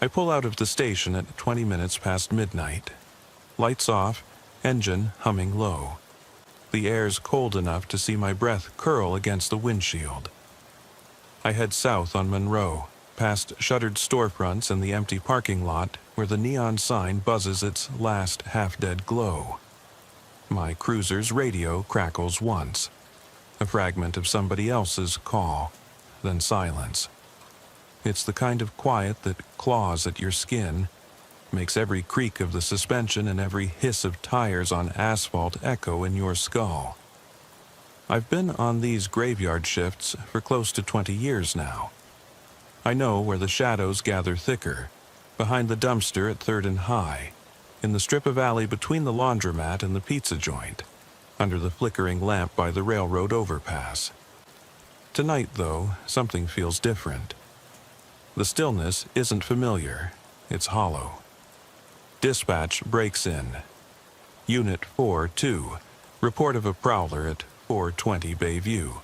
I pull out of the station at 20 minutes past midnight. Lights off, engine humming low. The air's cold enough to see my breath curl against the windshield. I head south on Monroe, past shuttered storefronts and the empty parking lot where the neon sign buzzes its last half-dead glow. My cruiser's radio crackles once, a fragment of somebody else's call, then silence. It's the kind of quiet that claws at your skin, makes every creak of the suspension and every hiss of tires on asphalt echo in your skull. I've been on these graveyard shifts for close to 20 years now. I know where the shadows gather thicker, behind the dumpster at 3rd and High, in the strip of alley between the laundromat and the pizza joint, under the flickering lamp by the railroad overpass. Tonight, though, something feels different. The stillness isn't familiar, it's hollow. Dispatch breaks in. Unit 4-2, report of a prowler at 420 Bayview.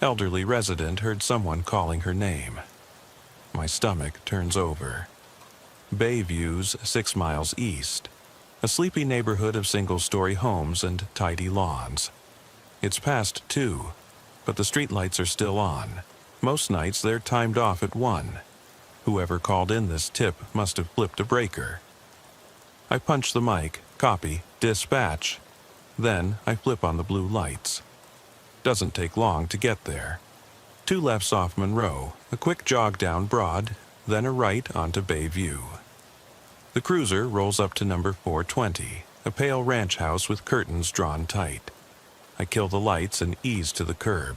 Elderly resident heard someone calling her name. My stomach turns over. Bayview's 6 miles east, a sleepy neighborhood of single-story homes and tidy lawns. It's past 2, but the streetlights are still on. Most nights they're timed off at 1. Whoever called in this tip must have flipped a breaker. I punch the mic, copy, dispatch. Then I flip on the blue lights. Doesn't take long to get there. 2 lefts off Monroe, a quick jog down Broad, then a right onto Bayview. The cruiser rolls up to number 420, a pale ranch house with curtains drawn tight. I kill the lights and ease to the curb.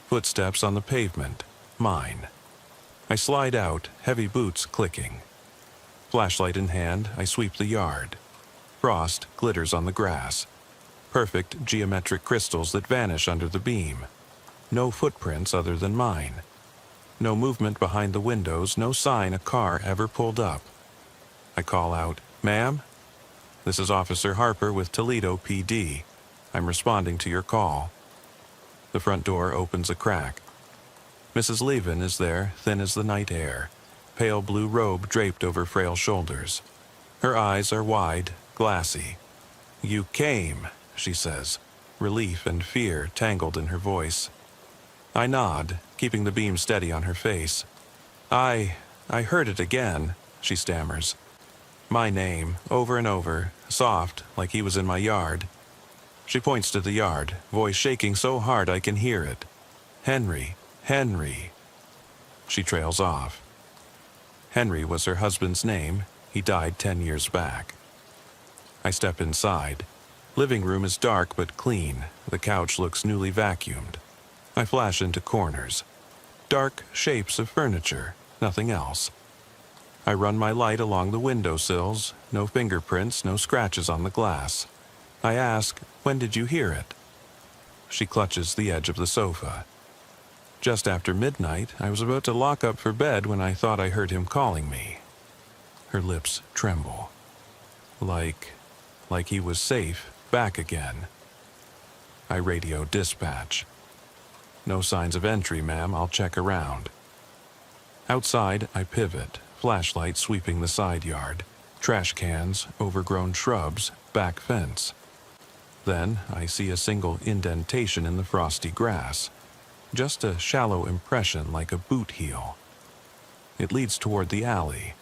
Footsteps on the pavement, mine. I slide out, heavy boots clicking. Flashlight in hand, I sweep the yard. Frost glitters on the grass. Perfect geometric crystals that vanish under the beam. No footprints other than mine. No movement behind the windows, no sign a car ever pulled up. I call out, "Ma'am? This is Officer Harper with Toledo PD. I'm responding to your call." The front door opens a crack. Mrs. Levin is there, thin as the night air, pale blue robe draped over frail shoulders. Her eyes are wide, glassy. "You came," she says, relief and fear tangled in her voice. I nod, keeping the beam steady on her face. I heard it again," she stammers. My name, over and over, soft, like he was in my yard. She points to the yard, voice shaking so hard I can hear it. "Henry, Henry." She trails off. Henry was her husband's name. He died 10 years back. I step inside. Living room is dark but clean. The couch looks newly vacuumed. I flash into corners. Dark shapes of furniture, nothing else. I run my light along the windowsills, no fingerprints, no scratches on the glass. I ask, "When did you hear it?" She clutches the edge of the sofa. "Just after midnight, I was about to lock up for bed when I thought I heard him calling me." Her lips tremble. Like he was safe, back again. I radio dispatch. "No signs of entry, ma'am. I'll check around." Outside, I pivot, flashlight sweeping the side yard. Trash cans, overgrown shrubs, back fence. Then I see a single indentation in the frosty grass. Just a shallow impression like a boot heel. It leads toward the alley.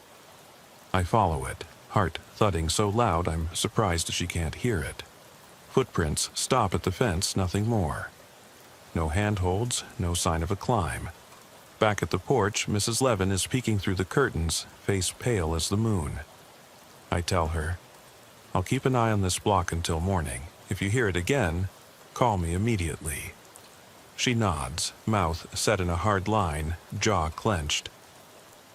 I follow it, heart thudding so loud I'm surprised she can't hear it. Footprints stop at the fence, nothing more. No handholds, no sign of a climb. Back at the porch, Mrs. Levin is peeking through the curtains, face pale as the moon. I tell her, "I'll keep an eye on this block until morning. If you hear it again, call me immediately." She nods, mouth set in a hard line, jaw clenched.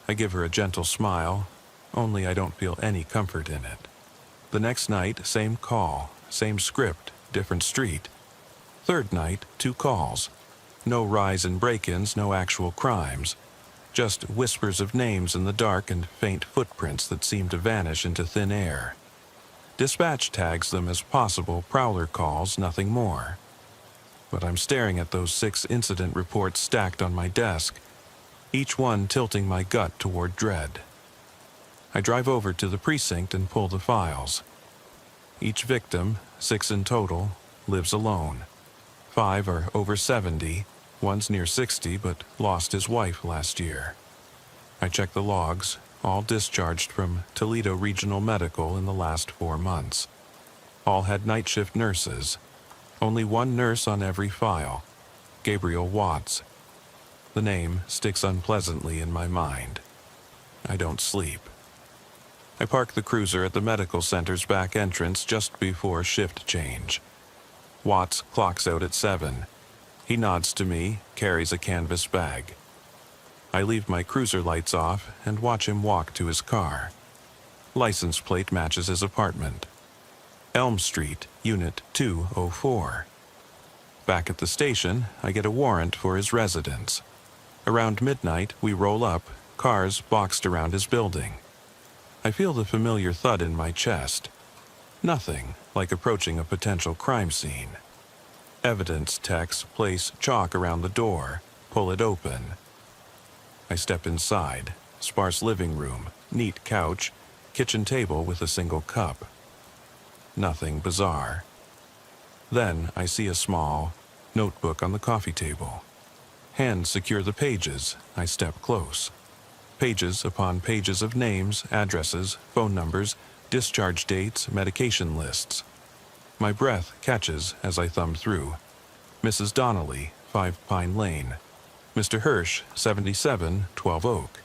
I give her a gentle smile, only I don't feel any comfort in it. The next night, same call, same script, different street. Third night, 2 calls. No rise in break-ins, no actual crimes. Just whispers of names in the dark and faint footprints that seem to vanish into thin air. Dispatch tags them as possible prowler calls, nothing more. But I'm staring at those 6 incident reports stacked on my desk, each one tilting my gut toward dread. I drive over to the precinct and pull the files. Each victim, 6 in total, lives alone. 5 are over 70, one's near 60 but lost his wife last year. I check the logs, all discharged from Toledo Regional Medical in the last 4 months. All had night shift nurses. Only one nurse on every file, Gabriel Watts. The name sticks unpleasantly in my mind. I don't sleep. I park the cruiser at the medical center's back entrance just before shift change. Watts clocks out at 7. He nods to me, carries a canvas bag. I leave my cruiser lights off and watch him walk to his car. License plate matches his apartment. Elm Street, Unit 204. Back at the station, I get a warrant for his residence. Around midnight, we roll up, cars boxed around his building. I feel the familiar thud in my chest. Nothing like approaching a potential crime scene. Evidence techs place chalk around the door, pull it open. I step inside, sparse living room, neat couch, kitchen table with a single cup. Nothing bizarre. Then I see a small notebook on the coffee table. Hands secure the pages. I step close. Pages upon pages of names, addresses, phone numbers, discharge dates, medication lists. My breath catches as I thumb through. Mrs. Donnelly, 5 Pine Lane. Mr. Hirsch, 77, 12 Oak.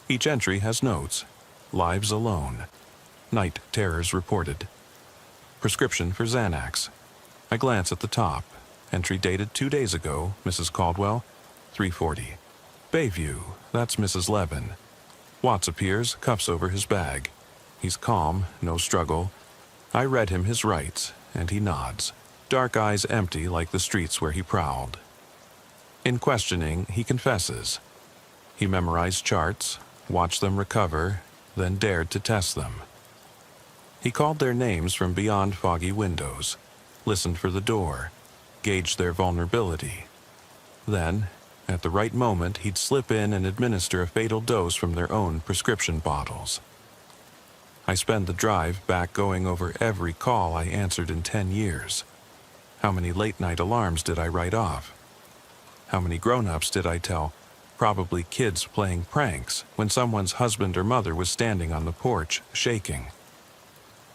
Each entry has notes. Lives alone. Night terrors reported. Prescription for Xanax. I glance at the top. Entry dated 2 days ago, Mrs. Caldwell, 3:40. Bayview, that's Mrs. Levin. Watts appears, cuffs over his bag. He's calm, no struggle. I read him his rights, and he nods. Dark eyes empty like the streets where he prowled. In questioning, he confesses. He memorized charts, watched them recover, then dared to test them. He called their names from beyond foggy windows, listened for the door, gauged their vulnerability. Then, at the right moment, he'd slip in and administer a fatal dose from their own prescription bottles. I spend the drive back going over every call I answered in 10 years. How many late-night alarms did I write off? How many grown-ups did I tell, probably kids playing pranks, when someone's husband or mother was standing on the porch, shaking?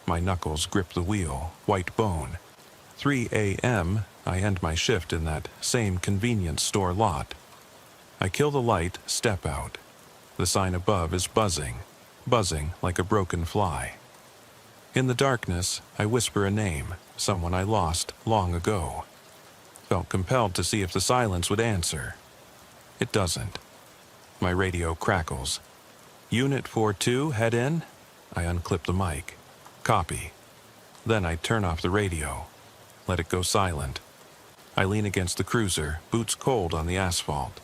My knuckles grip the wheel, white bone. 3 a.m., I end my shift in that same convenience store lot. I kill the light, step out. The sign above is buzzing like a broken fly. In the darkness, I whisper a name, someone I lost long ago. Felt compelled to see if the silence would answer. It doesn't. My radio crackles. Unit 42, head in? I unclip the mic. Copy. Then I turn off the radio. Let it go silent. I lean against the cruiser, boots cold on the asphalt.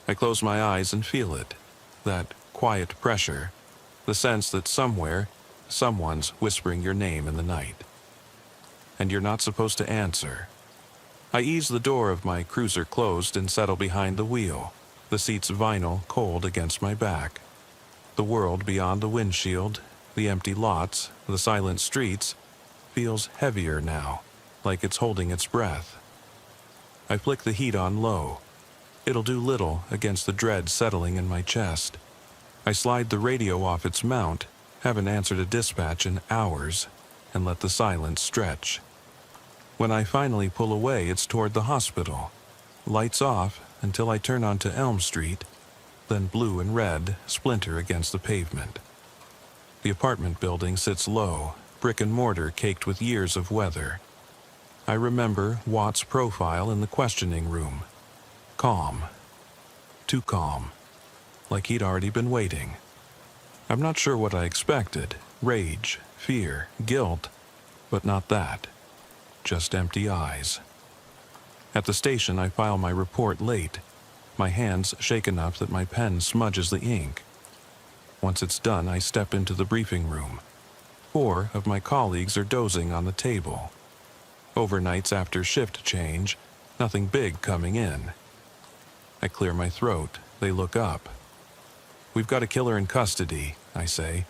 I close my eyes and feel it. That quiet pressure. The sense that somewhere, someone's whispering your name in the night. And you're not supposed to answer. I ease the door of my cruiser closed and settle behind the wheel, the seat's vinyl cold against my back. The world beyond the windshield, the empty lots, the silent streets, feels heavier now, like it's holding its breath. I flick the heat on low. It'll do little against the dread settling in my chest. I slide the radio off its mount, haven't answered a dispatch in hours, and let the silence stretch. When I finally pull away, it's toward the hospital. Lights off until I turn onto Elm Street, then blue and red splinter against the pavement. The apartment building sits low, brick and mortar caked with years of weather. I remember Watt's profile in the questioning room. Calm. Too calm. Like he'd already been waiting. I'm not sure what I expected. Rage, fear, guilt. But not that. Just empty eyes. At the station, I file my report late. My hands shake enough that my pen smudges the ink. Once it's done, I step into the briefing room. 4 of my colleagues are dozing on the table. Overnights after shift change, nothing big coming in. I clear my throat. They look up. We've got a killer in custody, I say.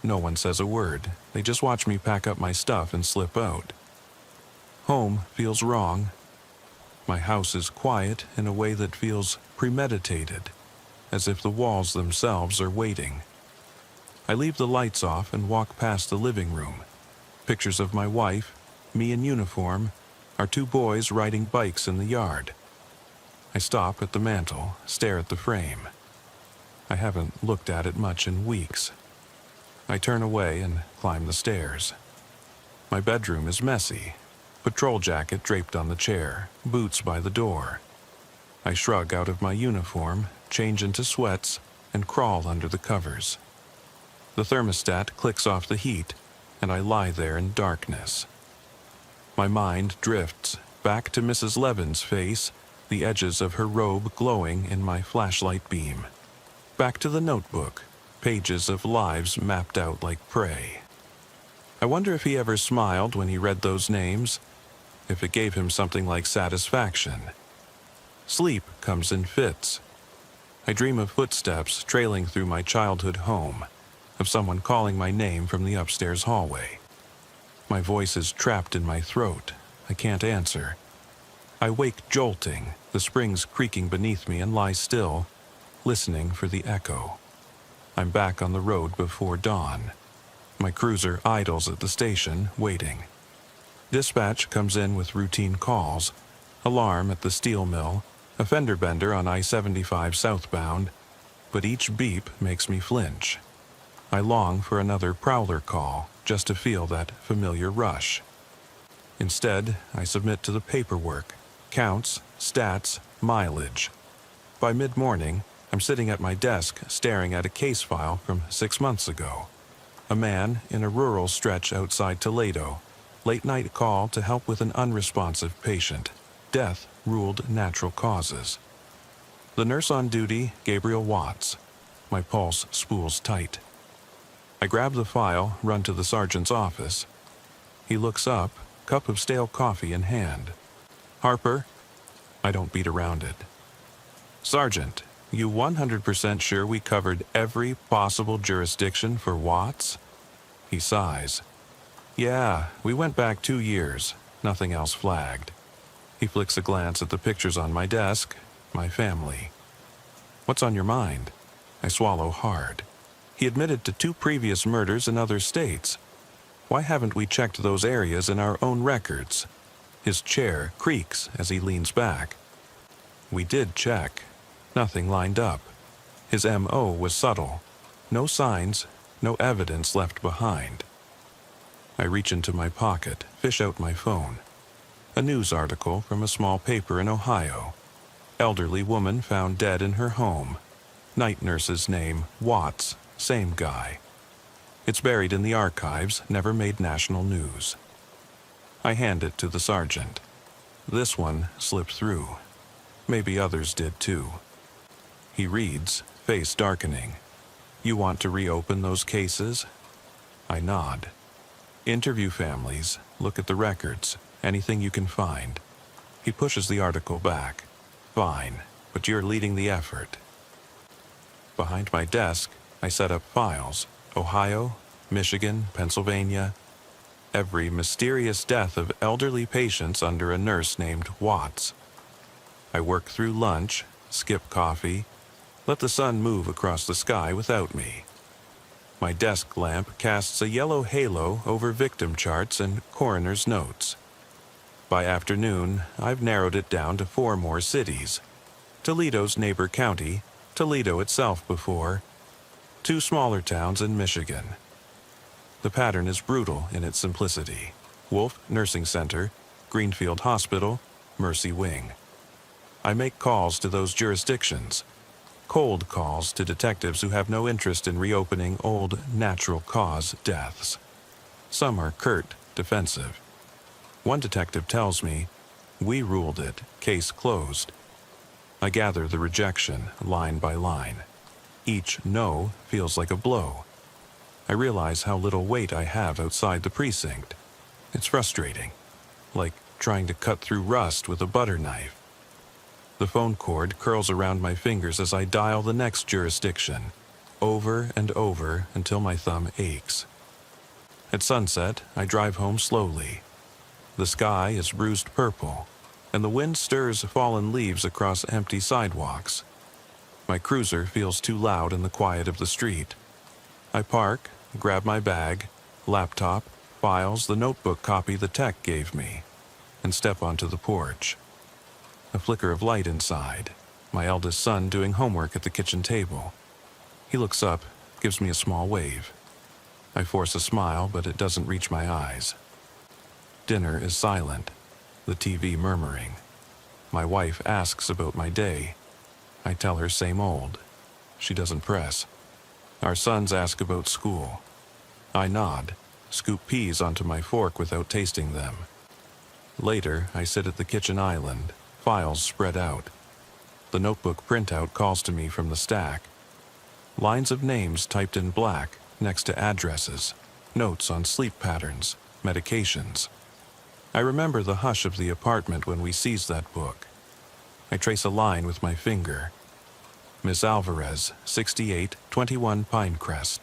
No one says a word. They just watch me pack up my stuff and slip out. Home feels wrong. My house is quiet in a way that feels premeditated, as if the walls themselves are waiting. I leave the lights off and walk past the living room. Pictures of my wife, me in uniform, our two boys riding bikes in the yard. I stop at the mantel, stare at the frame. I haven't looked at it much in weeks. I turn away and climb the stairs. My bedroom is messy. Patrol jacket draped on the chair, boots by the door. I shrug out of my uniform, change into sweats, and crawl under the covers. The thermostat clicks off the heat, and I lie there in darkness. My mind drifts back to Mrs. Levin's face, the edges of her robe glowing in my flashlight beam. Back to the notebook, pages of lives mapped out like prey. I wonder if he ever smiled when he read those names, if it gave him something like satisfaction. Sleep comes in fits. I dream of footsteps trailing through my childhood home, of someone calling my name from the upstairs hallway. My voice is trapped in my throat. I can't answer. I wake jolting, the springs creaking beneath me, and lie still, listening for the echo. I'm back on the road before dawn. My cruiser idles at the station, waiting. Dispatch comes in with routine calls, alarm at the steel mill, a fender bender on I-75 southbound, but each beep makes me flinch. I long for another prowler call, just to feel that familiar rush. Instead, I submit to the paperwork, counts, stats, mileage. By mid-morning, I'm sitting at my desk staring at a case file from 6 months ago. A man in a rural stretch outside Toledo, late-night call to help with an unresponsive patient. Death ruled natural causes. The nurse on duty, Gabriel Watts. My pulse spools tight. I grab the file, run to the sergeant's office. He looks up, cup of stale coffee in hand. "Harper?" I don't beat around it. "Sergeant, you 100% sure we covered every possible jurisdiction for Watts?" He sighs. "Yeah, we went back 2 years. Nothing else flagged." He flicks a glance at the pictures on my desk, my family. "What's on your mind?" I swallow hard. He admitted to 2 previous murders in other states. Why haven't we checked those areas in our own records? His chair creaks as he leans back. We did check. Nothing lined up. His M.O. was subtle. No signs, no evidence left behind. I reach into my pocket, fish out my phone. A news article from a small paper in Ohio. Elderly woman found dead in her home. Night nurse's name, Watts. Same guy. It's buried in the archives, never made national news. I hand it to the sergeant. This one slipped through. Maybe others did too. He reads, face darkening. "You want to reopen those cases?" I nod. "Interview families, look at the records, anything you can find." He pushes the article back. "Fine, but you're leading the effort." Behind my desk, I set up files. Ohio, Michigan, Pennsylvania. Every mysterious death of elderly patients under a nurse named Watts. I work through lunch, skip coffee, let the sun move across the sky without me. My desk lamp casts a yellow halo over victim charts and coroner's notes. By afternoon, I've narrowed it down to 4 more cities. Toledo's neighbor county, Toledo itself before, 2 smaller towns in Michigan. The pattern is brutal in its simplicity. Wolf Nursing Center, Greenfield Hospital, Mercy Wing. I make calls to those jurisdictions. Cold calls to detectives who have no interest in reopening old natural cause deaths. Some are curt, defensive. One detective tells me, "We ruled it, case closed." I gather the rejection, line by line. Each no feels like a blow. I realize how little weight I have outside the precinct. It's frustrating, like trying to cut through rust with a butter knife. The phone cord curls around my fingers as I dial the next jurisdiction. over and over until my thumb aches. At sunset, I drive home slowly. The sky is bruised purple, and the wind stirs fallen leaves across empty sidewalks. My cruiser feels too loud in the quiet of the street. I park, grab my bag, laptop, files, the notebook copy the tech gave me, and step onto the porch. A flicker of light inside, my eldest son doing homework at the kitchen table. He looks up, gives me a small wave. I force a smile, but it doesn't reach my eyes. Dinner is silent, the TV murmuring. My wife asks about my day. I tell her same old. She doesn't press. Our sons ask about school. I nod, scoop peas onto my fork without tasting them. Later, I sit at the kitchen island, files spread out. The notebook printout calls to me from the stack. Lines of names typed in black next to addresses, notes on sleep patterns, medications. I remember the hush of the apartment when we seized that book. I trace a line with my finger. Miss Alvarez, 68, 21 Pinecrest.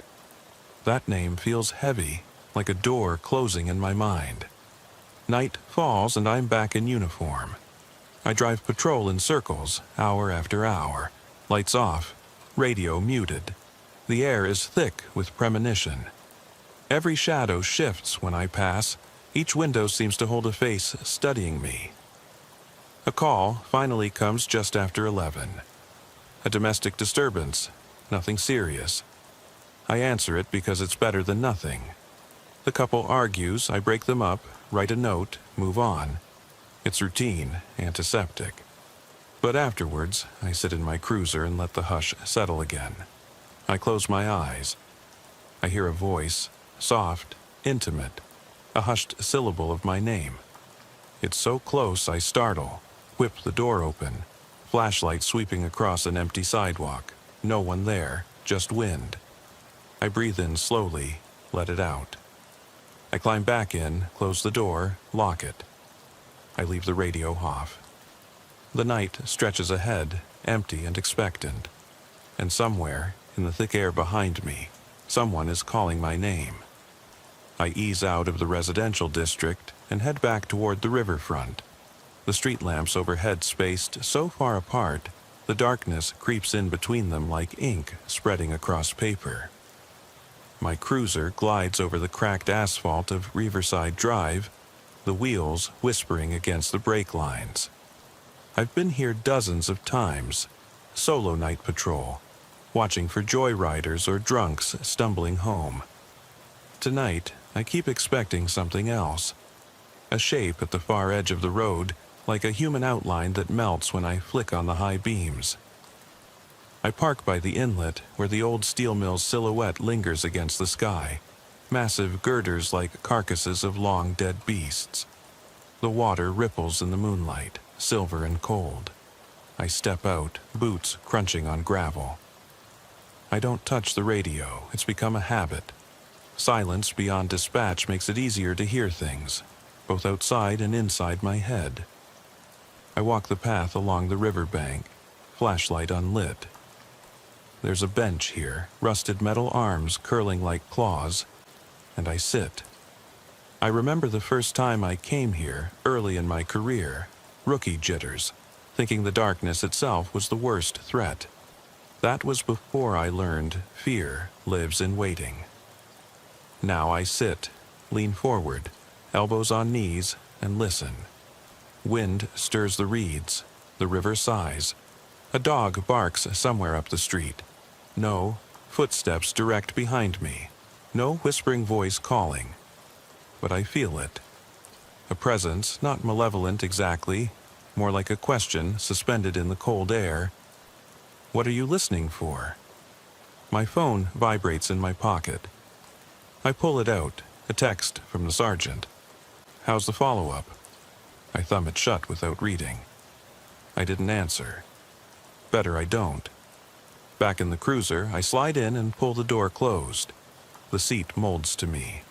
That name feels heavy, like a door closing in my mind. Night falls and I'm back in uniform. I drive patrol in circles, hour after hour. Lights off, radio muted. The air is thick with premonition. Every shadow shifts when I pass. Each window seems to hold a face studying me. A call finally comes just after 11. A domestic disturbance, nothing serious. I answer it because it's better than nothing. The couple argues, I break them up, write a note, move on. It's routine, antiseptic. But afterwards, I sit in my cruiser and let the hush settle again. I close my eyes. I hear a voice, soft, intimate, a hushed syllable of my name. It's so close I startle, whip the door open, flashlight sweeping across an empty sidewalk. No one there, just wind. I breathe in slowly, let it out. I climb back in, close the door, lock it. I leave the radio off. The night stretches ahead, empty and expectant. And somewhere, in the thick air behind me, someone is calling my name. I ease out of the residential district and head back toward the riverfront. The street lamps overhead spaced so far apart, the darkness creeps in between them like ink spreading across paper. My cruiser glides over the cracked asphalt of Riverside Drive, the wheels whispering against the brake lines. I've been here dozens of times, solo night patrol, watching for joyriders or drunks stumbling home. Tonight, I keep expecting something else. A shape at the far edge of the road, like a human outline that melts when I flick on the high beams. I park by the inlet where the old steel mill's silhouette lingers against the sky, massive girders like carcasses of long dead beasts. The water ripples in the moonlight, silver and cold. I step out, boots crunching on gravel. I don't touch the radio, it's become a habit. Silence beyond dispatch makes it easier to hear things, both outside and inside my head. I walk the path along the riverbank, flashlight unlit. There's a bench here, rusted metal arms curling like claws, and I sit. I remember the first time I came here, early in my career, rookie jitters, thinking the darkness itself was the worst threat. That was before I learned fear lives in waiting. Now I sit, lean forward, elbows on knees, and listen. Wind stirs the reeds, the river sighs. A dog barks somewhere up the street. No footsteps direct behind me. No whispering voice calling. But I feel it. A presence, not malevolent exactly, more like a question suspended in the cold air. What are you listening for? My phone vibrates in my pocket. I pull it out, a text from the sergeant. How's the follow-up? I thumb it shut without reading. I didn't answer. Better I don't. Back in the cruiser, I slide in and pull the door closed. The seat molds to me.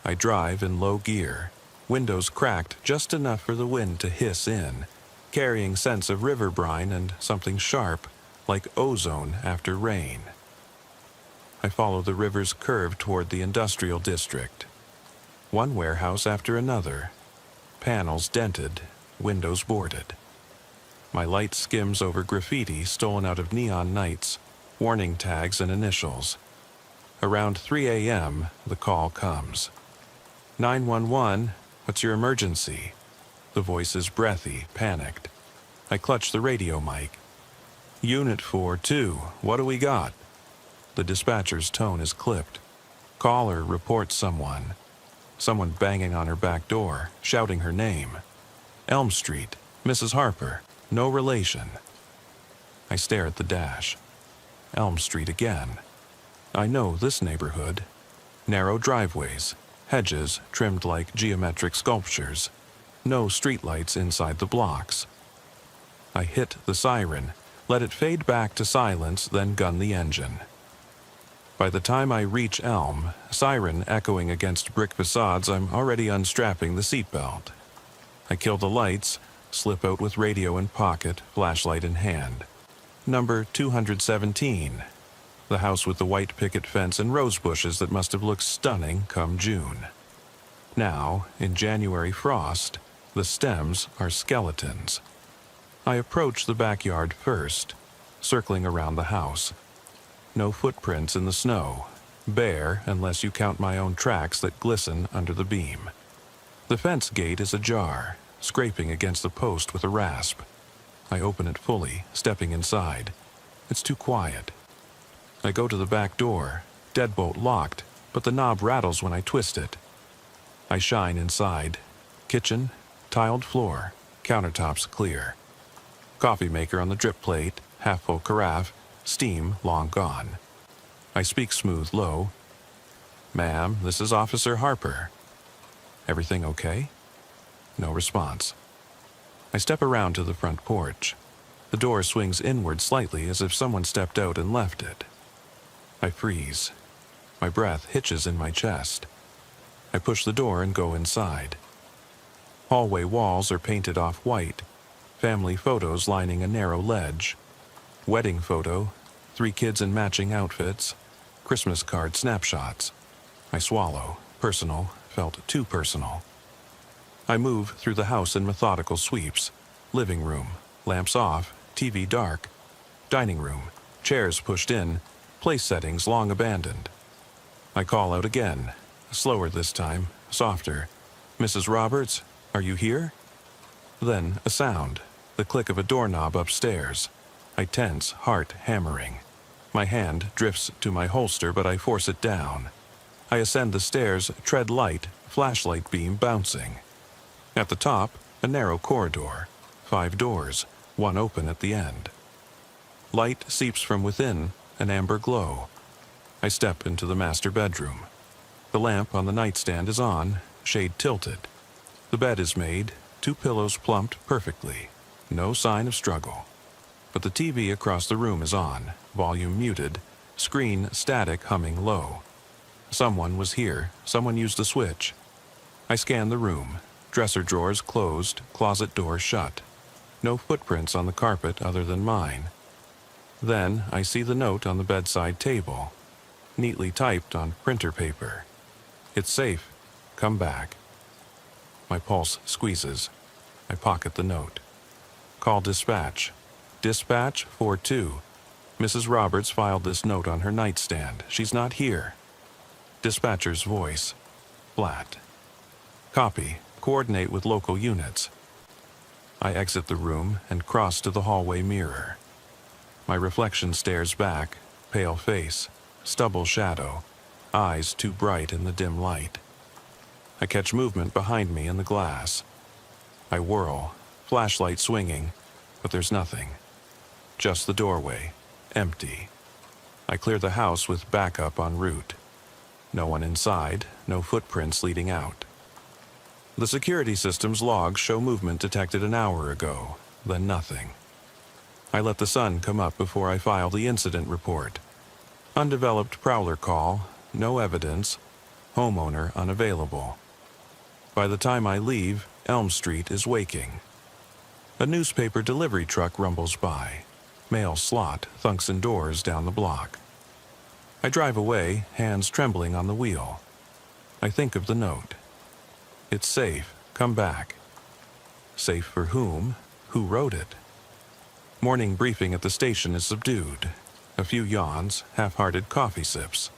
I drive in low gear, windows cracked just enough for the wind to hiss in, carrying scents of river brine and something sharp, like ozone after rain. I follow the river's curve toward the industrial district. One warehouse after another. Panels dented, windows boarded. My light skims over graffiti stolen out of neon nights, warning tags and initials. Around 3 a.m., the call comes. 911, what's your emergency? The voice is breathy, panicked. I clutch the radio mic. Unit 4-2, what do we got? The dispatcher's tone is clipped. Caller reports someone. Someone banging on her back door, shouting her name. Elm Street, Mrs. Harper, no relation. I stare at the dash. Elm Street again. I know this neighborhood. Narrow driveways, hedges trimmed like geometric sculptures. No streetlights inside the blocks. I hit the siren, let it fade back to silence, then gun the engine. By the time I reach Elm, siren echoing against brick facades, I'm already unstrapping the seatbelt. I kill the lights, slip out with radio in pocket, flashlight in hand. Number 217. The house with the white picket fence and rose bushes that must have looked stunning come June. Now, in January frost, the stems are skeletons. I approach the backyard first, circling around the house. No footprints in the snow, bare unless you count my own tracks that glisten under the beam. The fence gate is ajar, scraping against the post with a rasp. I open it fully, stepping inside. It's too quiet. I go to the back door, deadbolt locked, but the knob rattles when I twist it. I shine inside. Kitchen, tiled floor, countertops clear. Coffee maker on the drip plate, half-full carafe, steam long gone. I speak smooth, low. Ma'am, this is Officer Harper. Everything okay? No response. I step around to the front porch. The door swings inward slightly as if someone stepped out and left it. I freeze. My breath hitches in my chest. I push the door and go inside. Hallway walls are painted off-white, family photos lining a narrow ledge. Wedding photo, 3 kids in matching outfits, Christmas card snapshots. I swallow. Personal, felt too personal. I move through the house in methodical sweeps. Living room, lamps off, TV dark. Dining room, chairs pushed in, place settings long abandoned. I call out again, slower this time, softer. Mrs. Roberts, are you here? Then a sound, the click of a doorknob upstairs. I tense, heart hammering. My hand drifts to my holster, but I force it down. I ascend the stairs, tread light, flashlight beam bouncing. At the top, a narrow corridor. 5 doors, one open at the end. Light seeps from within, an amber glow. I step into the master bedroom. The lamp on the nightstand is on, shade tilted. The bed is made, 2 pillows plumped perfectly. No sign of struggle. But the TV across the room is on, volume muted, screen static humming low. Someone was here, someone used the switch. I scan the room, dresser drawers closed, closet doors shut. No footprints on the carpet other than mine. Then I see the note on the bedside table, neatly typed on printer paper. It's safe. Come back. My pulse squeezes. I pocket the note. Call dispatch. Dispatch 4-2. Mrs. Roberts filed this note on her nightstand. She's not here. Dispatcher's voice. Flat. Copy. Coordinate with local units. I exit the room and cross to the hallway mirror. My reflection stares back, pale face, stubble shadow, eyes too bright in the dim light. I catch movement behind me in the glass. I whirl, flashlight swinging, but there's nothing. Just the doorway, empty. I clear the house with backup en route. No one inside, no footprints leading out. The security system's logs show movement detected an hour ago, then nothing. I let the sun come up before I file the incident report. Undeveloped prowler call, no evidence, homeowner unavailable. By the time I leave, Elm Street is waking. A newspaper delivery truck rumbles by. Mail slot thunks indoors down the block. I drive away, hands trembling on the wheel. I think of the note. It's safe. Come back. Safe for whom? Who wrote it? Morning briefing at the station is subdued. A few yawns, half-hearted coffee sips.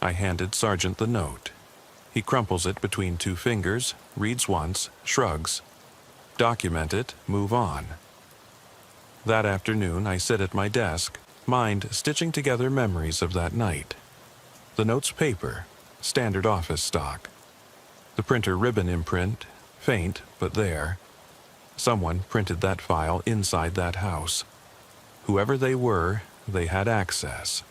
I handed Sergeant the note. He crumples it between two fingers, reads once, shrugs. Document it, move on. That afternoon I sit at my desk, mind stitching together memories of that night. The note's paper, standard office stock. The printer ribbon imprint, faint but there. Someone printed that file inside that house. Whoever they were, they had access.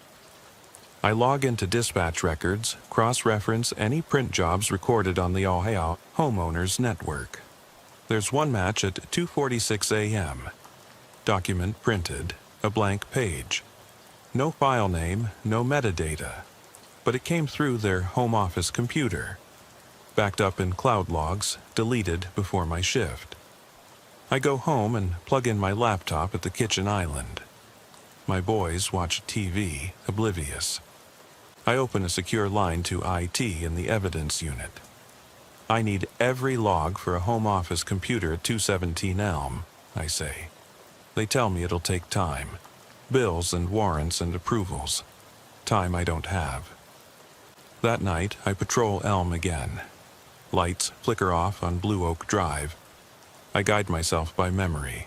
I log into dispatch records, cross-reference any print jobs recorded on the Ohio homeowners network. There's one match at 2:46 a.m. Document printed, a blank page. No file name, no metadata. But it came through their home office computer. Backed up in cloud logs, deleted before my shift. I go home and plug in my laptop at the kitchen island. My boys watch TV, oblivious. I open a secure line to IT in the evidence unit. I need every log for a home office computer at 217 Elm, I say. They tell me it'll take time. Bills and warrants and approvals. Time I don't have. That night, I patrol Elm again. Lights flicker off on Blue Oak Drive. I guide myself by memory.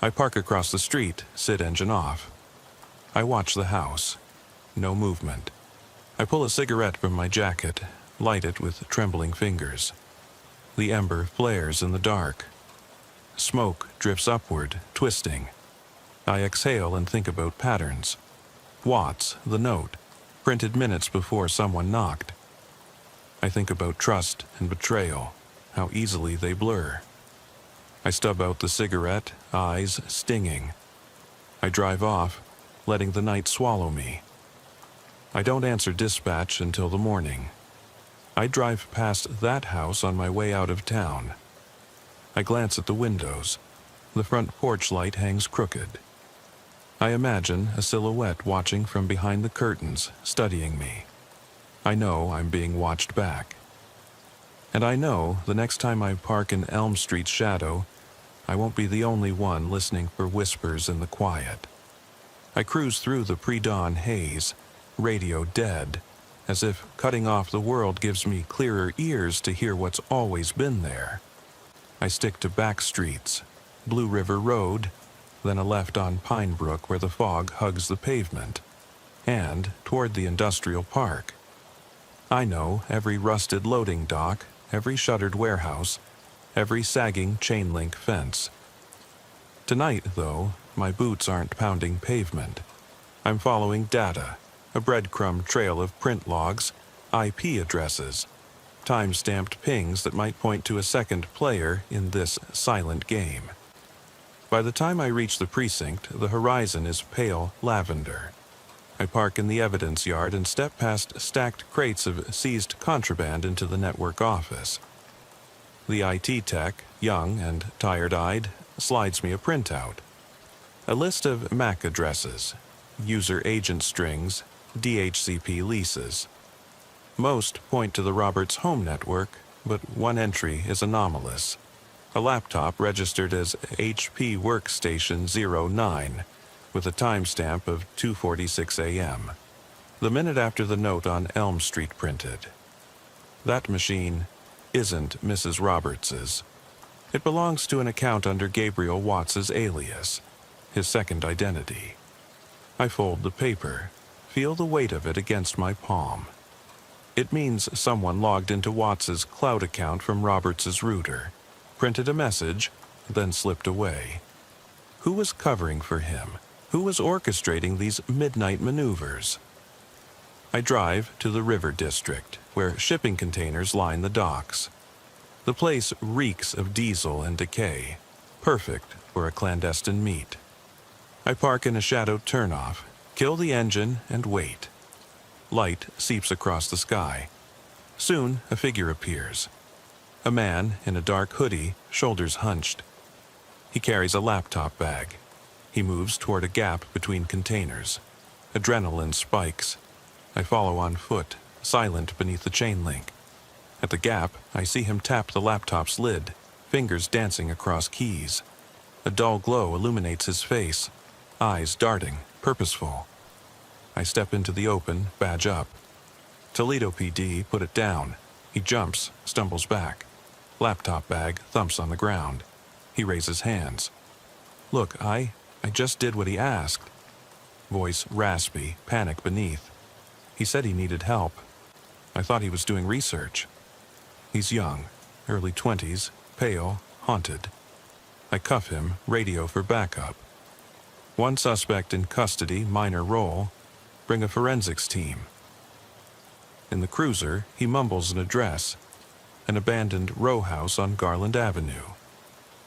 I park across the street, sit engine off. I watch the house. No movement. I pull a cigarette from my jacket, light it with trembling fingers. The ember flares in the dark. Smoke drifts upward, twisting. I exhale and think about patterns. Watts, the note, printed minutes before someone knocked. I think about trust and betrayal, how easily they blur. I stub out the cigarette, eyes stinging. I drive off, letting the night swallow me. I don't answer dispatch until the morning. I drive past that house on my way out of town. I glance at the windows. The front porch light hangs crooked. I imagine a silhouette watching from behind the curtains, studying me. I know I'm being watched back. And I know the next time I park in Elm Street's shadow, I won't be the only one listening for whispers in the quiet. I cruise through the pre-dawn haze, radio dead, as if cutting off the world gives me clearer ears to hear what's always been there. I stick to back streets, Blue River Road, then a left on Pine Brook where the fog hugs the pavement, and toward the industrial park. I know every rusted loading dock, every shuttered warehouse, every sagging chain-link fence. Tonight, though, my boots aren't pounding pavement. I'm following data, a breadcrumb trail of print logs, IP addresses, time-stamped pings that might point to a second player in this silent game. By the time I reach the precinct, the horizon is pale lavender. I park in the evidence yard and step past stacked crates of seized contraband into the network office. The IT tech, young and tired-eyed, slides me a printout. A list of MAC addresses, user agent strings, DHCP leases. Most point to the Roberts home network, but one entry is anomalous. A laptop registered as HP Workstation 09 with a timestamp of 2:46 a.m., the minute after the note on Elm Street printed. That machine isn't Mrs. Roberts's. It belongs to an account under Gabriel Watts's alias, his second identity. I fold the paper, feel the weight of it against my palm. It means someone logged into Watts's cloud account from Roberts's router, printed a message, then slipped away. Who was covering for him? Who was orchestrating these midnight maneuvers? I drive to the River District, where shipping containers line the docks. The place reeks of diesel and decay, perfect for a clandestine meet. I park in a shadowed turnoff, kill the engine, and wait. Light seeps across the sky. Soon, a figure appears. A man in a dark hoodie, shoulders hunched. He carries a laptop bag. He moves toward a gap between containers. Adrenaline spikes. I follow on foot, silent beneath the chain link. At the gap, I see him tap the laptop's lid, fingers dancing across keys. A dull glow illuminates his face, eyes darting, purposeful. I step into the open, badge up. Toledo PD, put it down. He jumps, stumbles back. Laptop bag thumps on the ground. He raises hands. Look, I just did what he asked. Voice raspy, panic beneath. He said he needed help. I thought he was doing research. He's young, early 20s, pale, haunted. I cuff him, radio for backup. One suspect in custody, minor role. Bring a forensics team. In the cruiser, he mumbles an address. An abandoned row house on Garland Avenue.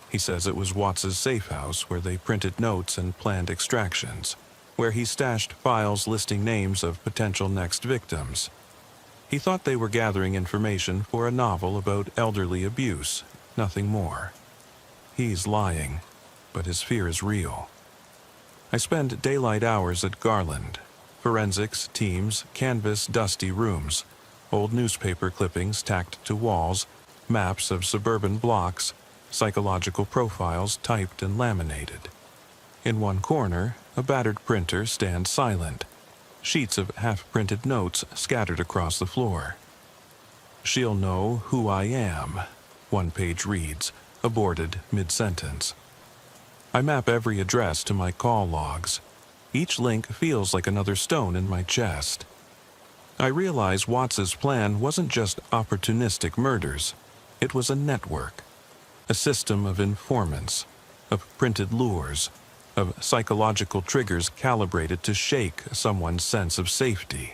He says it was Watts's safe house where they printed notes and planned extractions, where he stashed files listing names of potential next victims. He thought they were gathering information for a novel about elderly abuse, nothing more. He's lying, but his fear is real. I spend daylight hours at Garland. Forensics, teams, canvas, dusty rooms, old newspaper clippings tacked to walls, maps of suburban blocks, psychological profiles typed and laminated. In one corner, a battered printer stands silent, sheets of half-printed notes scattered across the floor. She'll know who I am, one page reads, aborted mid-sentence. I map every address to my call logs. Each link feels like another stone in my chest. I realize Watts's plan wasn't just opportunistic murders. It was a network, a system of informants, of printed lures, of psychological triggers calibrated to shake someone's sense of safety.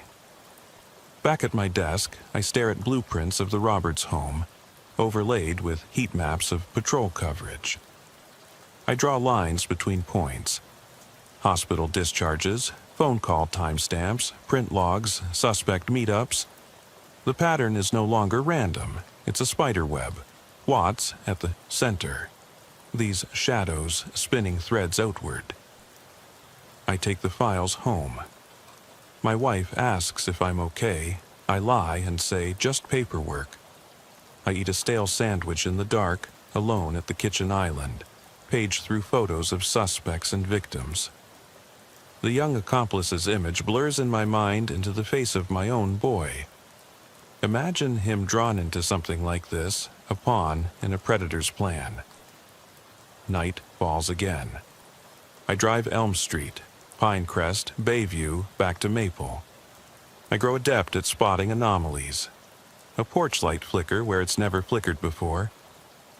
Back at my desk, I stare at blueprints of the Roberts home, overlaid with heat maps of patrol coverage. I draw lines between points. Hospital discharges, phone call timestamps, print logs, suspect meetups. The pattern is no longer random. It's a spider web. Watts at the center. These shadows spinning threads outward. I take the files home. My wife asks if I'm okay. I lie and say just paperwork. I eat a stale sandwich in the dark, alone at the kitchen island, page through photos of suspects and victims. The young accomplice's image blurs in my mind into the face of my own boy. Imagine him drawn into something like this, a pawn in a predator's plan. Night falls again. I drive Elm Street, Pinecrest, Bayview, back to Maple. I grow adept at spotting anomalies. A porch light flicker where it's never flickered before.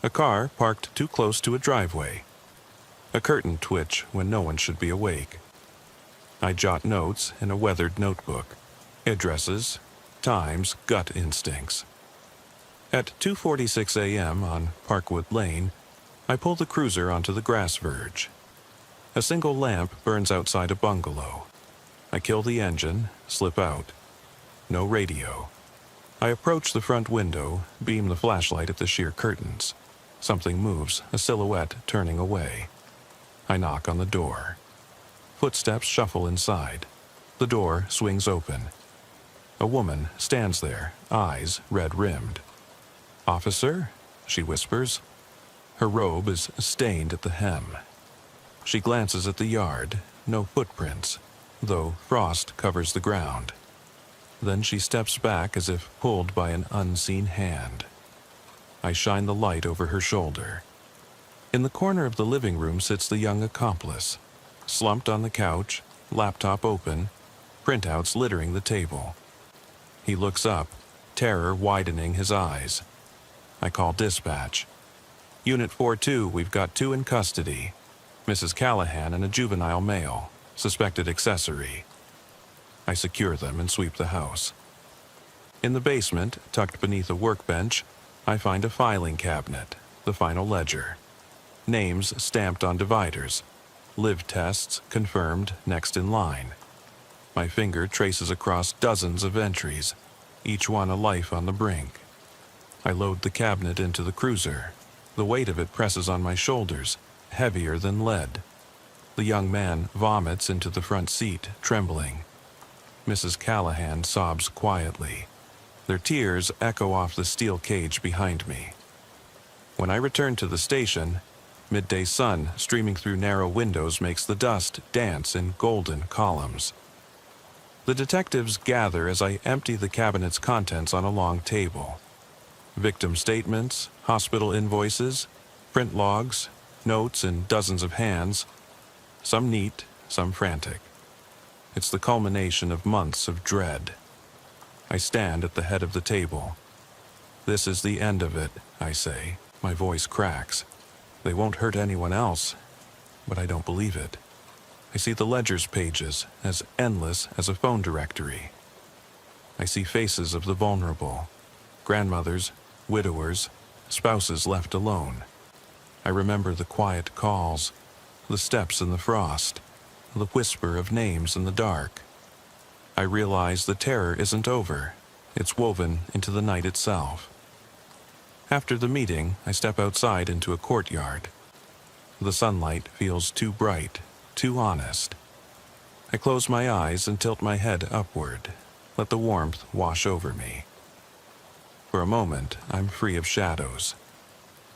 A car parked too close to a driveway. A curtain twitch when no one should be awake. I jot notes in a weathered notebook. Addresses, times, gut instincts. At 2:46 a.m. on Parkwood Lane, I pull the cruiser onto the grass verge. A single lamp burns outside a bungalow. I kill the engine, slip out. No radio. I approach the front window, beam the flashlight at the sheer curtains. Something moves, a silhouette turning away. I knock on the door. Footsteps shuffle inside. The door swings open. A woman stands there, eyes red-rimmed. "Officer?" she whispers. Her robe is stained at the hem. She glances at the yard, no footprints, though frost covers the ground. Then she steps back as if pulled by an unseen hand. I shine the light over her shoulder. In the corner of the living room sits the young accomplice, slumped on the couch, laptop open, printouts littering the table. He looks up, terror widening his eyes. I call dispatch. "Unit 4-2, we've got 2 in custody. Mrs. Callahan and a juvenile male, suspected accessory." I secure them and sweep the house. In the basement, tucked beneath a workbench, I find a filing cabinet, the final ledger. Names stamped on dividers. Live tests confirmed next in line. My finger traces across dozens of entries, each one a life on the brink. I load the cabinet into the cruiser. The weight of it presses on my shoulders, heavier than lead. The young man vomits into the front seat, trembling. Mrs. Callahan sobs quietly. Their tears echo off the steel cage behind me. When I return to the station, midday sun streaming through narrow windows makes the dust dance in golden columns. The detectives gather as I empty the cabinet's contents on a long table. Victim statements, hospital invoices, print logs, notes in dozens of hands, some neat, some frantic. It's the culmination of months of dread. I stand at the head of the table. "This is the end of it," I say. My voice cracks. They won't hurt anyone else, but I don't believe it. I see the ledger's pages, as endless as a phone directory. I see faces of the vulnerable, grandmothers, widowers, spouses left alone. I remember the quiet calls, the steps in the frost, the whisper of names in the dark. I realize the terror isn't over. It's woven into the night itself. After the meeting, I step outside into a courtyard. The sunlight feels too bright, too honest. I close my eyes and tilt my head upward, let the warmth wash over me. For a moment, I'm free of shadows.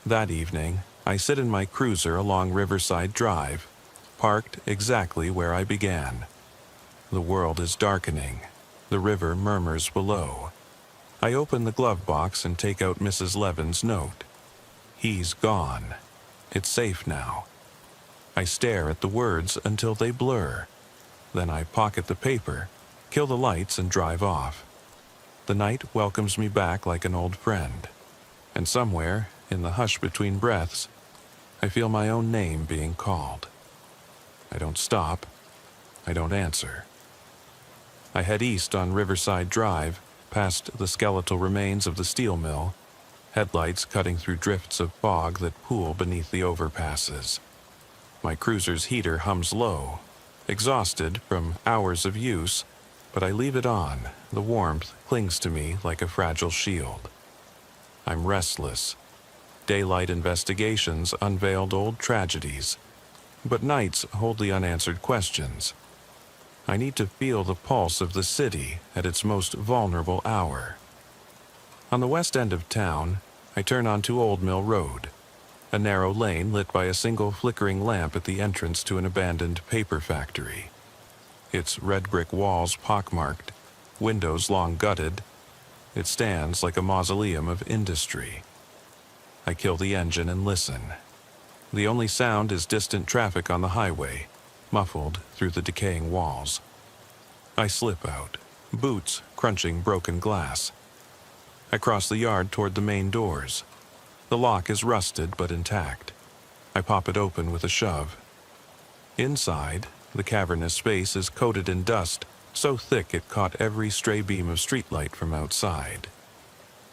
That evening, I sit in my cruiser along Riverside Drive, parked exactly where I began. The world is darkening. The river murmurs below. I open the glove box and take out Mrs. Levin's note. He's gone. It's safe now. I stare at the words until they blur. Then I pocket the paper, kill the lights, and drive off. The night welcomes me back like an old friend. And somewhere, in the hush between breaths, I feel my own name being called. I don't stop. I don't answer. I head east on Riverside Drive, past the skeletal remains of the steel mill, headlights cutting through drifts of fog that pool beneath the overpasses. My cruiser's heater hums low, exhausted from hours of use, but I leave it on. The warmth clings to me like a fragile shield. I'm restless. Daylight investigations unveiled old tragedies, but nights hold the unanswered questions. I need to feel the pulse of the city at its most vulnerable hour. On the west end of town, I turn onto Old Mill Road, a narrow lane lit by a single flickering lamp at the entrance to an abandoned paper factory. Its red brick walls pockmarked, windows long gutted, it stands like a mausoleum of industry. I kill the engine and listen. The only sound is distant traffic on the highway, muffled through the decaying walls. I slip out, boots crunching broken glass. I cross the yard toward the main doors. The lock is rusted but intact. I pop it open with a shove. Inside, the cavernous space is coated in dust, so thick it caught every stray beam of streetlight from outside.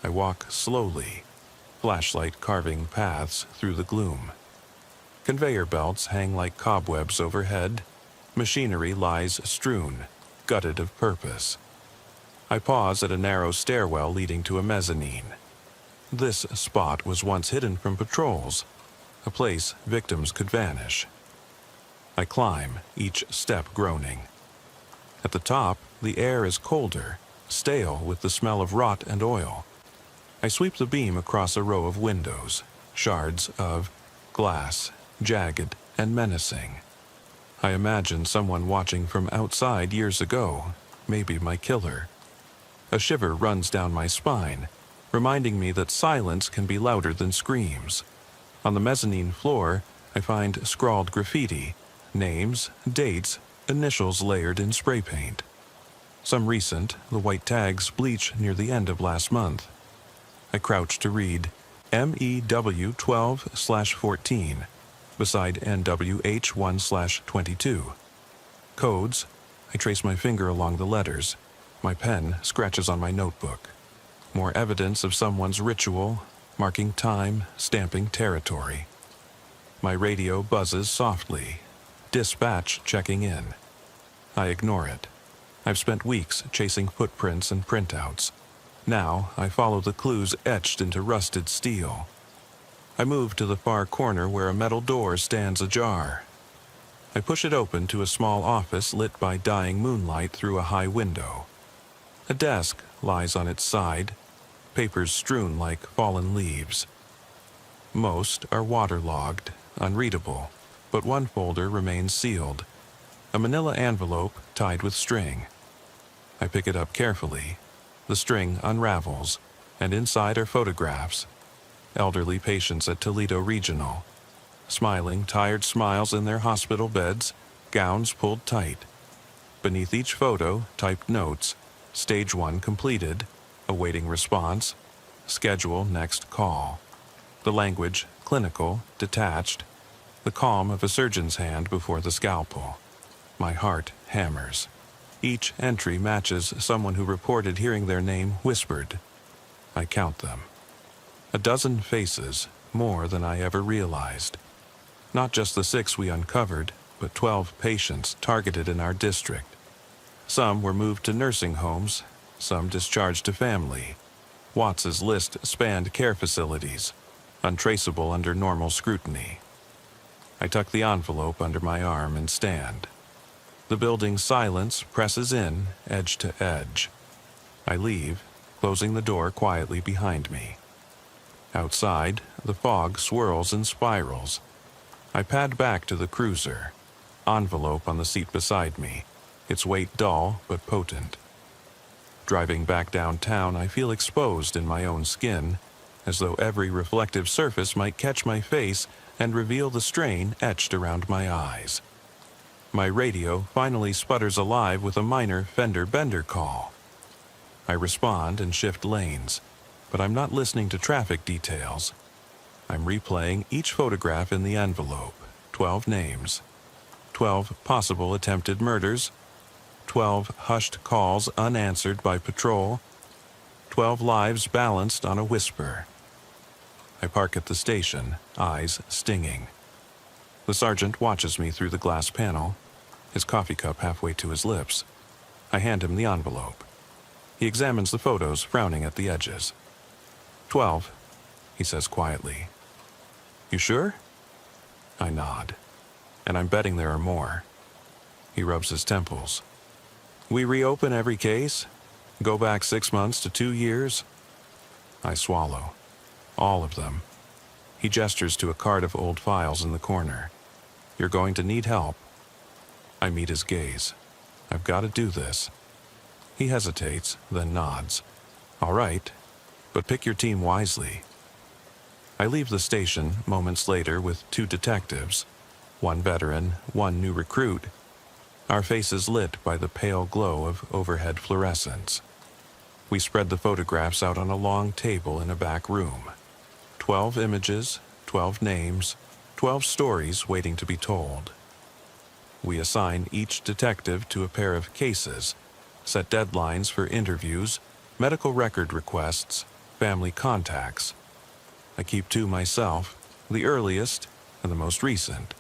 I walk slowly, flashlight carving paths through the gloom. Conveyor belts hang like cobwebs overhead. Machinery lies strewn, gutted of purpose. I pause at a narrow stairwell leading to a mezzanine. This spot was once hidden from patrols, a place victims could vanish. I climb, each step groaning. At the top, the air is colder, stale with the smell of rot and oil. I sweep the beam across a row of windows, shards of glass, jagged and menacing. I imagine someone watching from outside years ago, maybe my killer. A shiver runs down my spine, reminding me that silence can be louder than screams. On the mezzanine floor, I find scrawled graffiti, names, dates, initials layered in spray paint. Some recent, the white tags bleach near the end of last month. I crouch to read MEW 12/14 beside NWH 1/22. Codes. I trace my finger along the letters. My pen scratches on my notebook. More evidence of someone's ritual, marking time, stamping territory. My radio buzzes softly. Dispatch checking in. I ignore it. I've spent weeks chasing footprints and printouts. Now I follow the clues etched into rusted steel. I move to the far corner where a metal door stands ajar. I push it open to a small office lit by dying moonlight through a high window. A desk lies on its side, papers strewn like fallen leaves. Most are waterlogged, unreadable, but one folder remains sealed, a manila envelope tied with string. I pick it up carefully. The string unravels, and inside are photographs. Elderly patients at Toledo Regional, smiling, tired smiles in their hospital beds, gowns pulled tight. Beneath each photo, typed notes: Stage 1 completed, awaiting response, schedule next call. The language, clinical, detached, the calm of a surgeon's hand before the scalpel. My heart hammers. Each entry matches someone who reported hearing their name whispered. I count them. A dozen faces, more than I ever realized. Not just the 6 we uncovered, but 12 patients targeted in our district. Some were moved to nursing homes, some discharged to family. Watts's list spanned care facilities, untraceable under normal scrutiny. I tuck the envelope under my arm and stand. The building's silence presses in, edge to edge. I leave, closing the door quietly behind me. Outside, the fog swirls and spirals. I pad back to the cruiser, envelope on the seat beside me, its weight dull but potent. Driving back downtown, I feel exposed in my own skin, as though every reflective surface might catch my face and reveal the strain etched around my eyes. My radio finally sputters alive with a minor fender-bender call. I respond and shift lanes, but I'm not listening to traffic details. I'm replaying each photograph in the envelope, 12 names, 12 possible attempted murders, 12 hushed calls unanswered by patrol, 12 lives balanced on a whisper. I park at the station, eyes stinging. The sergeant watches me through the glass panel, his coffee cup halfway to his lips. I hand him the envelope. He examines the photos, frowning at the edges. 12, he says quietly. You sure? I nod, and I'm betting there are more. He rubs his temples. We reopen every case? Go back 6 months to 2 years? I swallow. All of them. He gestures to a cart of old files in the corner. You're going to need help. I meet his gaze. I've got to do this. He hesitates, then nods. All right, but pick your team wisely. I leave the station moments later with 2 detectives, 1 veteran, 1 new recruit, our faces lit by the pale glow of overhead fluorescence. We spread the photographs out on a long table in a back room. 12 images, 12 names, 12 stories waiting to be told. We assign each detective to a pair of cases, set deadlines for interviews, medical record requests, family contacts. I keep 2 myself, the earliest and the most recent.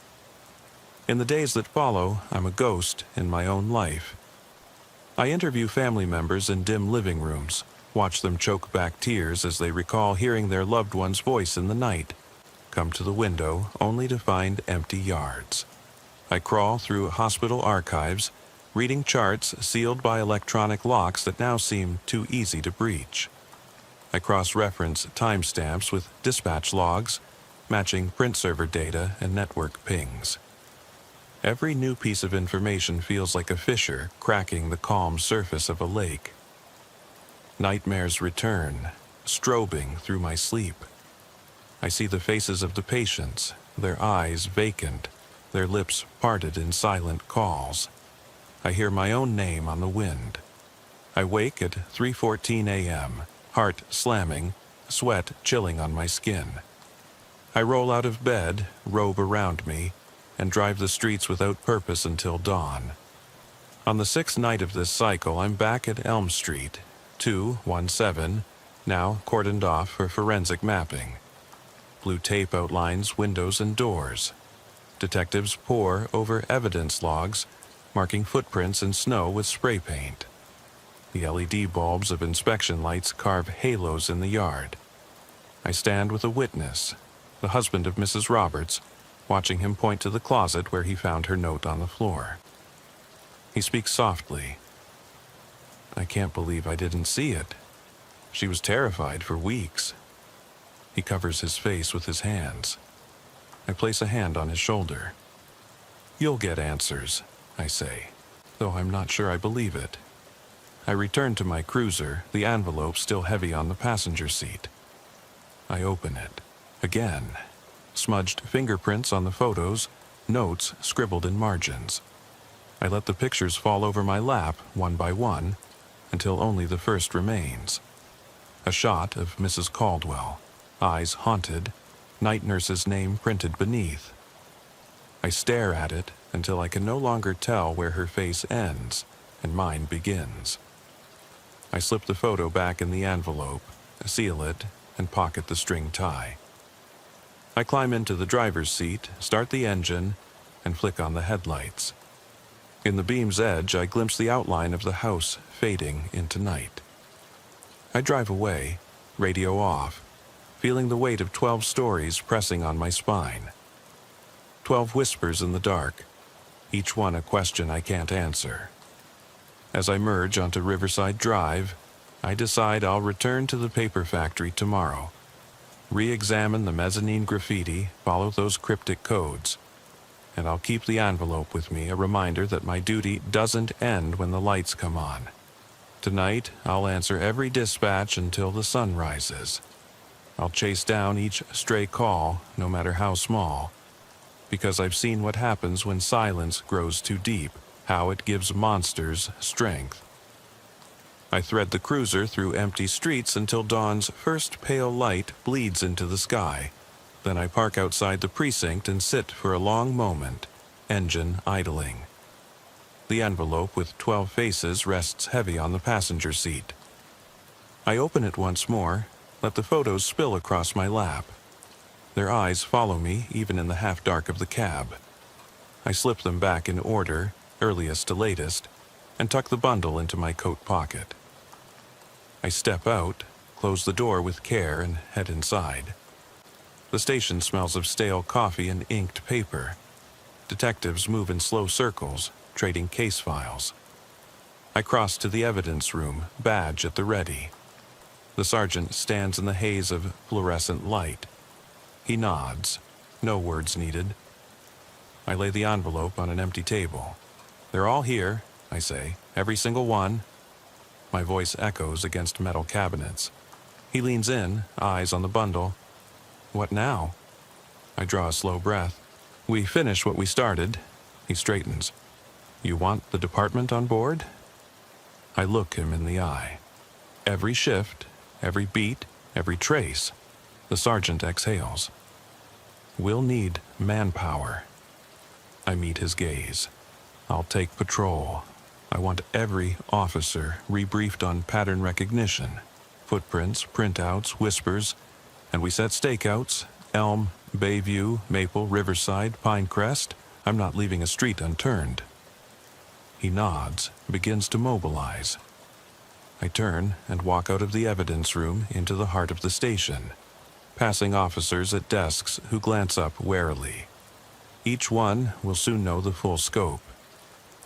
In the days that follow, I'm a ghost in my own life. I interview family members in dim living rooms, watch them choke back tears as they recall hearing their loved one's voice in the night, come to the window only to find empty yards. I crawl through hospital archives, reading charts sealed by electronic locks that now seem too easy to breach. I cross-reference timestamps with dispatch logs, matching print server data and network pings. Every new piece of information feels like a fissure cracking the calm surface of a lake. Nightmares return, strobing through my sleep. I see the faces of the patients, their eyes vacant, their lips parted in silent calls. I hear my own name on the wind. I wake at 3:14 a.m., heart slamming, sweat chilling on my skin. I roll out of bed, robe around me, and drive the streets without purpose until dawn. On the 6th night of this cycle, I'm back at Elm Street, 217, now cordoned off for forensic mapping. Blue tape outlines windows and doors. Detectives pore over evidence logs, marking footprints in snow with spray paint. The LED bulbs of inspection lights carve halos in the yard. I stand with a witness, the husband of Mrs. Roberts, watching him point to the closet where he found her note on the floor. He speaks softly. I can't believe I didn't see it. She was terrified for weeks. He covers his face with his hands. I place a hand on his shoulder. You'll get answers, I say, though I'm not sure I believe it. I return to my cruiser, the envelope still heavy on the passenger seat. I open it. Again. Smudged fingerprints on the photos, notes scribbled in margins. I let the pictures fall over my lap, one by one, until only the first remains. A shot of Mrs. Caldwell, eyes haunted, night nurse's name printed beneath. I stare at it until I can no longer tell where her face ends and mine begins. I slip the photo back in the envelope, seal it, and pocket the string tie. I climb into the driver's seat, start the engine, and flick on the headlights. In the beam's edge, I glimpse the outline of the house fading into night. I drive away, radio off, feeling the weight of 12 stories pressing on my spine. 12 whispers in the dark, each one a question I can't answer. As I merge onto Riverside Drive, I decide I'll return to the paper factory tomorrow. Re-examine the mezzanine graffiti, follow those cryptic codes. And I'll keep the envelope with me, a reminder that my duty doesn't end when the lights come on. Tonight, I'll answer every dispatch until the sun rises. I'll chase down each stray call, no matter how small, because I've seen what happens when silence grows too deep, how it gives monsters strength. I thread the cruiser through empty streets until dawn's first pale light bleeds into the sky. Then I park outside the precinct and sit for a long moment, engine idling. The envelope with 12 faces rests heavy on the passenger seat. I open it once more, let the photos spill across my lap. Their eyes follow me even in the half-dark of the cab. I slip them back in order, earliest to latest, and tuck the bundle into my coat pocket. I step out, close the door with care, and head inside. The station smells of stale coffee and inked paper. Detectives move in slow circles, trading case files. I cross to the evidence room, badge at the ready. The sergeant stands in the haze of fluorescent light. He nods. No words needed. I lay the envelope on an empty table. They're all here, I say, every single one. My voice echoes against metal cabinets. He leans in, eyes on the bundle. What now? I draw a slow breath. We finish what we started. He straightens. You want the department on board? I look him in the eye. Every shift, every beat, every trace. The sergeant exhales. We'll need manpower. I meet his gaze. I'll take patrol. I want every officer rebriefed on pattern recognition. Footprints, printouts, whispers, and we set stakeouts, Elm, Bayview, Maple, Riverside, Pinecrest. I'm not leaving a street unturned. He nods, begins to mobilize. I turn and walk out of the evidence room into the heart of the station, passing officers at desks who glance up warily. Each one will soon know the full scope.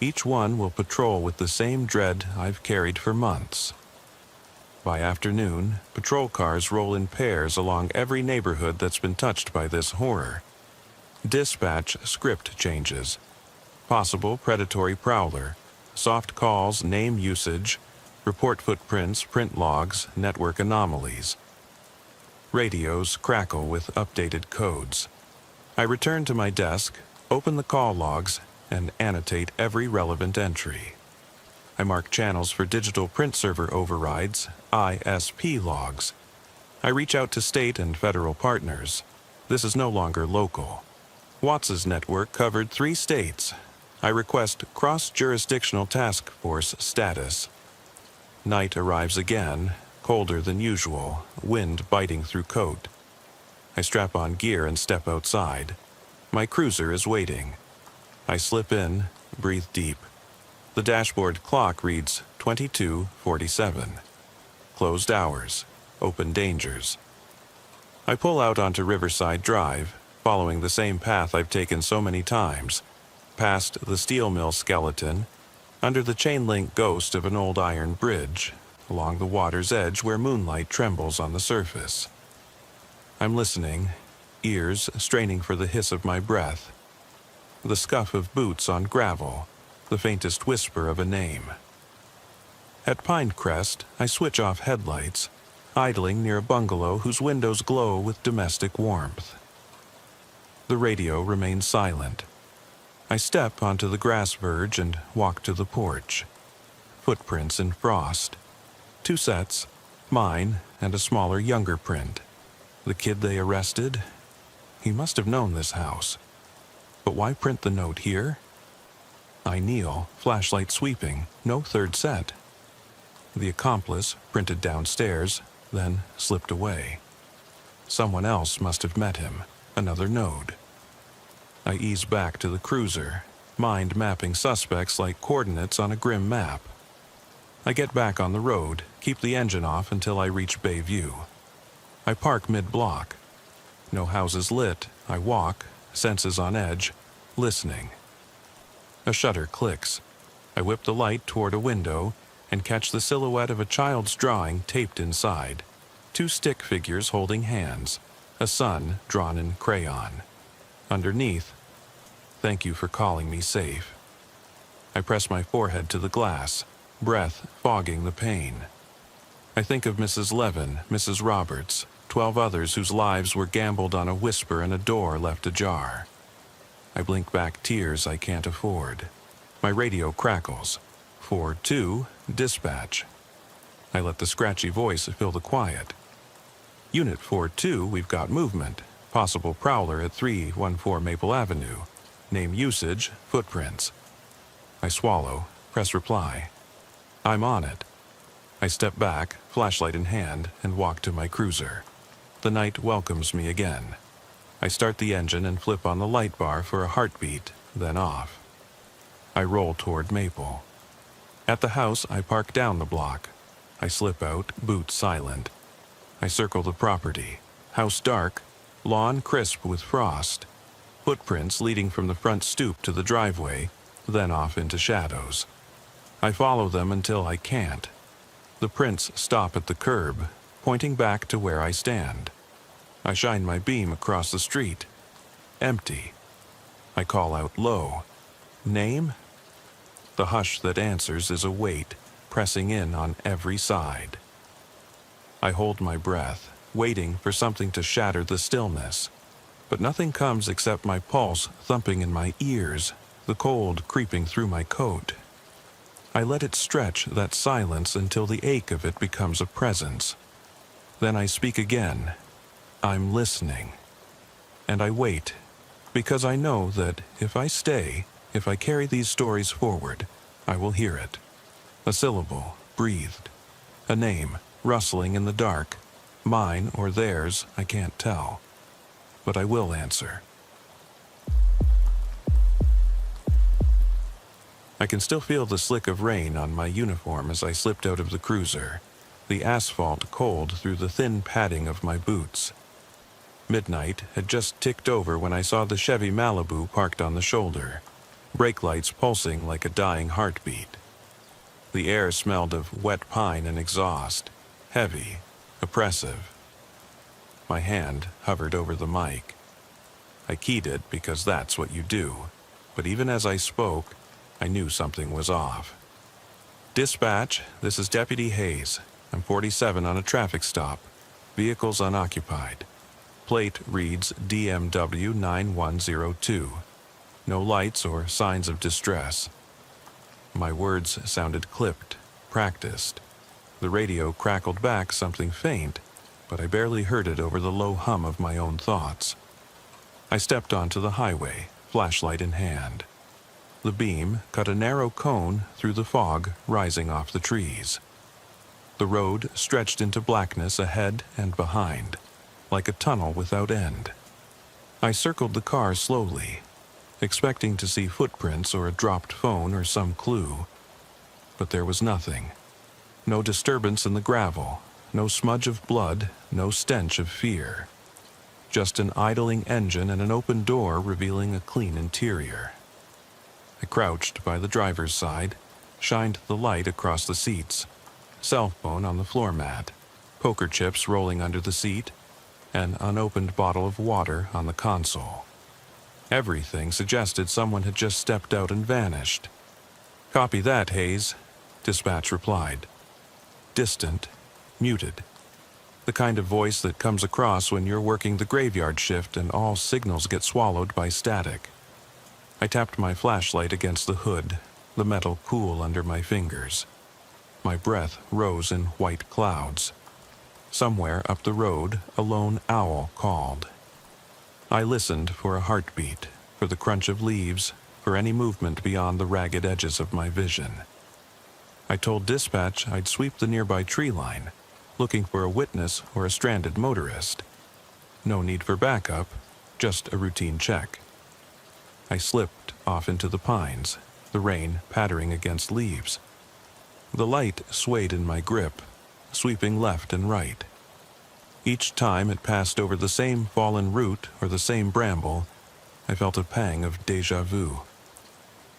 Each one will patrol with the same dread I've carried for months. By afternoon, patrol cars roll in pairs along every neighborhood that's been touched by this horror. Dispatch script changes. Possible predatory prowler. Soft calls, name usage. Report footprints, print logs, network anomalies. Radios crackle with updated codes. I return to my desk, open the call logs, and annotate every relevant entry. I mark channels for digital print server overrides, ISP logs. I reach out to state and federal partners. This is no longer local. Watts's network covered 3 states. I request cross-jurisdictional task force status. Night arrives again, colder than usual, wind biting through coat. I strap on gear and step outside. My cruiser is waiting. I slip in, breathe deep. The dashboard clock reads 22:47. Closed hours, open dangers. I pull out onto Riverside Drive, following the same path I've taken so many times, past the steel mill skeleton, under the chain-link ghost of an old iron bridge, along the water's edge where moonlight trembles on the surface. I'm listening, ears straining for the hiss of my breath, the scuff of boots on gravel, the faintest whisper of a name. At Pinecrest, I switch off headlights, idling near a bungalow whose windows glow with domestic warmth. The radio remains silent. I step onto the grass verge and walk to the porch. Footprints in frost. 2 sets, mine and a smaller, younger print. The kid they arrested? He must have known this house. But why print the note here? I kneel, flashlight sweeping, no third set. The accomplice printed downstairs, then slipped away. Someone else must have met him, another node. I ease back to the cruiser, mind mapping suspects like coordinates on a grim map. I get back on the road, keep the engine off until I reach Bayview. I park mid-block. No houses lit, I walk, senses on edge, listening. A shutter clicks. I whip the light toward a window and catch the silhouette of a child's drawing taped inside. 2 stick figures holding hands, a sun drawn in crayon. Underneath, "Thank you for calling me safe." I press my forehead to the glass, breath fogging the pain. I think of Mrs. Levin, Mrs. Roberts, 12 others whose lives were gambled on a whisper and a door left ajar. I blink back tears I can't afford. My radio crackles. 4-2, dispatch. I let the scratchy voice fill the quiet. Unit 4-2, we've got movement. Possible prowler at 314 Maple Avenue. Name usage, footprints. I swallow, press reply. I'm on it. I step back, flashlight in hand, and walk to my cruiser. The night welcomes me again. I start the engine and flip on the light bar for a heartbeat, then off. I roll toward Maple. At the house, I park down the block. I slip out, boots silent. I circle the property. House dark, lawn crisp with frost. Footprints leading from the front stoop to the driveway, then off into shadows. I follow them until I can't. The prints stop at the curb, pointing back to where I stand. I shine my beam across the street. Empty. I call out low. Name? The hush that answers is a weight, pressing in on every side. I hold my breath, waiting for something to shatter the stillness. But nothing comes except my pulse thumping in my ears, the cold creeping through my coat. I let it stretch that silence until the ache of it becomes a presence. Then I speak again. I'm listening. And I wait, because I know that if I stay, if I carry these stories forward, I will hear it. A syllable, breathed. A name, rustling in the dark. Mine or theirs, I can't tell. But I will answer. I can still feel the slick of rain on my uniform as I slipped out of the cruiser, the asphalt cold through the thin padding of my boots. Midnight had just ticked over when I saw the Chevy Malibu parked on the shoulder, brake lights pulsing like a dying heartbeat. The air smelled of wet pine and exhaust, heavy, oppressive. My hand hovered over the mic. I keyed it because that's what you do, but even as I spoke, I knew something was off. Dispatch, this is Deputy Hayes. I'm 47 on a traffic stop. Vehicles unoccupied. Plate reads DMW 9102. No lights or signs of distress. My words sounded clipped, practiced. The radio crackled back something faint, but I barely heard it over the low hum of my own thoughts. I stepped onto the highway, flashlight in hand. The beam cut a narrow cone through the fog rising off the trees. The road stretched into blackness ahead and behind, like a tunnel without end. I circled the car slowly, expecting to see footprints or a dropped phone or some clue. But there was nothing. No disturbance in the gravel, no smudge of blood, no stench of fear. just an idling engine and an open door revealing a clean interior. I crouched by the driver's side, shined the light across the seats, cell phone on the floor mat, poker chips rolling under the seat, an unopened bottle of water on the console. Everything suggested someone had just stepped out and vanished. "Copy that, Hayes," dispatch replied. Distant, muted. The kind of voice that comes across when you're working the graveyard shift and all signals get swallowed by static. I tapped my flashlight against the hood, the metal cool under my fingers. My breath rose in white clouds. Somewhere up the road, a lone owl called. I listened for a heartbeat, for the crunch of leaves, for any movement beyond the ragged edges of my vision. I told dispatch I'd sweep the nearby tree line, looking for a witness or a stranded motorist. No need for backup, just a routine check. I slipped off into the pines, the rain pattering against leaves. The light swayed in my grip, sweeping left and right. Each time it passed over the same fallen root or the same bramble, I felt a pang of déjà vu.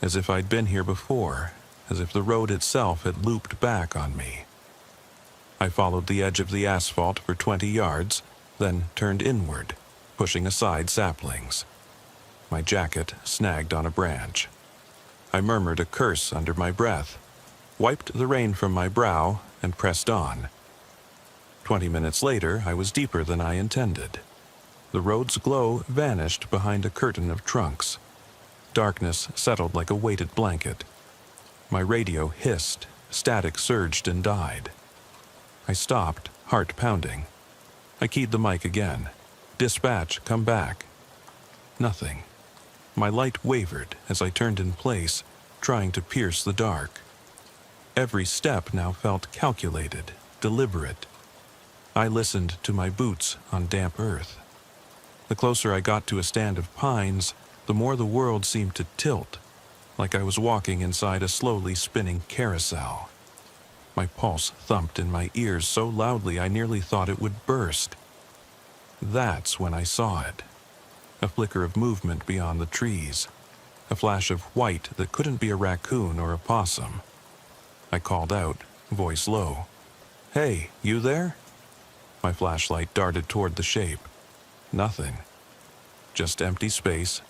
As if I'd been here before, as if the road itself had looped back on me. I followed the edge of the asphalt for 20 yards, then turned inward, pushing aside saplings. My jacket snagged on a branch. I murmured a curse under my breath, wiped the rain from my brow, and pressed on. 20 minutes later, I was deeper than I intended. The road's glow vanished behind a curtain of trunks. Darkness settled like a weighted blanket. My radio hissed, static surged and died. I stopped, heart pounding. I keyed the mic again. "Dispatch, come back." Nothing. My light wavered as I turned in place, trying to pierce the dark. Every step now felt calculated, deliberate. I listened to my boots on damp earth. The closer I got to a stand of pines, the more the world seemed to tilt, like I was walking inside a slowly spinning carousel. My pulse thumped in my ears so loudly I nearly thought it would burst. That's when I saw it. A flicker of movement beyond the trees. A flash of white that couldn't be a raccoon or a possum. I called out, voice low. "Hey, you there?" My flashlight darted toward the shape. Nothing. Just empty space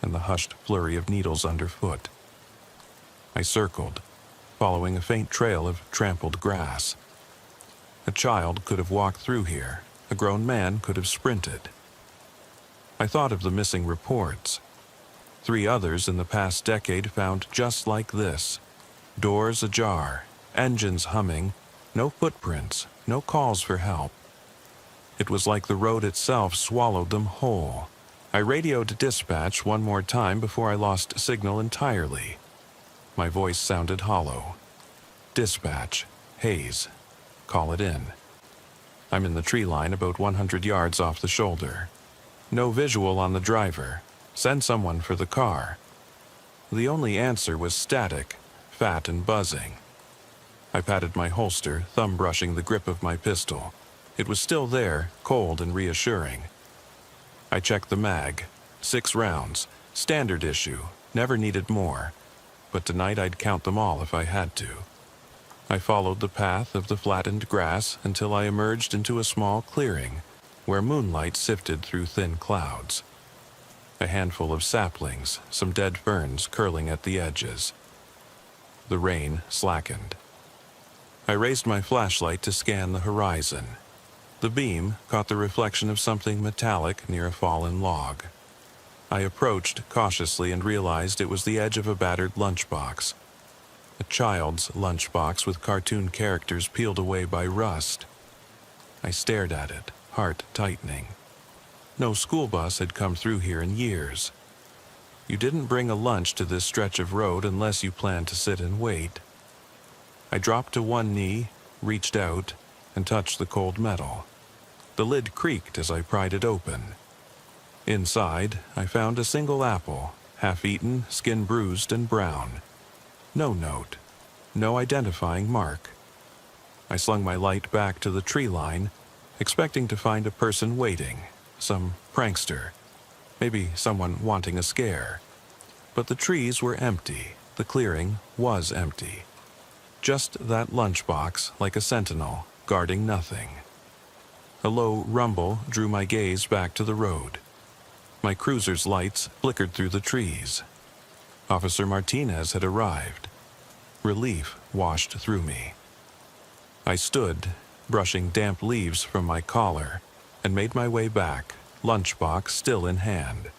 and the hushed flurry of needles underfoot. I circled, following a faint trail of trampled grass. A child could have walked through here. A grown man could have sprinted. I thought of the missing reports. 3 others in the past decade found just like this. Doors ajar, engines humming, no footprints, no calls for help. It was like the road itself swallowed them whole. I radioed dispatch one more time before I lost signal entirely. My voice sounded hollow. "Dispatch, Hayes. Call it in. I'm in the tree line about 100 yards off the shoulder. No visual on the driver. Send someone for the car." The only answer was static, fat and buzzing. I patted my holster, thumb brushing the grip of my pistol. It was still there, cold and reassuring. I checked the mag. 6 rounds. Standard issue. Never needed more. But tonight I'd count them all if I had to. I followed the path of the flattened grass until I emerged into a small clearing, where moonlight sifted through thin clouds. A handful of saplings, some dead ferns curling at the edges. The rain slackened. I raised my flashlight to scan the horizon. The beam caught the reflection of something metallic near a fallen log. I approached cautiously and realized it was the edge of a battered lunchbox. A child's lunchbox with cartoon characters peeled away by rust. I stared at it, heart tightening. No school bus had come through here in years. You didn't bring a lunch to this stretch of road unless you planned to sit and wait. I dropped to one knee, reached out, and touched the cold metal. The lid creaked as I pried it open. Inside, I found a single apple, half-eaten, skin bruised and brown. No note, no identifying mark. I slung my light back to the tree line, expecting to find a person waiting, some prankster, maybe someone wanting a scare. But the trees were empty, the clearing was empty. Just that lunchbox like a sentinel, guarding nothing. A low rumble drew my gaze back to the road. My cruiser's lights flickered through the trees. Officer Martinez had arrived. Relief washed through me. I stood, brushing damp leaves from my collar, and made my way back, lunchbox still in hand.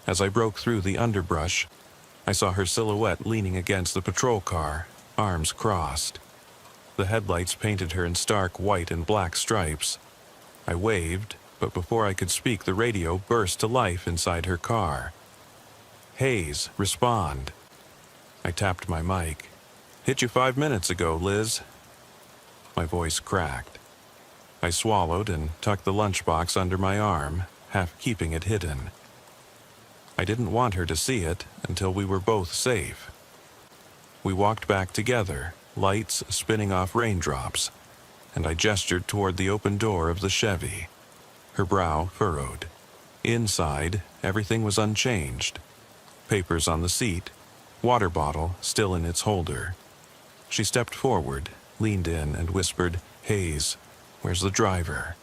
As I broke through the underbrush, I saw her silhouette leaning against the patrol car, arms crossed. The headlights painted her in stark white and black stripes. I waved, but before I could speak, the radio burst to life inside her car. "Hayes, respond." I tapped my mic. "Hit you 5 minutes ago, Liz." My voice cracked. I swallowed and tucked the lunchbox under my arm, half keeping it hidden. I didn't want her to see it until we were both safe. We walked back together, lights spinning off raindrops, and I gestured toward the open door of the Chevy. Her brow furrowed. Inside, everything was unchanged. Papers on the seat, water bottle still in its holder. She stepped forward, leaned in, and whispered, "Hayes, where's the driver?"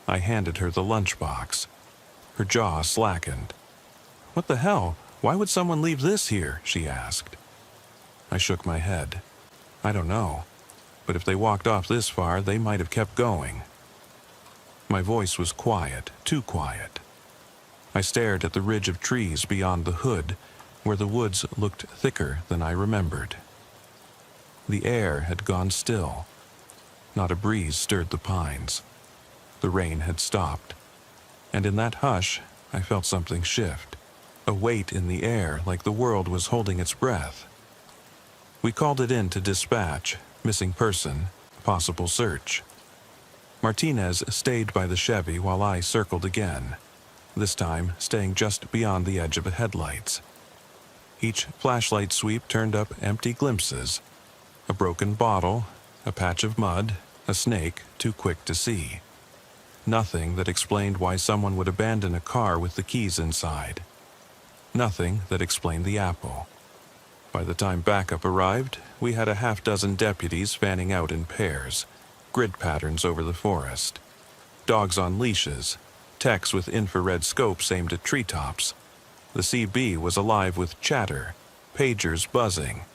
I handed her the lunchbox. Her jaw slackened. "What the hell? Why would someone leave this here?" she asked. I shook my head. "I don't know, but if they walked off this far, they might have kept going." My voice was quiet, too quiet. I stared at the ridge of trees beyond the hood, where the woods looked thicker than I remembered. The air had gone still. Not a breeze stirred the pines. The rain had stopped. And in that hush, I felt something shift. A weight in the air, like the world was holding its breath. We called it in to dispatch, missing person, possible search. Martinez stayed by the Chevy while I circled again, this time staying just beyond the edge of the headlights. Each flashlight sweep turned up empty glimpses. A broken bottle, a patch of mud, a snake too quick to see. Nothing that explained why someone would abandon a car with the keys inside. Nothing that explained the apple. By the time backup arrived, we had a half-dozen deputies fanning out in pairs, grid patterns over the forest. Dogs on leashes, techs with infrared scopes aimed at treetops. The CB was alive with chatter, pagers buzzing,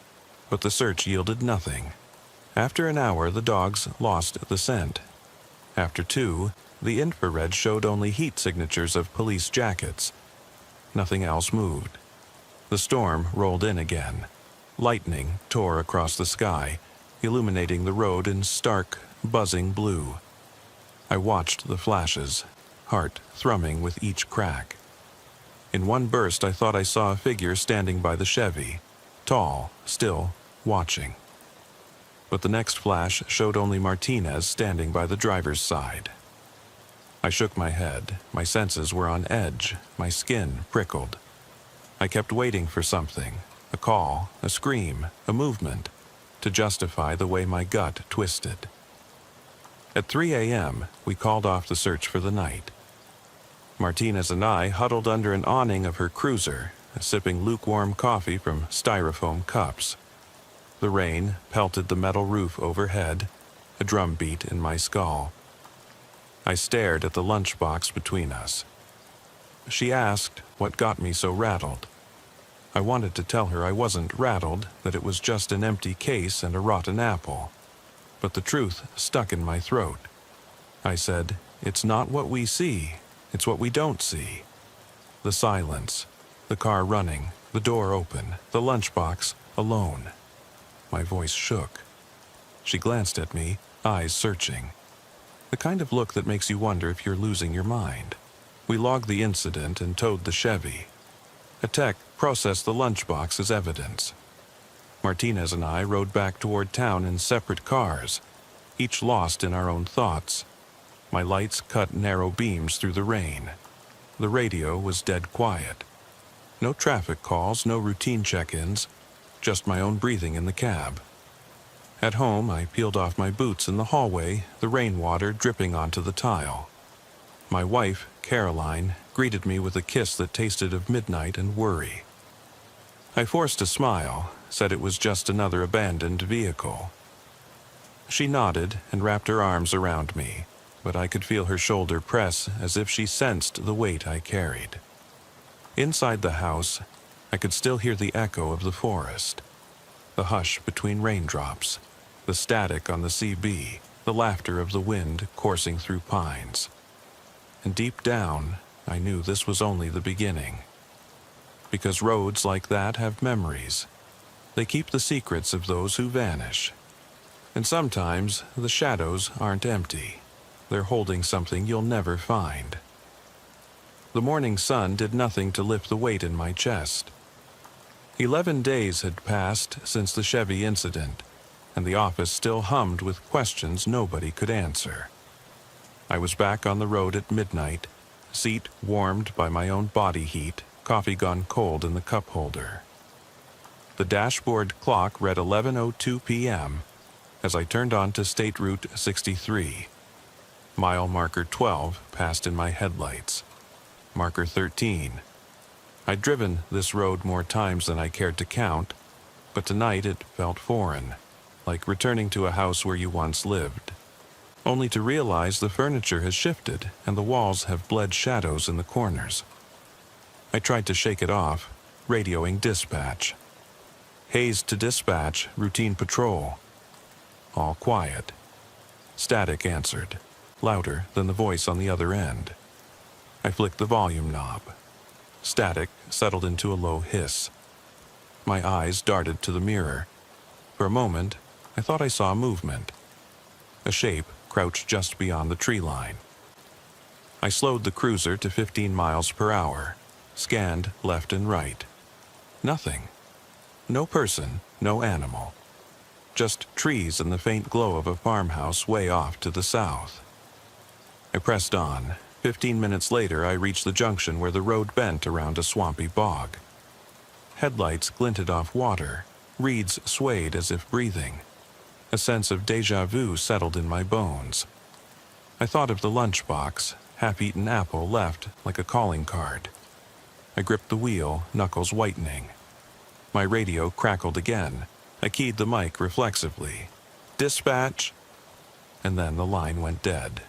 but the search yielded nothing. After an hour, the dogs lost the scent. After 2, the infrared showed only heat signatures of police jackets. Nothing else moved. The storm rolled in again. Lightning tore across the sky, illuminating the road in stark, buzzing blue. I watched the flashes, heart thrumming with each crack. In one burst, I thought I saw a figure standing by the Chevy, tall, still, watching. But the next flash showed only Martinez standing by the driver's side. I shook my head. My senses were on edge. My skin prickled. I kept waiting for something, a call, a scream, a movement, to justify the way my gut twisted. At 3 a.m., we called off the search for the night. Martinez and I huddled under an awning of her cruiser, sipping lukewarm coffee from styrofoam cups. The rain pelted the metal roof overhead, a drumbeat in my skull. I stared at the lunchbox between us. She asked what got me so rattled. I wanted to tell her I wasn't rattled, that it was just an empty case and a rotten apple. But the truth stuck in my throat. I said, "It's not what we see, it's what we don't see." The silence, the car running, the door open, the lunchbox alone. My voice shook. She glanced at me, eyes searching. The kind of look that makes you wonder if you're losing your mind. We logged the incident and towed the Chevy. A tech processed the lunchbox as evidence. Martinez and I rode back toward town in separate cars, each lost in our own thoughts. My lights cut narrow beams through the rain. The radio was dead quiet. No traffic calls, no routine check-ins, just my own breathing in the cab. At home, I peeled off my boots in the hallway, the rainwater dripping onto the tile. My wife, Caroline, greeted me with a kiss that tasted of midnight and worry. I forced a smile, said it was just another abandoned vehicle. She nodded and wrapped her arms around me, but I could feel her shoulder press as if she sensed the weight I carried. Inside the house, I could still hear the echo of the forest, the hush between raindrops, the static on the CB, the laughter of the wind coursing through pines. And deep down, I knew this was only the beginning. Because roads like that have memories. They keep the secrets of those who vanish. And sometimes the shadows aren't empty. They're holding something you'll never find. The morning sun did nothing to lift the weight in my chest. 11 days had passed since the Chevy incident, and the office still hummed with questions nobody could answer. I was back on the road at midnight, seat warmed by my own body heat, coffee gone cold in the cup holder. The dashboard clock read 11:02 p.m. as I turned on to State Route 63. Mile marker 12 passed in my headlights. Marker 13. I'd driven this road more times than I cared to count, but tonight it felt foreign, like returning to a house where you once lived, only to realize the furniture has shifted and the walls have bled shadows in the corners. I tried to shake it off, radioing dispatch. Haze to dispatch, routine patrol. All quiet. Static answered, louder than the voice on the other end. I flicked the volume knob. Static settled into a low hiss. My eyes darted to the mirror. For a moment, I thought I saw movement. A shape crouched just beyond the tree line. I slowed the cruiser to 15 miles per hour, scanned left and right. Nothing. No person, no animal. Just trees and the faint glow of a farmhouse way off to the south. I pressed on. 15 minutes later, I reached the junction where the road bent around a swampy bog. Headlights glinted off water. Reeds swayed as if breathing. A sense of déjà vu settled in my bones. I thought of the lunchbox, half-eaten apple left like a calling card. I gripped the wheel, knuckles whitening. My radio crackled again. I keyed the mic reflexively. Dispatch! And then the line went dead.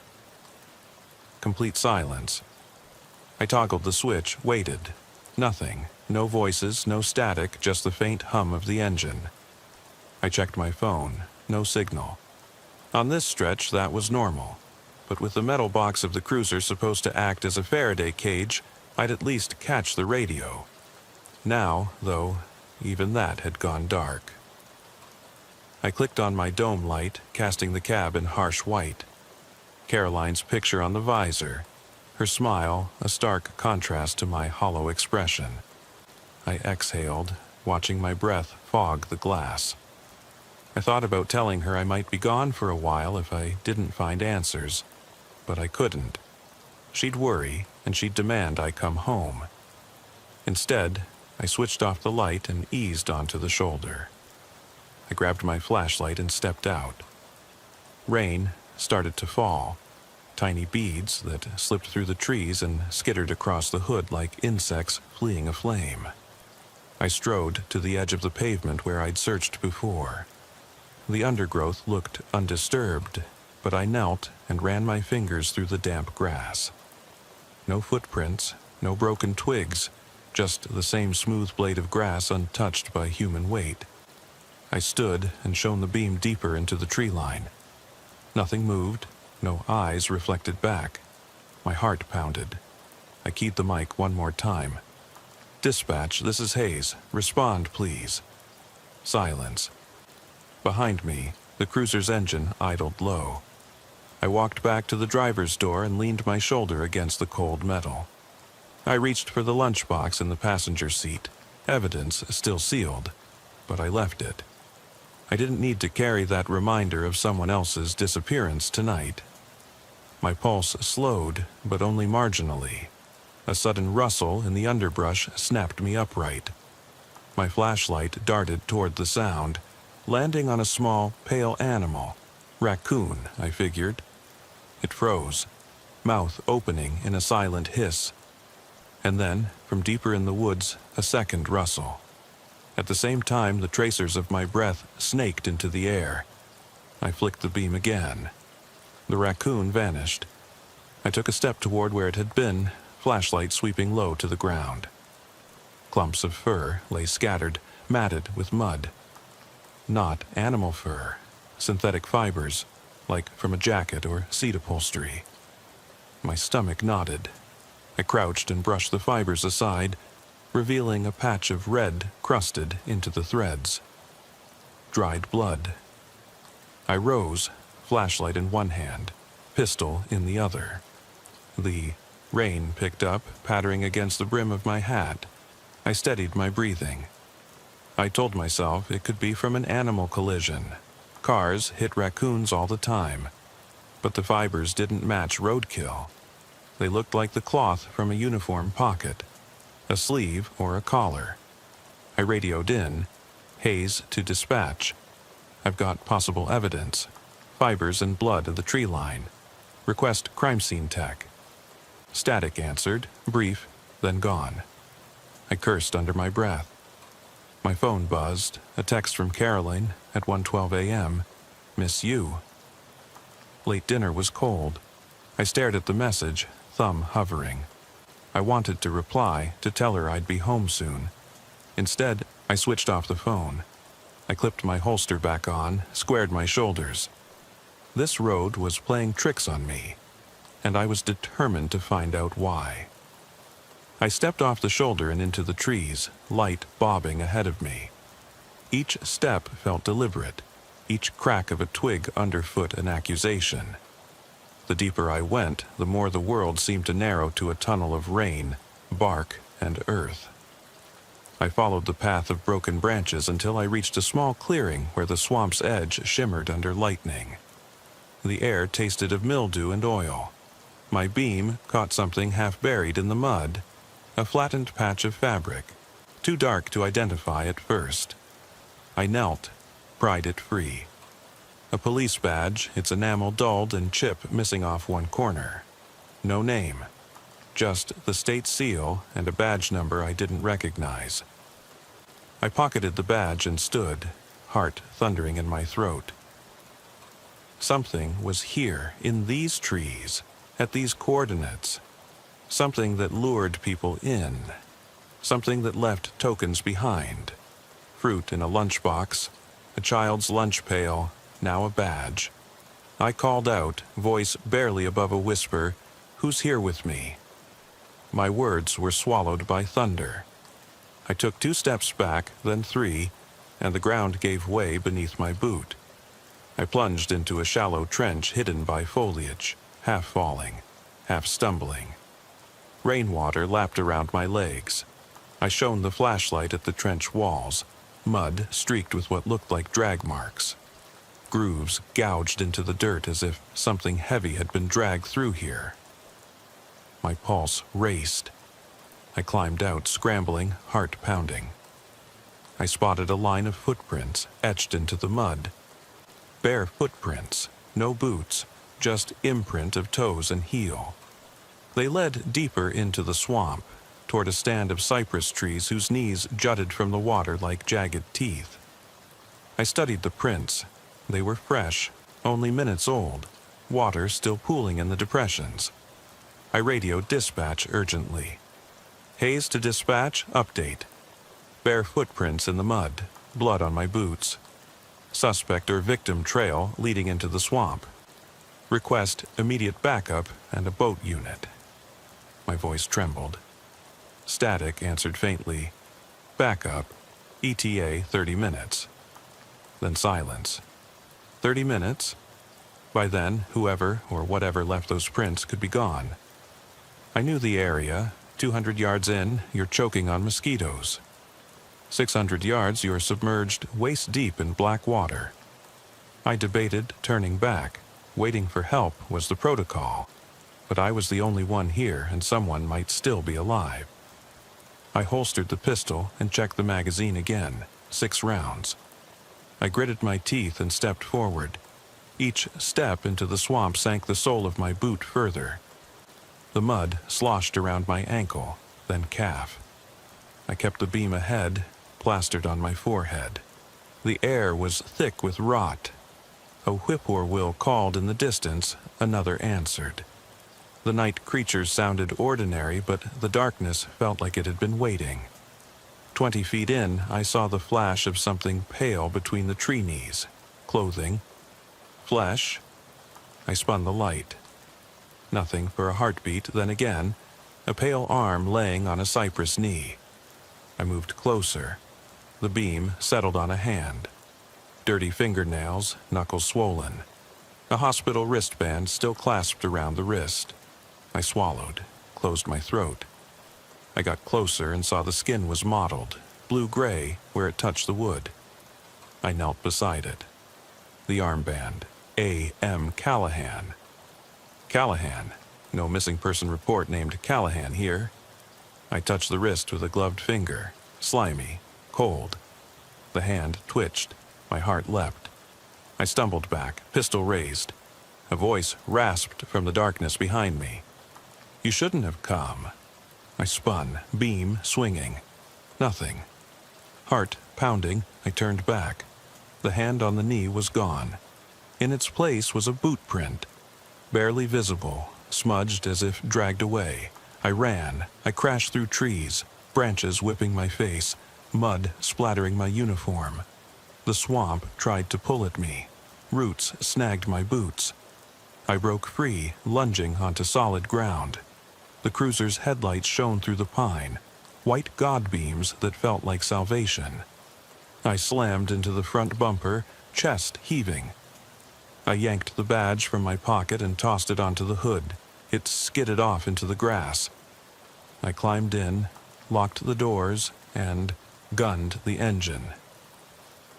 Complete silence. I toggled the switch, waited. Nothing. No voices, no static, just the faint hum of the engine. I checked my phone. No signal. On this stretch, that was normal. But with the metal box of the cruiser supposed to act as a Faraday cage, I'd at least catch the radio. Now, though, even that had gone dark. I clicked on my dome light, casting the cab in harsh white. Caroline's picture on the visor, her smile a stark contrast to my hollow expression. I exhaled, watching my breath fog the glass. I thought about telling her I might be gone for a while if I didn't find answers, but I couldn't. She'd worry, and she'd demand I come home. Instead, I switched off the light and eased onto the shoulder. I grabbed my flashlight and stepped out. Rain started to fall, tiny beads that slipped through the trees and skittered across the hood like insects fleeing a flame. I strode to the edge of the pavement where I'd searched before. The undergrowth looked undisturbed, but I knelt and ran my fingers through the damp grass. No footprints, no broken twigs, just the same smooth blade of grass untouched by human weight. I stood and shone the beam deeper into the tree line. Nothing moved, no eyes reflected back. My heart pounded. I keyed the mic one more time. Dispatch, this is Hayes. Respond, please. Silence. Behind me, the cruiser's engine idled low. I walked back to the driver's door and leaned my shoulder against the cold metal. I reached for the lunchbox in the passenger seat, evidence still sealed, but I left it. I didn't need to carry that reminder of someone else's disappearance tonight. My pulse slowed, but only marginally. A sudden rustle in the underbrush snapped me upright. My flashlight darted toward the sound, landing on a small, pale animal. Raccoon, I figured. It froze. mouth opening in a silent hiss. And then, from deeper in the woods, a second rustle. At the same time, the tracers of my breath snaked into the air. I flicked the beam again. The raccoon vanished. I took a step toward where it had been, flashlight sweeping low to the ground. Clumps of fur lay scattered, matted with mud. Not animal fur, synthetic fibers, like from a jacket or seat upholstery. My stomach knotted. I crouched and brushed the fibers aside, revealing a patch of red crusted into the threads. Dried blood. I rose, flashlight in one hand, pistol in the other. The rain picked up, pattering against the brim of my hat. I steadied my breathing. I told myself it could be from an animal collision. Cars hit raccoons all the time, but the fibers didn't match roadkill. They looked like the cloth from a uniform pocket, a sleeve or a collar. I radioed in, Hayes to dispatch. I've got possible evidence. Fibers and blood of the tree line. Request crime scene tech. Static answered, brief, then gone. I cursed under my breath. My phone buzzed, a text from Caroline at 1:12 a.m. Miss you. Late dinner was cold. I stared at the message, thumb hovering. I wanted to reply, to tell her I'd be home soon. Instead, I switched off the phone. I clipped my holster back on, squared my shoulders. This road was playing tricks on me, and I was determined to find out why. I stepped off the shoulder and into the trees, light bobbing ahead of me. Each step felt deliberate, each crack of a twig underfoot an accusation. The deeper I went, the more the world seemed to narrow to a tunnel of rain, bark, and earth. I followed the path of broken branches until I reached a small clearing where the swamp's edge shimmered under lightning. The air tasted of mildew and oil. My beam caught something half buried in the mud, a flattened patch of fabric, too dark to identify at first. I knelt, pried it free. A police badge, its enamel dulled and chip missing off one corner. No name, just the state seal and a badge number I didn't recognize. I pocketed the badge and stood, heart thundering in my throat. Something was here, in these trees, at these coordinates. Something that lured people in. Something that left tokens behind. Fruit in a lunchbox, a child's lunch pail, now a badge. I called out, voice barely above a whisper, "Who's here with me?" My words were swallowed by thunder. I took 2 steps back, then 3, and the ground gave way beneath my boot. I plunged into a shallow trench hidden by foliage, half falling, half stumbling. Rainwater lapped around my legs. I shone the flashlight at the trench walls, mud streaked with what looked like drag marks. Grooves gouged into the dirt as if something heavy had been dragged through here. My pulse raced. I climbed out, scrambling, heart pounding. I spotted a line of footprints etched into the mud. Bare footprints, no boots, just imprint of toes and heel. They led deeper into the swamp, toward a stand of cypress trees whose knees jutted from the water like jagged teeth. I studied the prints. They were fresh, only minutes old, water still pooling in the depressions. I radioed dispatch urgently. Hayes to dispatch, update. Bare footprints in the mud, blood on my boots. Suspect or victim trail leading into the swamp. Request immediate backup and a boat unit. My voice trembled. Static answered faintly. Backup. ETA 30 minutes. Then silence. 30 minutes? By then, whoever or whatever left those prints could be gone. I knew the area. 200 yards in, you're choking on mosquitoes. 600 yards, you're submerged waist-deep in black water. I debated turning back. Waiting for help was the protocol. But I was the only one here, and someone might still be alive. I holstered the pistol and checked the magazine again. 6 rounds. I gritted my teeth and stepped forward. Each step into the swamp sank the sole of my boot further. The mud sloshed around my ankle, then calf. I kept the beam ahead, plastered on my forehead. The air was thick with rot. A whippoorwill called in the distance, another answered. The night creatures sounded ordinary, but the darkness felt like it had been waiting. 20 feet in, I saw the flash of something pale between the tree knees. Clothing. Flesh. I spun the light. Nothing for a heartbeat, then again, a pale arm laying on a cypress knee. I moved closer. The beam settled on a hand. Dirty fingernails, knuckles swollen. A hospital wristband still clasped around the wrist. I swallowed, closed my throat. I got closer and saw the skin was mottled, blue-gray where it touched the wood. I knelt beside it. The armband, A.M. Callahan. Callahan. No missing person report named Callahan here. I touched the wrist with a gloved finger, slimy, cold. The hand twitched. My heart leapt. I stumbled back, pistol raised. A voice rasped from the darkness behind me. "You shouldn't have come." I spun, beam swinging. Nothing. Heart pounding, I turned back. The hand on the knee was gone. In its place was a boot print. Barely visible, smudged as if dragged away. I ran. I crashed through trees, branches whipping my face, mud splattering my uniform. The swamp tried to pull at me. Roots snagged my boots. I broke free, lunging onto solid ground. The cruiser's headlights shone through the pine, white god beams that felt like salvation. I slammed into the front bumper, chest heaving. I yanked the badge from my pocket and tossed it onto the hood. It skidded off into the grass. I climbed in, locked the doors, and gunned the engine.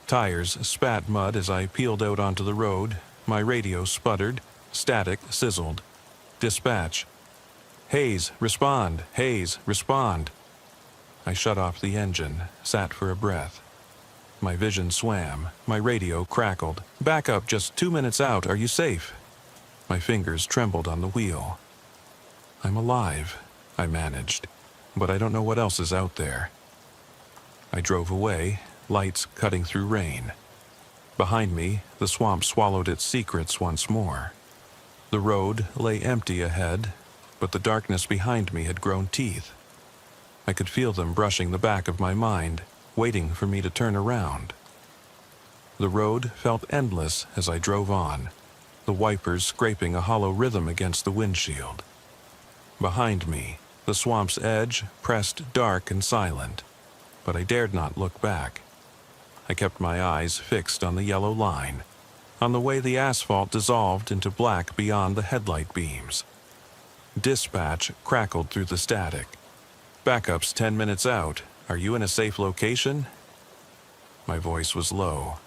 Tires spat mud as I peeled out onto the road. My radio sputtered. Static sizzled. Dispatch. "Hayes, respond! Hayes, respond!" I shut off the engine, sat for a breath. My vision swam. My radio crackled. "Back up just 2 minutes out. Are you safe?" My fingers trembled on the wheel. "I'm alive," I managed, "but I don't know what else is out there." I drove away, lights cutting through rain. Behind me, the swamp swallowed its secrets once more. The road lay empty ahead, but the darkness behind me had grown teeth. I could feel them brushing the back of my mind, waiting for me to turn around. The road felt endless as I drove on, the wipers scraping a hollow rhythm against the windshield. Behind me, the swamp's edge pressed dark and silent, but I dared not look back. I kept my eyes fixed on the yellow line, on the way the asphalt dissolved into black beyond the headlight beams. Dispatch crackled through the static. "Backup's 10 minutes out. Are you in a safe location?" My voice was low.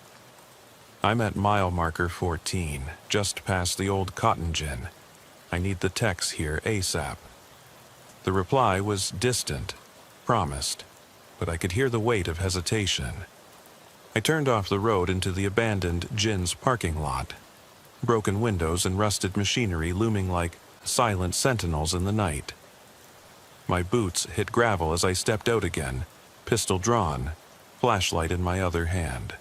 "I'm at mile marker 14, just past the old cotton gin. I need the techs here ASAP." The reply was distant, promised, but I could hear the weight of hesitation. I turned off the road into the abandoned gin's parking lot. Broken windows and rusted machinery looming like silent sentinels in the night. My boots hit gravel as I stepped out again, pistol drawn, flashlight in my other hand.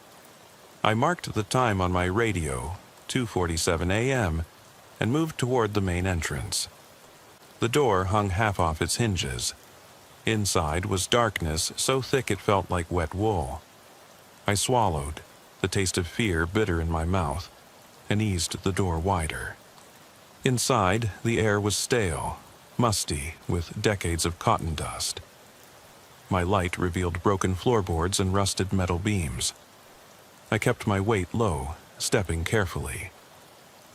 I marked the time on my radio, 2:47 a.m., and moved toward the main entrance. The door hung half off its hinges. Inside was darkness so thick it felt like wet wool. I swallowed, the taste of fear bitter in my mouth, and eased the door wider. Inside, the air was stale, musty, with decades of cotton dust. My light revealed broken floorboards and rusted metal beams. I kept my weight low, stepping carefully.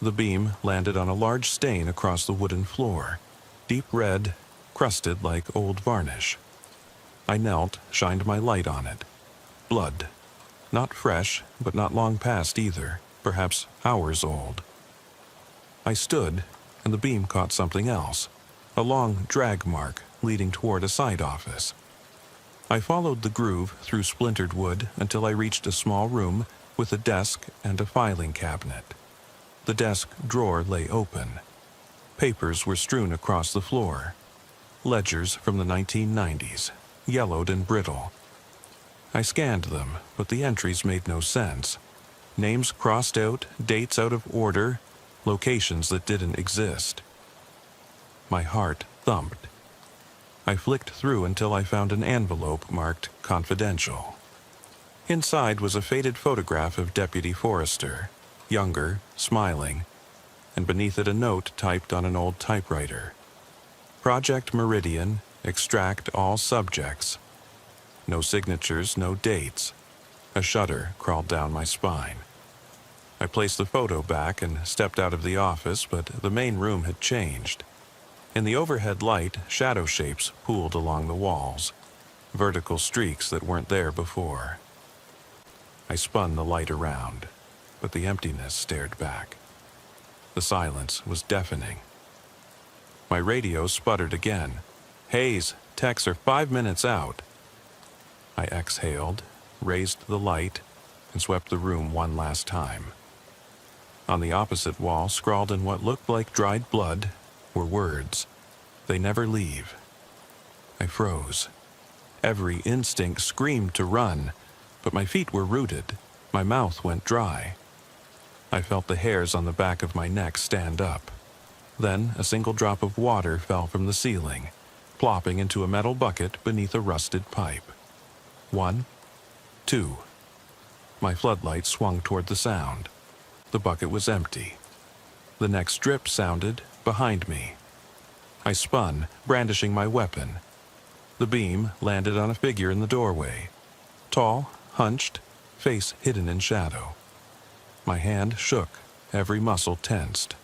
The beam landed on a large stain across the wooden floor, deep red, crusted like old varnish. I knelt, shined my light on it. Blood. Not fresh, but not long past either, perhaps hours old. I stood, and the beam caught something else, a long drag mark leading toward a side office. I followed the groove through splintered wood until I reached a small room with a desk and a filing cabinet. The desk drawer lay open. Papers were strewn across the floor. Ledgers from the 1990s, yellowed and brittle. I scanned them, but the entries made no sense. Names crossed out, dates out of order, locations that didn't exist. My heart thumped. I flicked through until I found an envelope marked confidential. Inside was a faded photograph of Deputy Forrester, younger, smiling, and beneath it a note typed on an old typewriter. Project Meridian, extract all subjects. No signatures, no dates. A shudder crawled down my spine. I placed the photo back and stepped out of the office, but the main room had changed. In the overhead light, shadow shapes pooled along the walls, vertical streaks that weren't there before. I spun the light around, but the emptiness stared back. The silence was deafening. My radio sputtered again. "Hayes, techs are 5 minutes out." I exhaled, raised the light, and swept the room one last time. On the opposite wall, scrawled in what looked like dried blood, were words. "They never leave." I froze. Every instinct screamed to run, but my feet were rooted. My mouth went dry. I felt the hairs on the back of my neck stand up. Then a single drop of water fell from the ceiling, plopping into a metal bucket beneath a rusted pipe. 1, 2. My floodlight swung toward the sound. The bucket was empty. The next drip sounded behind me. I spun, brandishing my weapon. The beam landed on a figure in the doorway. Tall, hunched, face hidden in shadow. My hand shook, every muscle tensed.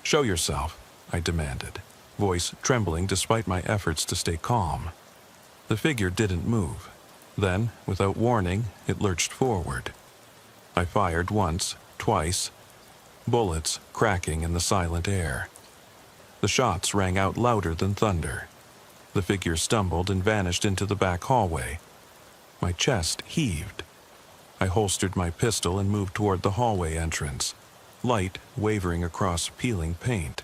"Show yourself," I demanded, voice trembling despite my efforts to stay calm. The figure didn't move. Then, without warning, it lurched forward. I fired once, twice, bullets cracking in the silent air. The shots rang out louder than thunder. The figure stumbled and vanished into the back hallway. My chest heaved. I holstered my pistol and moved toward the hallway entrance, light wavering across peeling paint.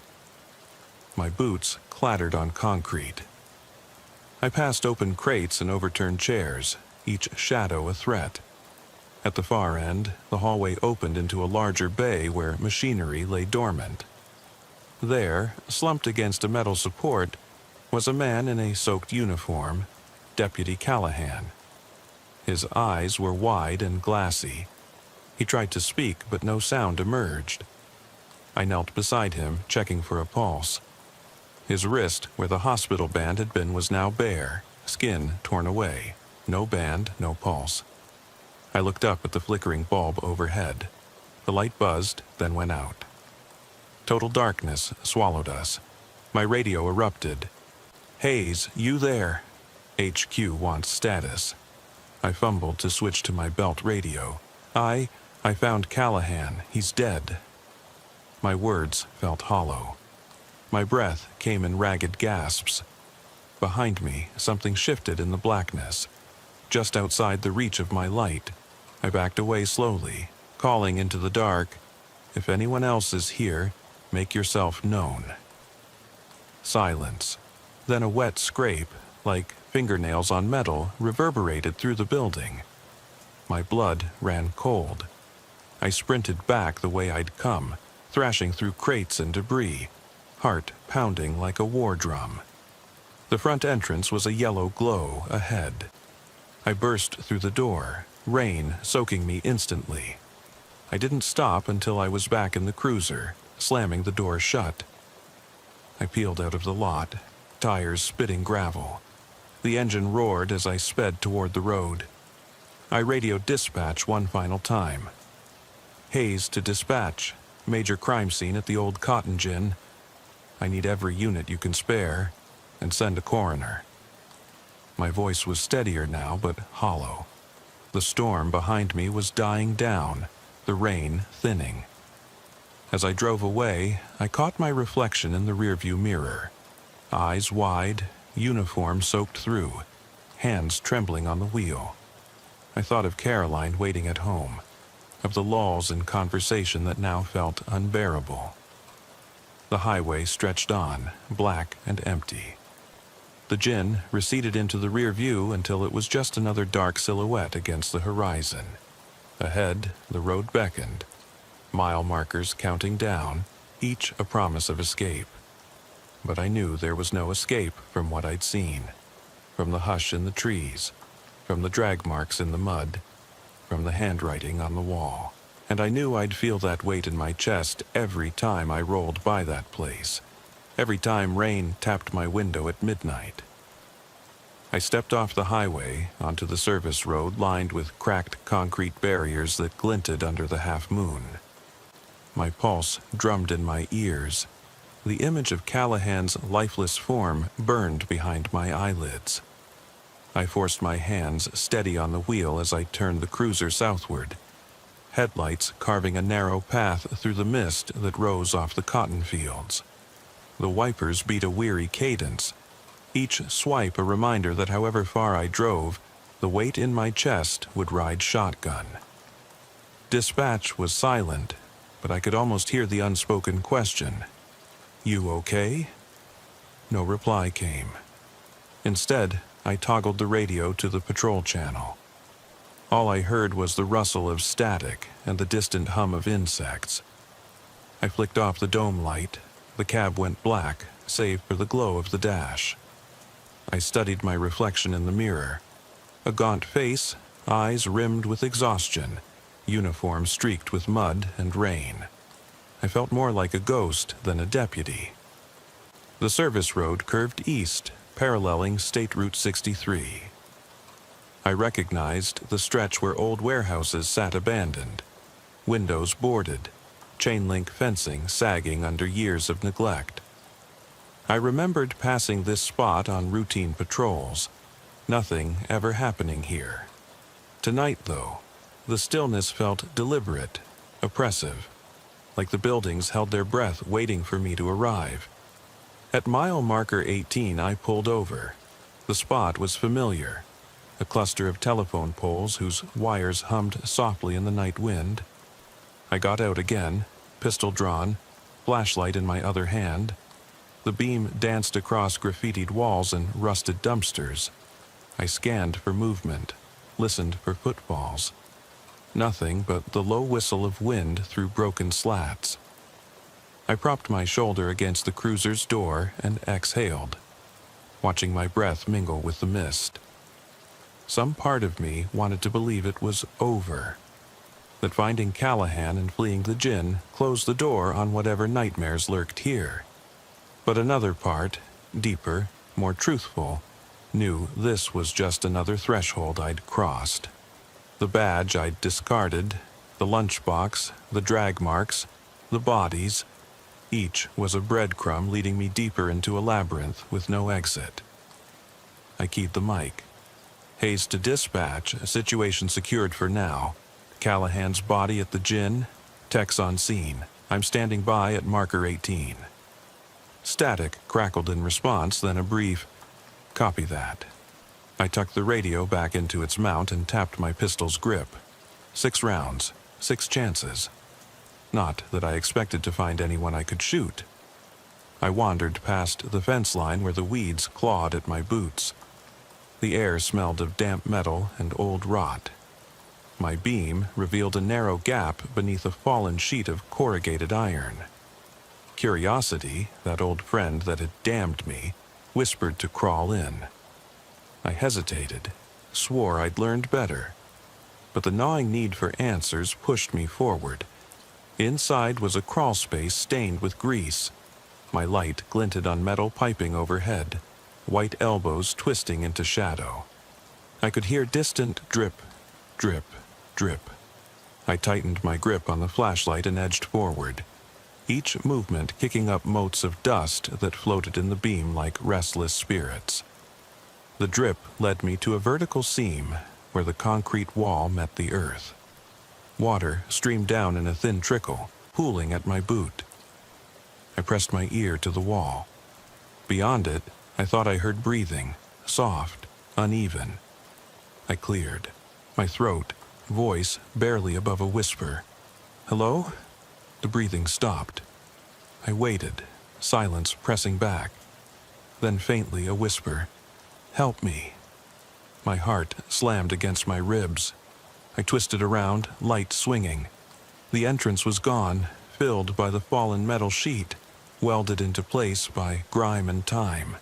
My boots clattered on concrete. I passed open crates and overturned chairs, each shadow a threat. At the far end, the hallway opened into a larger bay where machinery lay dormant. There, slumped against a metal support, was a man in a soaked uniform, Deputy Callahan. His eyes were wide and glassy. He tried to speak, but no sound emerged. I knelt beside him, checking for a pulse. His wrist, where the hospital band had been, was now bare, skin torn away. No band, no pulse. I looked up at the flickering bulb overhead. The light buzzed, then went out. Total darkness swallowed us. My radio erupted. "Hayes, you there? HQ wants status." I fumbled to switch to my belt radio. I found Callahan. He's dead." My words felt hollow. My breath came in ragged gasps. Behind me, something shifted in the blackness. Just outside the reach of my light, I backed away slowly, calling into the dark, "If anyone else is here, make yourself known." Silence. Then a wet scrape, like fingernails on metal, reverberated through the building. My blood ran cold. I sprinted back the way I'd come, thrashing through crates and debris, heart pounding like a war drum. The front entrance was a yellow glow ahead. I burst through the door, rain soaking me instantly. I didn't stop until I was back in the cruiser, slamming the door shut. I peeled out of the lot, tires spitting gravel. The engine roared as I sped toward the road. I radioed dispatch one final time. "Hayes to dispatch. Major crime scene at the old Cotton Gin. I need every unit you can spare, and send a coroner." My voice was steadier now, but hollow. The storm behind me was dying down, the rain thinning. As I drove away, I caught my reflection in the rearview mirror. Eyes wide, uniform soaked through, hands trembling on the wheel. I thought of Caroline waiting at home, of the lulls in conversation that now felt unbearable. The highway stretched on, black and empty. The gin receded into the rear view until it was just another dark silhouette against the horizon. Ahead, the road beckoned, mile markers counting down, each a promise of escape. But I knew there was no escape from what I'd seen, from the hush in the trees, from the drag marks in the mud, from the handwriting on the wall. And I knew I'd feel that weight in my chest every time I rolled by that place, every time rain tapped my window at midnight. I stepped off the highway onto the service road lined with cracked concrete barriers that glinted under the half-moon. My pulse drummed in my ears. The image of Callahan's lifeless form burned behind my eyelids. I forced my hands steady on the wheel as I turned the cruiser southward, headlights carving a narrow path through the mist that rose off the cotton fields. The wipers beat a weary cadence, each swipe a reminder that however far I drove, the weight in my chest would ride shotgun. Dispatch was silent, but I could almost hear the unspoken question, "You okay?" No reply came. Instead, I toggled the radio to the patrol channel. All I heard was the rustle of static and the distant hum of insects. I flicked off the dome light. The cab went black, save for the glow of the dash. I studied my reflection in the mirror. A gaunt face, eyes rimmed with exhaustion, uniform streaked with mud and rain. I felt more like a ghost than a deputy. The service road curved east, paralleling State Route 63. I recognized the stretch where old warehouses sat abandoned, windows boarded, chain-link fencing sagging under years of neglect. I remembered passing this spot on routine patrols, nothing ever happening here. Tonight, though, the stillness felt deliberate, oppressive, like the buildings held their breath waiting for me to arrive. At mile marker 18, I pulled over. The spot was familiar, a cluster of telephone poles whose wires hummed softly in the night wind. I got out again, pistol drawn, flashlight in my other hand. The beam danced across graffitied walls and rusted dumpsters. I scanned for movement, listened for footfalls. Nothing but the low whistle of wind through broken slats. I propped my shoulder against the cruiser's door and exhaled, watching my breath mingle with the mist. Some part of me wanted to believe it was over, that finding Callahan and fleeing the gin closed the door on whatever nightmares lurked here. But another part, deeper, more truthful, knew this was just another threshold I'd crossed. The badge I'd discarded, the lunchbox, the drag marks, the bodies, each was a breadcrumb leading me deeper into a labyrinth with no exit. I keyed the mic. Haze to dispatch, a situation secured for now. Callahan's body at the gin, techs on scene. I'm standing by at marker 18. Static crackled in response, then a brief, "Copy that." I tucked the radio back into its mount and tapped my pistol's grip. 6 rounds, 6 chances. Not that I expected to find anyone I could shoot. I wandered past the fence line where the weeds clawed at my boots. The air smelled of damp metal and old rot. My beam revealed a narrow gap beneath a fallen sheet of corrugated iron. Curiosity, that old friend that had damned me, whispered to crawl in. I hesitated, swore I'd learned better. But the gnawing need for answers pushed me forward. Inside was a crawl space stained with grease. My light glinted on metal piping overhead, white elbows twisting into shadow. I could hear distant drip, drip, drip. I tightened my grip on the flashlight and edged forward, each movement kicking up motes of dust that floated in the beam like restless spirits. The drip led me to a vertical seam where the concrete wall met the earth. Water streamed down in a thin trickle, pooling at my boot. I pressed my ear to the wall. Beyond it, I thought I heard breathing, soft, uneven. I cleared, my throat, voice barely above a whisper. "Hello?" The breathing stopped. I waited, silence pressing back. Then faintly a whisper, "Help me." My heart slammed against my ribs. I twisted around, light swinging. The entrance was gone, filled by the fallen metal sheet, welded into place by grime and time.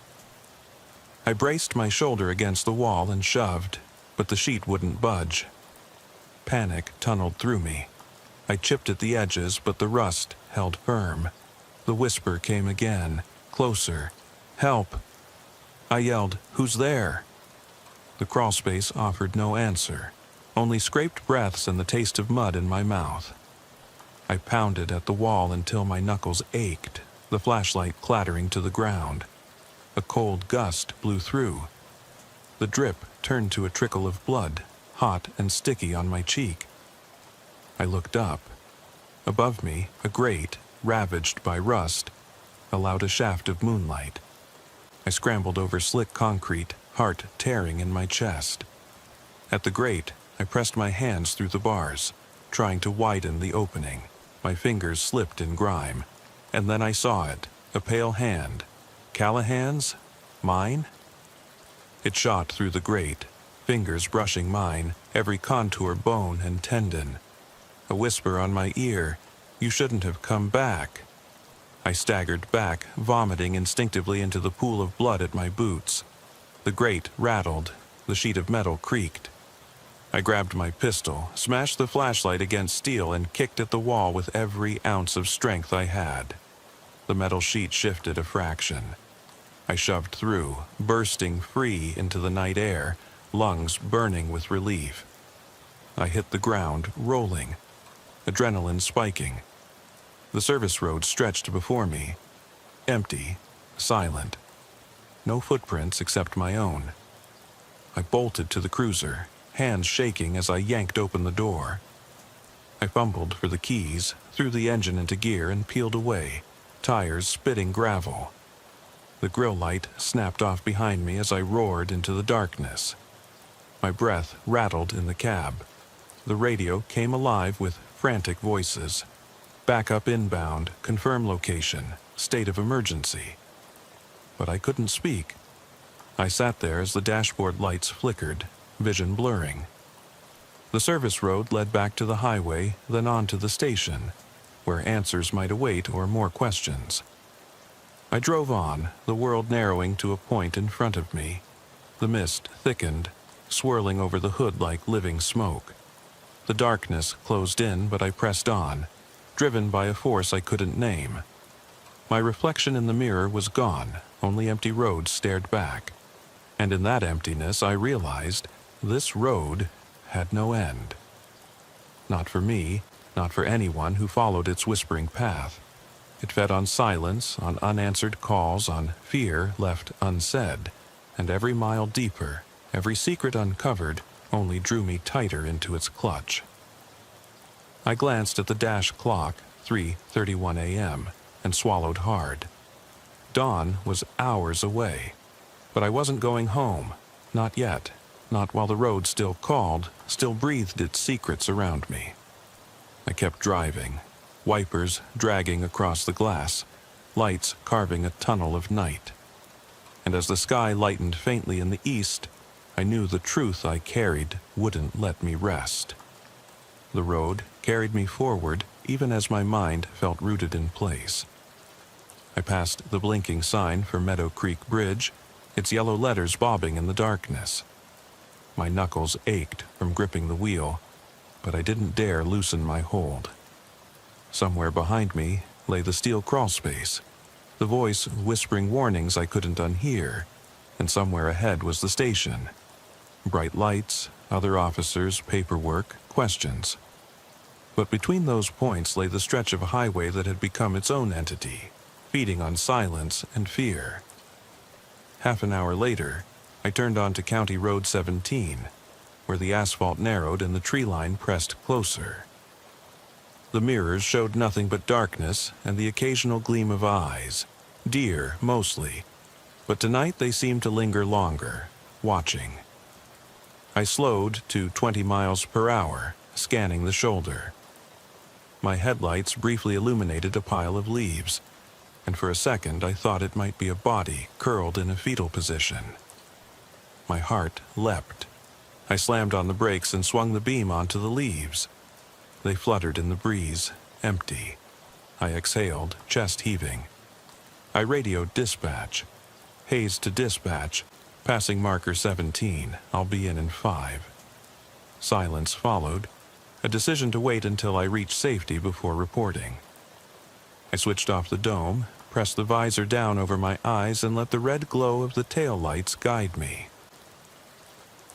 I braced my shoulder against the wall and shoved, but the sheet wouldn't budge. Panic tunneled through me. I chipped at the edges, but the rust held firm. The whisper came again, closer. "Help!" I yelled, "Who's there?" The crawlspace offered no answer, only scraped breaths and the taste of mud in my mouth. I pounded at the wall until my knuckles ached, the flashlight clattering to the ground. A cold gust blew through. The drip turned to a trickle of blood, hot and sticky on my cheek. I looked up. Above me, a grate, ravaged by rust, allowed a shaft of moonlight. I scrambled over slick concrete, heart tearing in my chest. At the grate, I pressed my hands through the bars, trying to widen the opening. My fingers slipped in grime, and then I saw it, a pale hand. Callahan's? Mine? It shot through the grate, fingers brushing mine, every contour bone and tendon. A whisper on my ear, "You shouldn't have come back." I staggered back, vomiting instinctively into the pool of blood at my boots. The grate rattled, the sheet of metal creaked. I grabbed my pistol, smashed the flashlight against steel, and kicked at the wall with every ounce of strength I had. The metal sheet shifted a fraction. I shoved through, bursting free into the night air, lungs burning with relief. I hit the ground, rolling, adrenaline spiking. The service road stretched before me, empty, silent. No footprints except my own. I bolted to the cruiser, hands shaking as I yanked open the door. I fumbled for the keys, threw the engine into gear, and peeled away, tires spitting gravel. The grill light snapped off behind me as I roared into the darkness. My breath rattled in the cab. The radio came alive with frantic voices. "Backup inbound, confirm location, state of emergency." But I couldn't speak. I sat there as the dashboard lights flickered, vision blurring. The service road led back to the highway, then on to the station, where answers might await or more questions. I drove on, the world narrowing to a point in front of me. The mist thickened, swirling over the hood like living smoke. The darkness closed in, but I pressed on, driven by a force I couldn't name. My reflection in the mirror was gone, only empty roads stared back. And in that emptiness I realized this road had no end. Not for me, not for anyone who followed its whispering path. It fed on silence, on unanswered calls, on fear left unsaid, and every mile deeper, every secret uncovered, only drew me tighter into its clutch. I glanced at the dash clock, 3:31 a.m., and swallowed hard. Dawn was hours away, but I wasn't going home, not yet, not while the road still called, still breathed its secrets around me. I kept driving, wipers dragging across the glass, lights carving a tunnel of night. And as the sky lightened faintly in the east, I knew the truth I carried wouldn't let me rest. The road carried me forward even as my mind felt rooted in place. I passed the blinking sign for Meadow Creek Bridge, its yellow letters bobbing in the darkness. My knuckles ached from gripping the wheel, but I didn't dare loosen my hold. Somewhere behind me lay the steel crawlspace, the voice whispering warnings I couldn't unhear, and somewhere ahead was the station. Bright lights, other officers, paperwork, questions. But between those points lay the stretch of a highway that had become its own entity, feeding on silence and fear. Half an hour later, I turned onto County Road 17, where the asphalt narrowed and the tree line pressed closer. The mirrors showed nothing but darkness and the occasional gleam of eyes, deer mostly, but tonight they seemed to linger longer, watching. I slowed to 20 miles per hour, scanning the shoulder. My headlights briefly illuminated a pile of leaves. and for a second I thought it might be a body curled in a fetal position. My heart leapt. I slammed on the brakes and swung the beam onto the leaves. They fluttered in the breeze, empty. I exhaled, chest heaving. I radioed dispatch. Hayes to dispatch. Passing marker 17. I'll be in 5. Silence followed. A decision to wait until I reached safety before reporting. I switched off the dome, pressed the visor down over my eyes, and let the red glow of the tail lights guide me.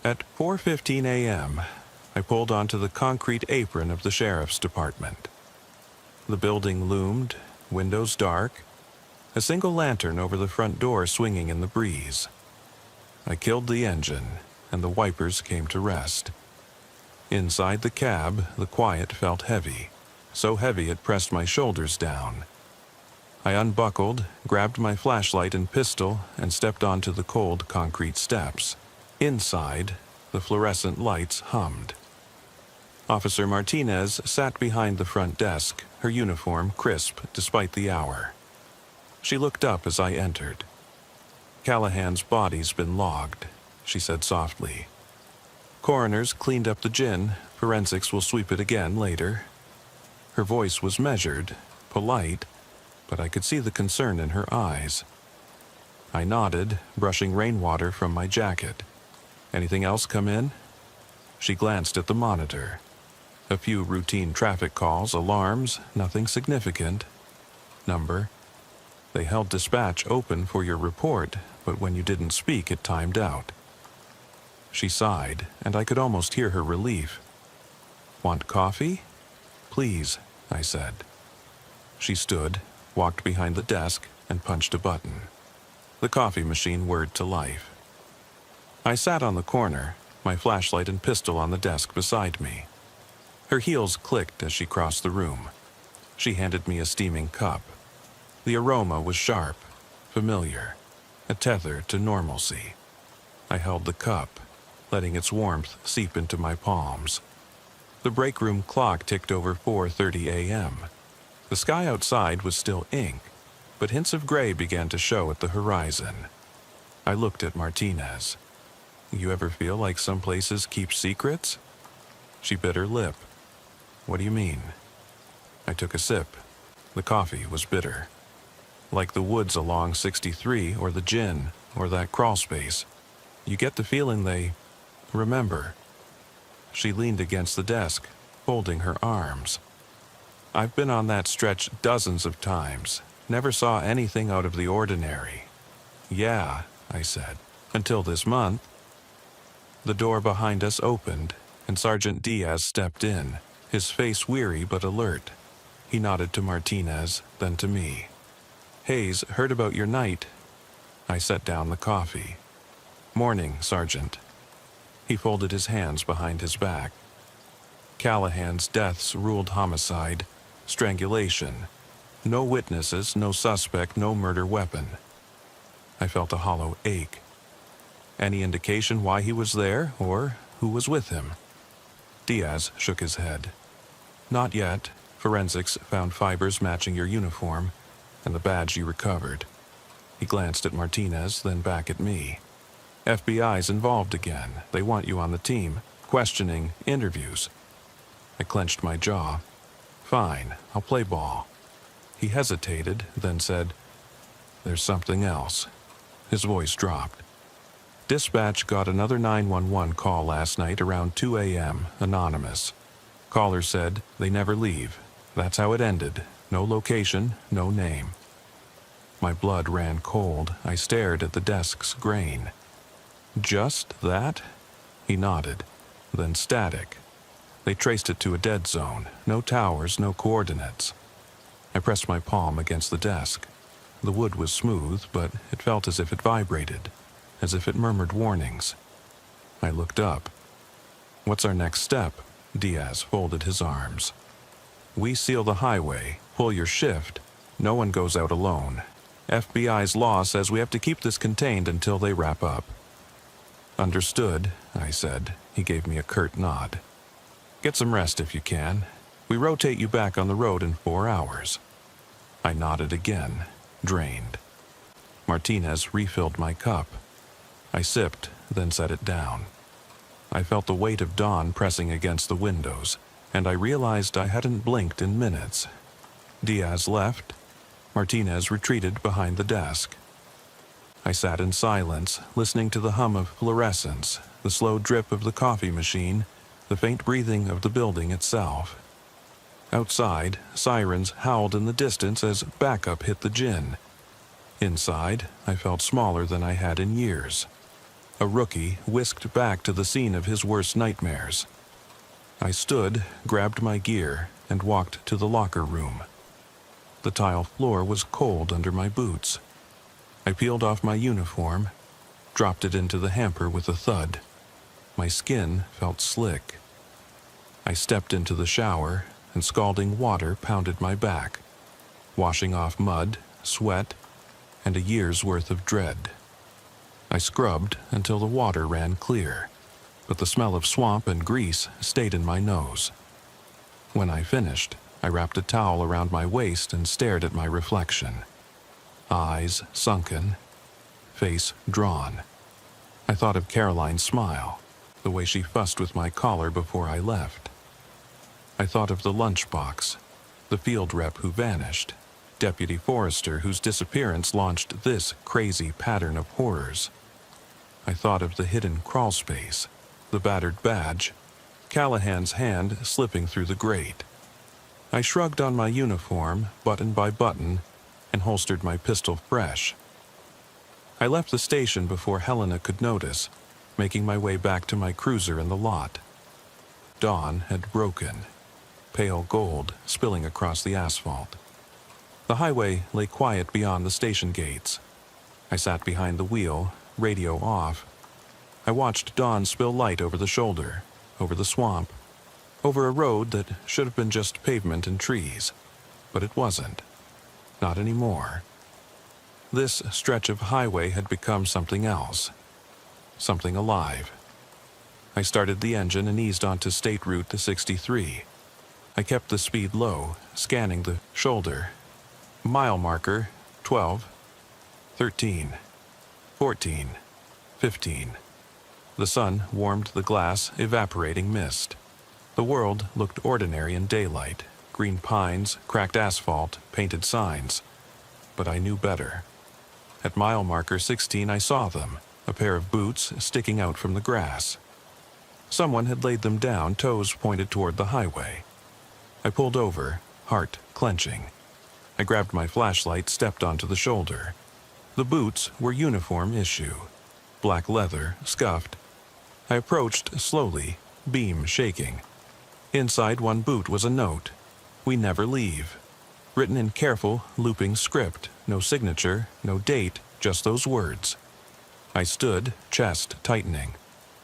At 4:15 a.m., I pulled onto the concrete apron of the sheriff's department. The building loomed, windows dark, a single lantern over the front door swinging in the breeze. I killed the engine, and the wipers came to rest. Inside the cab, the quiet felt heavy, so heavy it pressed my shoulders down. I unbuckled, grabbed my flashlight and pistol, and stepped onto the cold concrete steps. Inside, the fluorescent lights hummed. Officer Martinez sat behind the front desk, her uniform crisp despite the hour. She looked up as I entered. "Callahan's body's been logged," she said softly. "Coroner's cleaned up the gin. Forensics will sweep it again later." Her voice was measured, polite, but I could see the concern in her eyes. I nodded, brushing rainwater from my jacket. "Anything else come in?" She glanced at the monitor. A few routine traffic calls, alarms, nothing significant. Number. They held dispatch open for your report, but when you didn't speak, it timed out. She sighed, and I could almost hear her relief. "Want coffee?" "Please," I said. She stood, walked behind the desk, and punched a button. The coffee machine whirred to life. I sat on the corner, my flashlight and pistol on the desk beside me. Her heels clicked as she crossed the room. She handed me a steaming cup. The aroma was sharp, familiar, a tether to normalcy. I held the cup, letting its warmth seep into my palms. The break room clock ticked over 4:30 a.m. The sky outside was still ink, but hints of gray began to show at the horizon. I looked at Martinez. "You ever feel like some places keep secrets?" She bit her lip. "What do you mean?" I took a sip. The coffee was bitter. Like the woods along 63, or the gin, or that crawl space. You get the feeling they remember. She leaned against the desk, folding her arms. "I've been on that stretch dozens of times. Never saw anything out of the ordinary." "Yeah," I said, "until this month." The door behind us opened, and Sergeant Diaz stepped in, his face weary but alert. He nodded to Martinez, then to me. "Hayes, heard about your night." I set down the coffee. "Morning, Sergeant." He folded his hands behind his back. "Callahan's deaths ruled homicide, strangulation. No witnesses, no suspect, no murder weapon." I felt a hollow ache. "Any indication why he was there, or who was with him?" Diaz shook his head. "Not yet. Forensics found fibers matching your uniform, and the badge you recovered." He glanced at Martinez, then back at me. "FBI's involved again. They want you on the team. Questioning, interviews." I clenched my jaw. "Fine, I'll play ball." He hesitated, then said, "There's something else." His voice dropped. "Dispatch got another 911 call last night around 2 a.m., anonymous. Caller said they never leave. That's how it ended. No location, no name." My blood ran cold. I stared at the desk's grain. "Just that?" He nodded. Then static. They traced it to a dead zone. No towers, no coordinates. I pressed my palm against the desk. The wood was smooth, but it felt as if it vibrated, as if it murmured warnings. I looked up. "What's our next step?" Diaz folded his arms. "We seal the highway, pull your shift. No one goes out alone. FBI's law says we have to keep this contained until they wrap up." "Understood," I said. He gave me a curt nod. "Get some rest if you can. We rotate you back on the road in 4 hours." I nodded again. drained. Martinez refilled my cup. I sipped, then set it down. I felt the weight of dawn pressing against the windows, and I realized I hadn't blinked in minutes. Diaz left. Martinez retreated behind the desk. I sat in silence, listening to the hum of fluorescence, the slow drip of the coffee machine, the faint breathing of the building itself. Outside, sirens howled in the distance as backup hit the gin. Inside, I felt smaller than I had in years. A rookie whisked back to the scene of his worst nightmares. I stood, grabbed my gear, and walked to the locker room. The tile floor was cold under my boots. I peeled off my uniform, dropped it into the hamper with a thud. My skin felt slick. I stepped into the shower, and scalding water pounded my back, washing off mud, sweat, and a year's worth of dread. I scrubbed until the water ran clear, but the smell of swamp and grease stayed in my nose. When I finished, I wrapped a towel around my waist and stared at my reflection. Eyes sunken, face drawn. I thought of Caroline's smile, the way she fussed with my collar before I left. I thought of the lunchbox, the field rep who vanished, Deputy Forrester whose disappearance launched this crazy pattern of horrors. I thought of the hidden crawl space, the battered badge, Callahan's hand slipping through the grate. I shrugged on my uniform, button by button, and holstered my pistol fresh. I left the station before Helena could notice, making my way back to my cruiser in the lot. Dawn had broken, pale gold spilling across the asphalt. The highway lay quiet beyond the station gates. I sat behind the wheel, radio off. I watched dawn spill light over the shoulder, over the swamp, over a road that should have been just pavement and trees, but it wasn't. Not anymore. This stretch of highway had become something else, something alive. I started the engine and eased onto State Route 63. I kept the speed low, scanning the shoulder. Mile marker, 12, 13, 14, 15. The sun warmed the glass, evaporating mist. The world looked ordinary in daylight. Green pines, cracked asphalt, painted signs. But I knew better. At mile marker 16 I saw them, a pair of boots sticking out from the grass. Someone had laid them down, toes pointed toward the highway. I pulled over, heart clenching. I grabbed my flashlight, stepped onto the shoulder. The boots were uniform issue. Black leather, scuffed. I approached slowly, beam shaking. Inside one boot was a note. "We never leave." Written in careful, looping script. No signature, no date, just those words. I stood, chest tightening.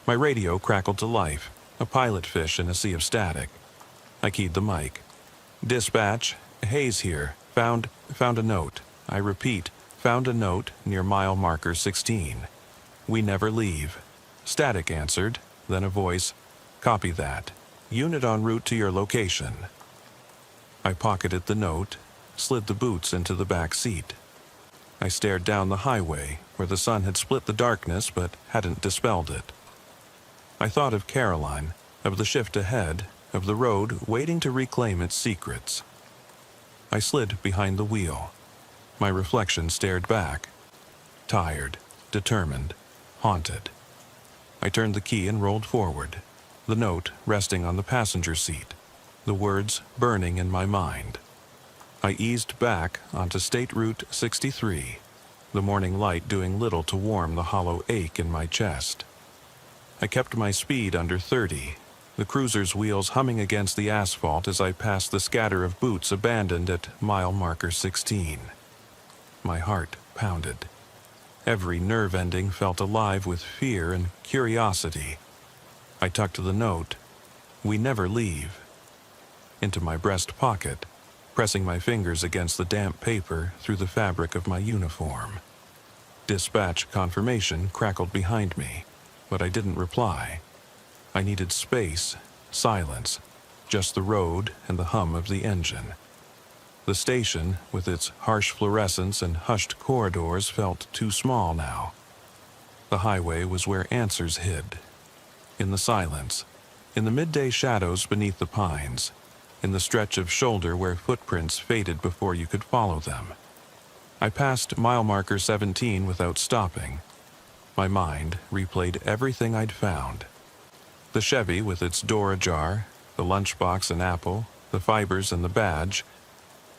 My radio crackled to life, a pilot fish in a sea of static. I keyed the mic. "Dispatch, Hayes here. Found a note. I repeat, found a note near mile marker 16. We never leave." Static answered, then a voice. "Copy that. Unit en route to your location." I pocketed the note, slid the boots into the back seat. I stared down the highway, where the sun had split the darkness but hadn't dispelled it. I thought of Caroline, of the shift ahead, of the road waiting to reclaim its secrets. I slid behind the wheel. My reflection stared back. Tired, determined, haunted. I turned the key and rolled forward, the note resting on the passenger seat, the words burning in my mind. I eased back onto State Route 63, the morning light doing little to warm the hollow ache in my chest. I kept my speed under 30, the cruiser's wheels humming against the asphalt as I passed the scatter of boots abandoned at mile marker 16. My heart pounded. Every nerve ending felt alive with fear and curiosity. I tucked the note, "We never leave," into my breast pocket, pressing my fingers against the damp paper through the fabric of my uniform. Dispatch confirmation crackled behind me, but I didn't reply. I needed space, silence, just the road and the hum of the engine. The station, with its harsh fluorescence and hushed corridors, felt too small now. The highway was where answers hid. In the silence, in the midday shadows beneath the pines, in the stretch of shoulder where footprints faded before you could follow them. I passed mile marker 17 without stopping. My mind replayed everything I'd found. The Chevy with its door ajar, the lunchbox and apple, the fibers and the badge,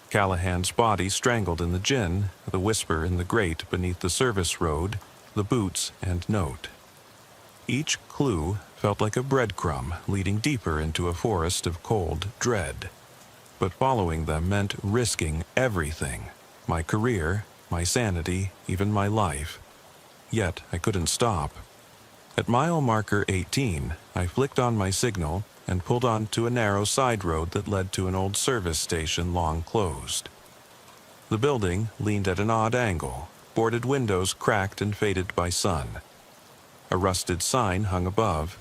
Callahan's body strangled in the gin, the whisper in the grate beneath the service road, the boots and note. Each clue felt like a breadcrumb leading deeper into a forest of cold dread. But following them meant risking everything, my career, my sanity, even my life. Yet I couldn't stop. At mile marker 18, I flicked on my signal and pulled onto a narrow side road that led to an old service station long closed. The building leaned at an odd angle, boarded windows cracked and faded by sun. A rusted sign hung above.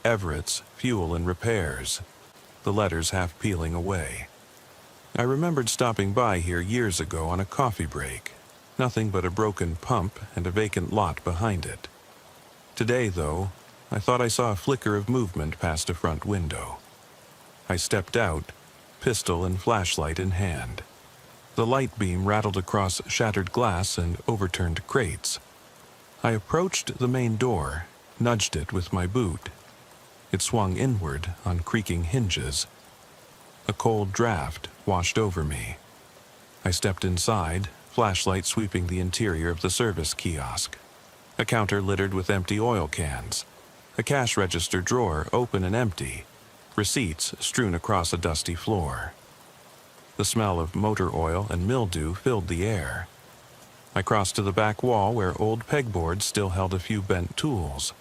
Everett's Fuel and Repairs, the letters half peeling away. I remembered stopping by here years ago on a coffee break. Nothing but a broken pump and a vacant lot behind it. Today, though, I thought I saw a flicker of movement past a front window. I stepped out, pistol and flashlight in hand. The light beam rattled across shattered glass and overturned crates. I approached the main door, nudged it with my boot. It swung inward on creaking hinges. A cold draft washed over me. I stepped inside, flashlight sweeping the interior of the service kiosk. A counter littered with empty oil cans. A cash register drawer open and empty. Receipts strewn across a dusty floor. The smell of motor oil and mildew filled the air. I crossed to the back wall where old pegboards still held a few bent tools.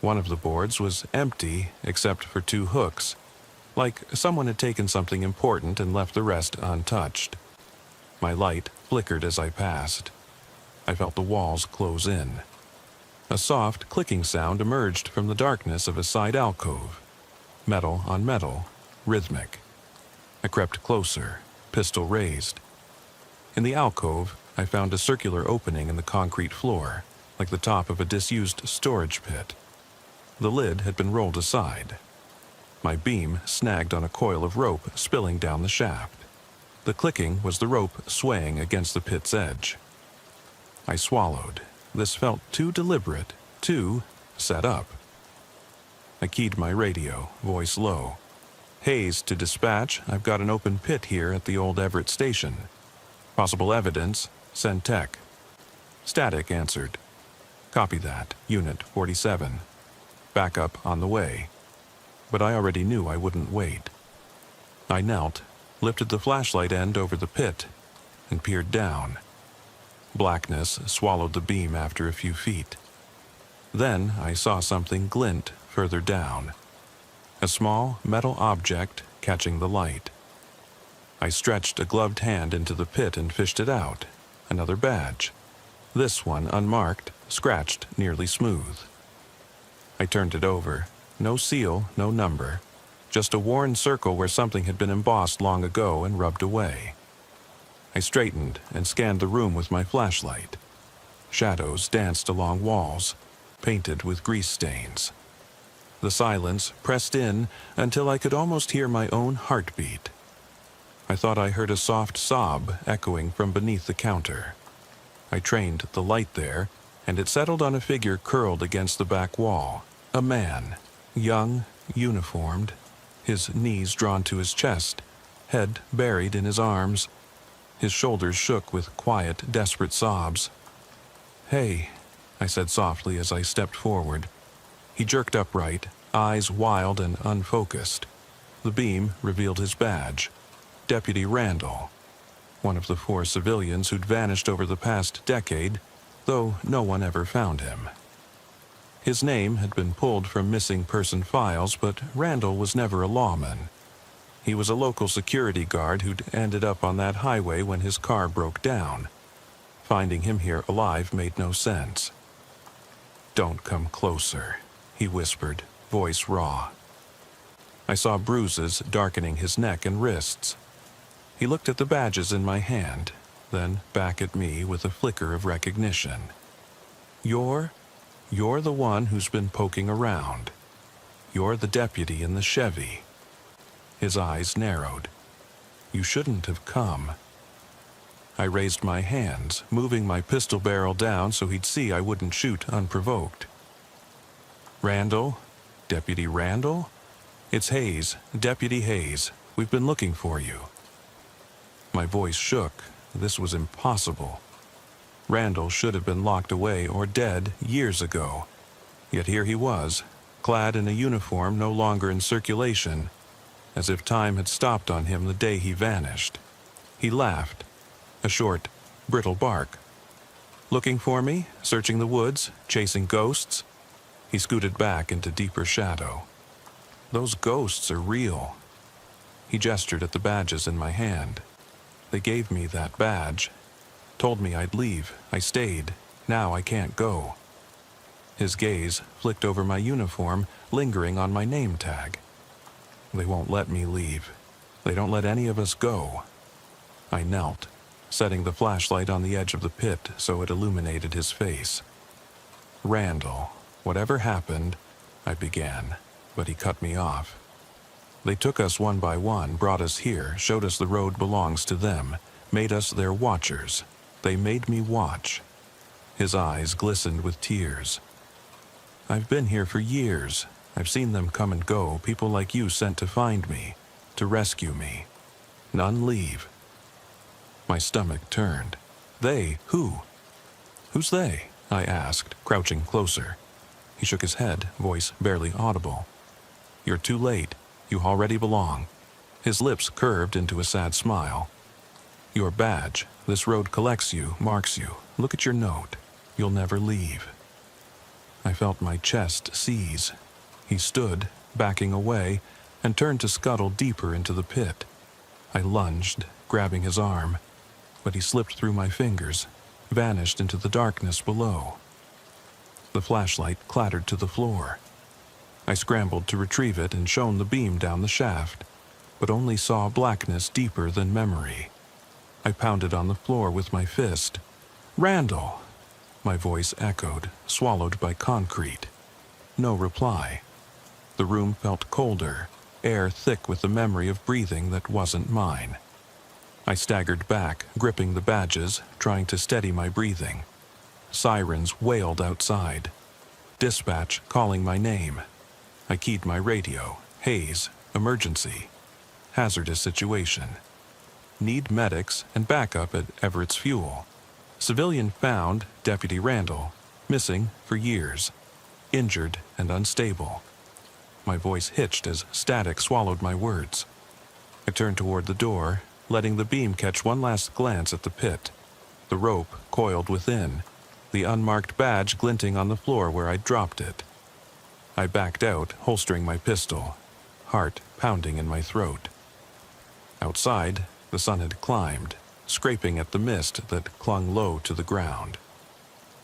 One of the boards was empty except for 2 hooks, like someone had taken something important and left the rest untouched. My light flickered as I passed. I felt the walls close in. A soft clicking sound emerged from the darkness of a side alcove. Metal on metal, rhythmic. I crept closer, pistol raised. In the alcove, I found a circular opening in the concrete floor, like the top of a disused storage pit. The lid had been rolled aside. My beam snagged on a coil of rope spilling down the shaft. The clicking was the rope swaying against the pit's edge. I swallowed. This felt too deliberate, too set up. I keyed my radio, voice low. Hayes to dispatch, I've got an open pit here at the old Everett station. Possible evidence, send tech. Static answered. Copy that, Unit 47. Backup on the way. But I already knew I wouldn't wait. I knelt, lifted the flashlight end over the pit, and peered down. Blackness swallowed the beam after a few feet. Then I saw something glint further down. A small metal object catching the light. I stretched a gloved hand into the pit and fished it out. Another badge. This one unmarked, scratched nearly smooth. I turned it over. No seal, no number. Just a worn circle where something had been embossed long ago and rubbed away. I straightened and scanned the room with my flashlight. Shadows danced along walls, painted with grease stains. The silence pressed in until I could almost hear my own heartbeat. I thought I heard a soft sob echoing from beneath the counter. I trained the light there, and it settled on a figure curled against the back wall. A man, young, uniformed, his knees drawn to his chest, head buried in his arms. His shoulders shook with quiet, desperate sobs. "Hey," I said softly as I stepped forward. He jerked upright, eyes wild and unfocused. The beam revealed his badge. Deputy Randall, one of the 4 civilians who'd vanished over the past decade, though no one ever found him. His name had been pulled from missing person files, but Randall was never a lawman. He was a local security guard who'd ended up on that highway when his car broke down. Finding him here alive made no sense. "Don't come closer," he whispered, voice raw. I saw bruises darkening his neck and wrists. He looked at the badges in my hand, then back at me with a flicker of recognition. You're the one who's been poking around. You're the deputy in the Chevy." His eyes narrowed. "You shouldn't have come." I raised my hands, moving my pistol barrel down so he'd see I wouldn't shoot unprovoked. "Randall? Deputy Randall? It's Hayes, Deputy Hayes. We've been looking for you." My voice shook. This was impossible. Randall should have been locked away or dead years ago. Yet here he was, clad in a uniform no longer in circulation, as if time had stopped on him the day he vanished. He laughed, a short, brittle bark. "Looking for me? Searching the woods? Chasing ghosts?" He scooted back into deeper shadow. "Those ghosts are real." He gestured at the badges in my hand. "They gave me that badge. Told me I'd leave. I stayed. Now I can't go." His gaze flicked over my uniform, lingering on my name tag. "They won't let me leave. They don't let any of us go." I knelt, setting the flashlight on the edge of the pit so it illuminated his face. "Randall, whatever happened," I began, but he cut me off. "They took us one by one, brought us here, showed us the road belongs to them, made us their watchers. They made me watch." His eyes glistened with tears. "I've been here for years. I've seen them come and go, people like you sent to find me, to rescue me. None leave." My stomach turned. "They? Who?" "Who's they?" I asked, crouching closer. He shook his head, voice barely audible. "You're too late. You already belong." His lips curved into a sad smile. "Your badge. This road collects you, marks you. Look at your note. You'll never leave." I felt my chest seize. He stood, backing away, and turned to scuttle deeper into the pit. I lunged, grabbing his arm, but he slipped through my fingers, vanished into the darkness below. The flashlight clattered to the floor. I scrambled to retrieve it and shone the beam down the shaft, but only saw blackness deeper than memory. I pounded on the floor with my fist. "Randall!" My voice echoed, swallowed by concrete. No reply. The room felt colder, air thick with the memory of breathing that wasn't mine. I staggered back, gripping the badges, trying to steady my breathing. Sirens wailed outside. Dispatch calling my name. I keyed my radio. Hayes, emergency. Hazardous situation. Need medics and backup at Everett's Fuel. Civilian found, Deputy Randall. Missing for years. Injured and unstable. My voice hitched as static swallowed my words. I turned toward the door, letting the beam catch one last glance at the pit. The rope coiled within, the unmarked badge glinting on the floor where I'd dropped it. I backed out, holstering my pistol, heart pounding in my throat. Outside, the sun had climbed, scraping at the mist that clung low to the ground.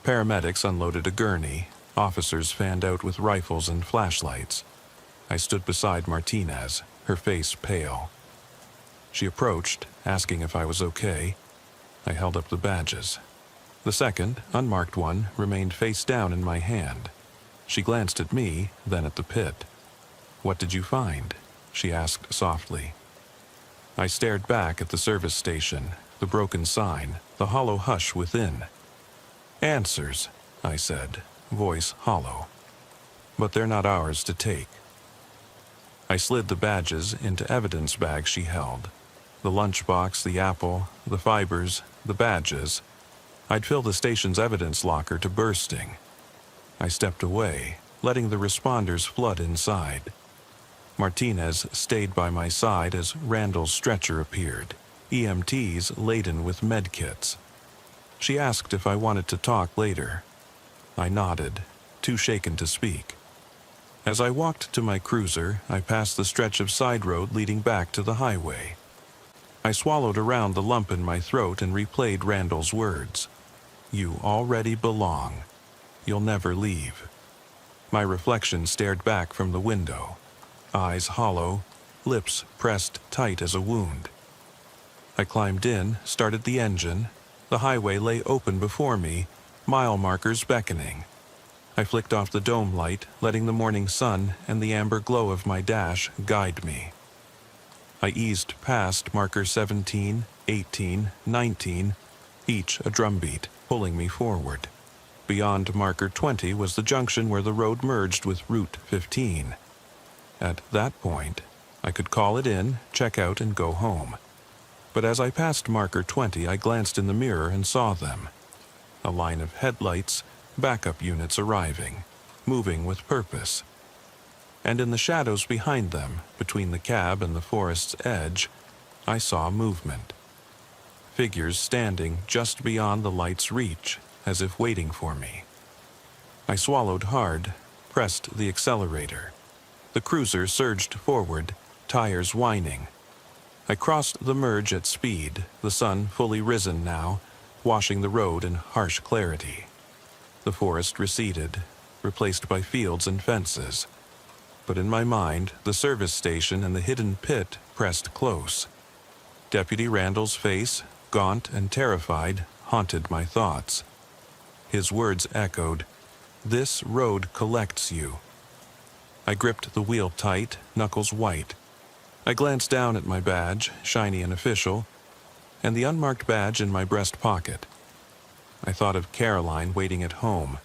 Paramedics unloaded a gurney, officers fanned out with rifles and flashlights. I stood beside Martinez, her face pale. She approached, asking if I was okay. I held up the badges. The second, unmarked one, remained face down in my hand. She glanced at me, then at the pit. "What did you find?" she asked softly. I stared back at the service station, the broken sign, the hollow hush within. "Answers," I said, voice hollow. "But they're not ours to take." I slid the badges into evidence bags she held. The lunchbox, the apple, the fibers, the badges. I'd fill the station's evidence locker to bursting. I stepped away, letting the responders flood inside. Martinez stayed by my side as Randall's stretcher appeared, EMTs laden with medkits. She asked if I wanted to talk later. I nodded, too shaken to speak. As I walked to my cruiser, I passed the stretch of side road leading back to the highway. I swallowed around the lump in my throat and replayed Randall's words. "You already belong. You'll never leave." My reflection stared back from the window, eyes hollow, lips pressed tight as a wound. I climbed in, started the engine. The highway lay open before me, mile markers beckoning. I flicked off the dome light, letting the morning sun and the amber glow of my dash guide me. I eased past marker 17, 18, 19, each a drumbeat, pulling me forward. Beyond marker 20 was the junction where the road merged with Route 15. At that point, I could call it in, check out, and go home. But as I passed marker 20, I glanced in the mirror and saw them. A line of headlights, backup units arriving, moving with purpose. And in the shadows behind them, between the cab and the forest's edge, I saw movement. Figures standing just beyond the light's reach, as if waiting for me. I swallowed hard, pressed the accelerator. The cruiser surged forward, tires whining. I crossed the merge at speed, the sun fully risen now, washing the road in harsh clarity. The forest receded, replaced by fields and fences. But in my mind, the service station and the hidden pit pressed close. Deputy Randall's face, gaunt and terrified, haunted my thoughts. His words echoed, "This road collects you." I gripped the wheel tight, knuckles white. I glanced down at my badge, shiny and official, and the unmarked badge in my breast pocket. I thought of Caroline waiting at home,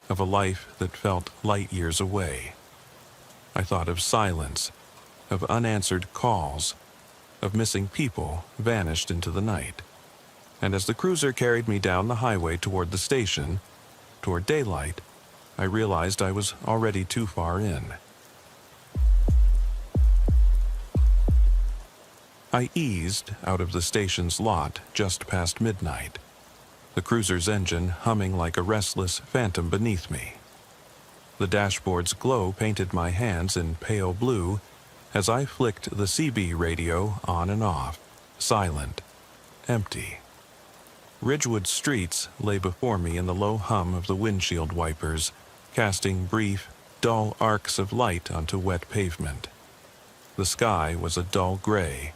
of a life that felt light years away. I thought of silence, of unanswered calls, of missing people vanished into the night. And as the cruiser carried me down the highway toward the station, toward daylight, I realized I was already too far in. I eased out of the station's lot just past midnight, the cruiser's engine humming like a restless phantom beneath me. The dashboard's glow painted my hands in pale blue as I flicked the CB radio on and off, silent, empty. Ridgewood streets lay before me in the low hum of the windshield wipers, casting brief, dull arcs of light onto wet pavement. The sky was a dull gray,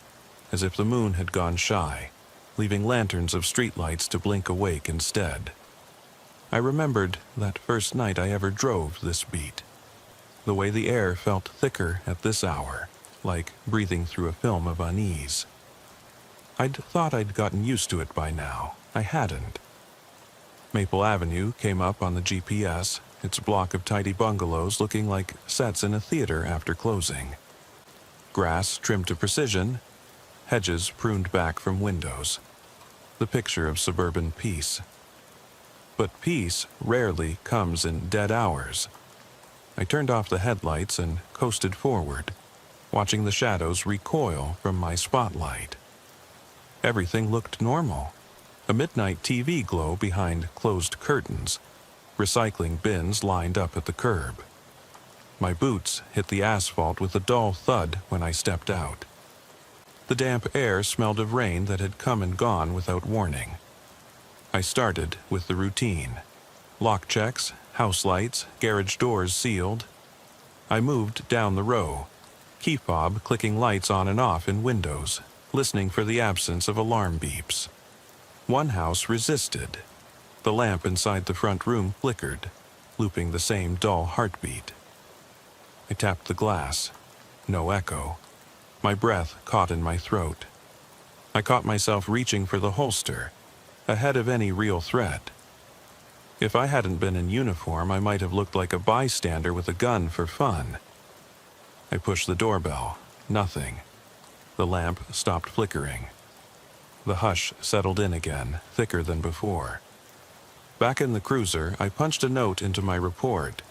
as if the moon had gone shy, leaving lanterns of streetlights to blink awake instead. I remembered that first night I ever drove this beat. The way the air felt thicker at this hour, like breathing through a film of unease. I'd thought I'd gotten used to it by now. I hadn't. Maple Avenue came up on the GPS, its block of tidy bungalows looking like sets in a theater after closing. Grass trimmed to precision, hedges pruned back from windows. The picture of suburban peace. But peace rarely comes in dead hours. I turned off the headlights and coasted forward, watching the shadows recoil from my spotlight. Everything looked normal. A midnight TV glow behind closed curtains, recycling bins lined up at the curb. My boots hit the asphalt with a dull thud when I stepped out. The damp air smelled of rain that had come and gone without warning. I started with the routine. Lock checks, house lights, garage doors sealed. I moved down the row, key fob clicking lights on and off in windows, listening for the absence of alarm beeps. One house resisted. The lamp inside the front room flickered, looping the same dull heartbeat. I tapped the glass. No echo. My breath caught in my throat. I caught myself reaching for the holster, ahead of any real threat. If I hadn't been in uniform, I might have looked like a bystander with a gun for fun. I pushed the doorbell. Nothing. The lamp stopped flickering. The hush settled in again, thicker than before. Back in the cruiser, I punched a note into my report.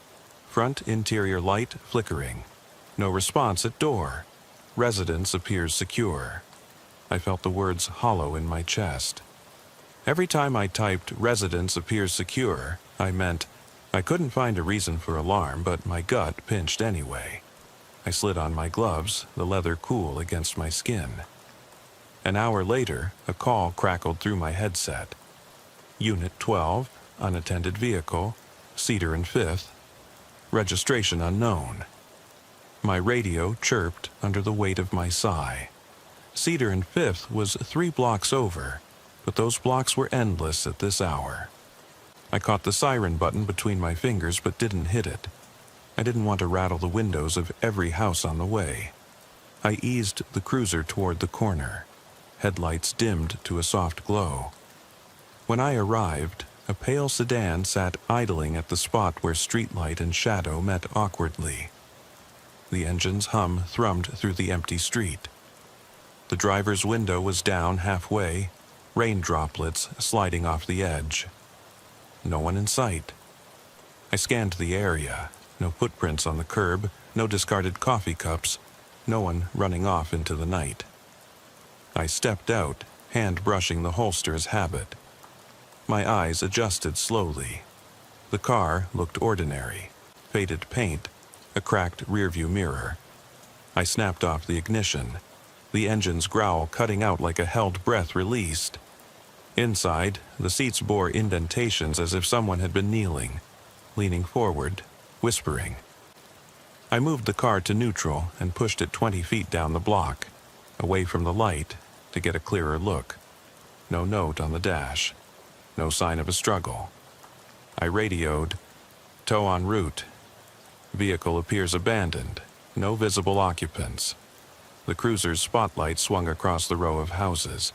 Front interior light flickering. No response at door. Residence appears secure. I felt the words hollow in my chest. Every time I typed residence appears secure, I meant I couldn't find a reason for alarm, but my gut pinched anyway. I slid on my gloves, the leather cool against my skin. An hour later, a call crackled through my headset. Unit 12, unattended vehicle, Cedar and 5th, registration unknown. My radio chirped under the weight of my sigh. Cedar and Fifth was 3 blocks over, but those blocks were endless at this hour. I caught the siren button between my fingers but didn't hit it. I didn't want to rattle the windows of every house on the way. I eased the cruiser toward the corner. Headlights dimmed to a soft glow. When I arrived, a pale sedan sat idling at the spot where streetlight and shadow met awkwardly. The engine's hum thrummed through the empty street. The driver's window was down halfway, rain droplets sliding off the edge. No one in sight. I scanned the area. No footprints on the curb, no discarded coffee cups, no one running off into the night. I stepped out, hand brushing the holster as habit. My eyes adjusted slowly. The car looked ordinary. Faded paint, a cracked rearview mirror. I snapped off the ignition, the engine's growl cutting out like a held breath released. Inside, the seats bore indentations as if someone had been kneeling, leaning forward, whispering. I moved the car to neutral and pushed it 20 feet down the block, away from the light, to get a clearer look. No note on the dash. No sign of a struggle. I radioed, "Tow en route. Vehicle appears abandoned. No visible occupants." The cruiser's spotlight swung across the row of houses,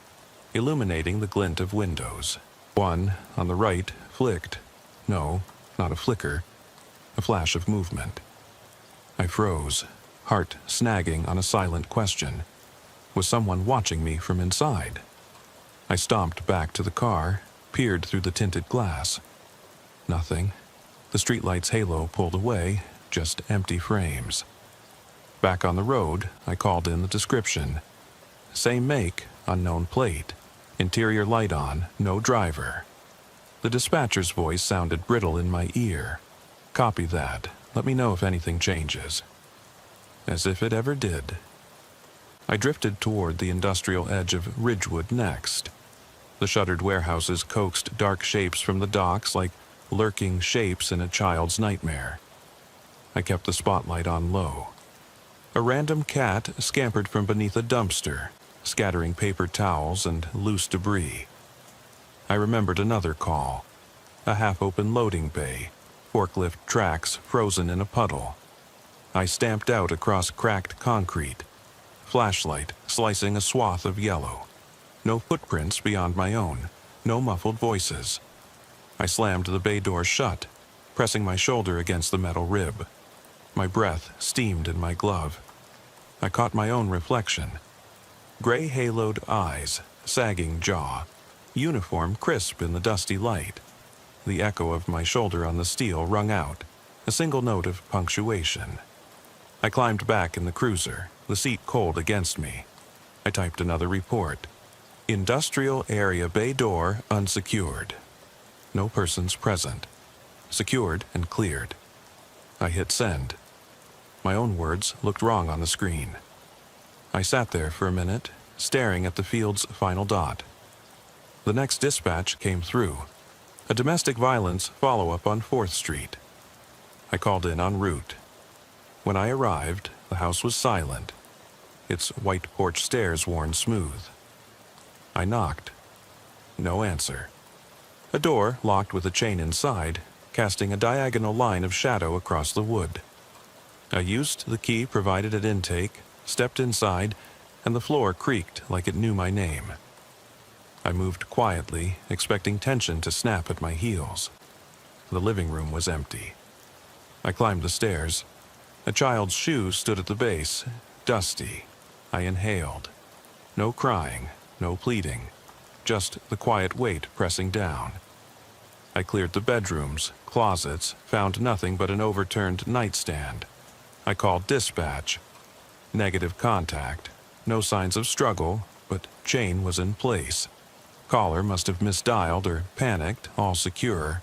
illuminating the glint of windows. One, on the right, flicked. No, not a flicker. A flash of movement. I froze, heart snagging on a silent question. Was someone watching me from inside? I stomped back to the car, peered through the tinted glass. Nothing. The streetlight's halo pulled away, just empty frames. Back on the road, I called in the description. Same make, unknown plate. Interior light on, no driver. The dispatcher's voice sounded brittle in my ear. "Copy that. Let me know if anything changes." As if it ever did. I drifted toward the industrial edge of Ridgewood next. The shuttered warehouses coaxed dark shapes from the docks like lurking shapes in a child's nightmare. I kept the spotlight on low. A random cat scampered from beneath a dumpster, scattering paper towels and loose debris. I remembered another call. A half-open loading bay, forklift tracks frozen in a puddle. I stamped out across cracked concrete, flashlight slicing a swath of yellow. No footprints beyond my own, no muffled voices. I slammed the bay door shut, pressing my shoulder against the metal rib. My breath steamed in my glove. I caught my own reflection. Gray-haloed eyes, sagging jaw, uniform crisp in the dusty light. The echo of my shoulder on the steel rung out, a single note of punctuation. I climbed back in the cruiser, the seat cold against me. I typed another report. Industrial area bay door unsecured. No persons present. Secured and cleared. I hit send. My own words looked wrong on the screen. I sat there for a minute, staring at the field's final dot. The next dispatch came through. A domestic violence follow-up on 4th Street. I called in en route. When I arrived, the house was silent, its white porch stairs worn smooth. I knocked. No answer. A door locked with a chain inside, casting a diagonal line of shadow across the wood. I used the key provided at intake, stepped inside, and the floor creaked like it knew my name. I moved quietly, expecting tension to snap at my heels. The living room was empty. I climbed the stairs. A child's shoe stood at the base, dusty. I inhaled. No crying, no pleading, just the quiet weight pressing down. I cleared the bedrooms, closets, found nothing but an overturned nightstand. I called dispatch. Negative contact. No signs of struggle, but chain was in place. Caller must have misdialed or panicked, all secure.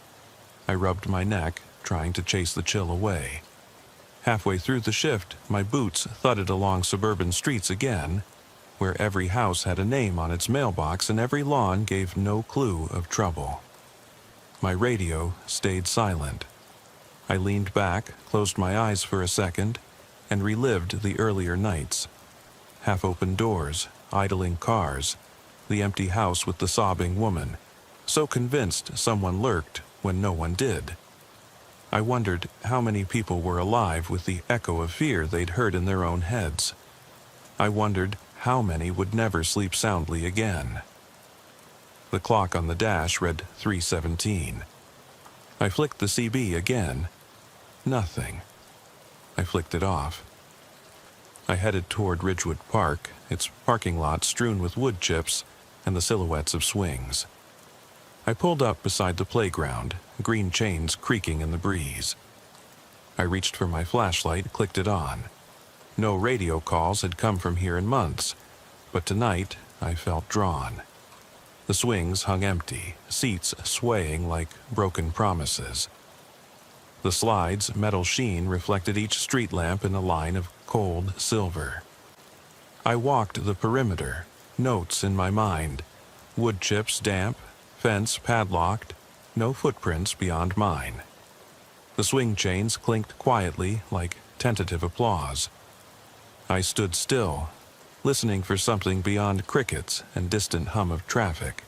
I rubbed my neck, trying to chase the chill away. Halfway through the shift, my boots thudded along suburban streets again, where every house had a name on its mailbox and every lawn gave no clue of trouble. My radio stayed silent. I leaned back, closed my eyes for a second, and relived the earlier nights. Half-open doors, idling cars, the empty house with the sobbing woman, so convinced someone lurked when no one did. I wondered how many people were alive with the echo of fear they'd heard in their own heads. I wondered how many would never sleep soundly again. The clock on the dash read 3:17. I flicked the CB again. Nothing. I flicked it off. I headed toward Ridgewood Park, its parking lot strewn with wood chips and the silhouettes of swings. I pulled up beside the playground, green chains creaking in the breeze. I reached for my flashlight, clicked it on. No radio calls had come from here in months, but tonight I felt drawn. The swings hung empty, seats swaying like broken promises. The slide's metal sheen reflected each street lamp in a line of cold silver. I walked the perimeter, notes in my mind, wood chips damp, fence padlocked, no footprints beyond mine. The swing chains clinked quietly like tentative applause. I stood still, listening for something beyond crickets and distant hum of traffic.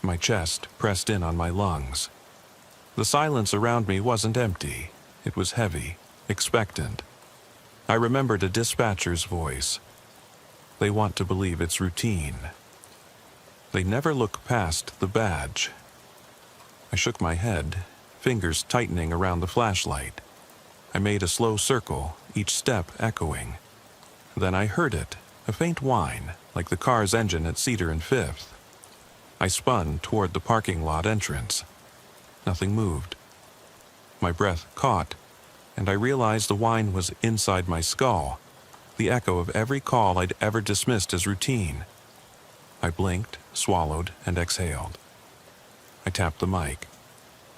My chest pressed in on my lungs. The silence around me wasn't empty. It was heavy, expectant. I remembered a dispatcher's voice. They want to believe it's routine. They never look past the badge. I shook my head, fingers tightening around the flashlight. I made a slow circle, each step echoing. Then I heard it, a faint whine, like the car's engine at Cedar and Fifth. I spun toward the parking lot entrance. Nothing moved. My breath caught, and I realized the whine was inside my skull, the echo of every call I'd ever dismissed as routine. I blinked, swallowed, and exhaled. I tapped the mic.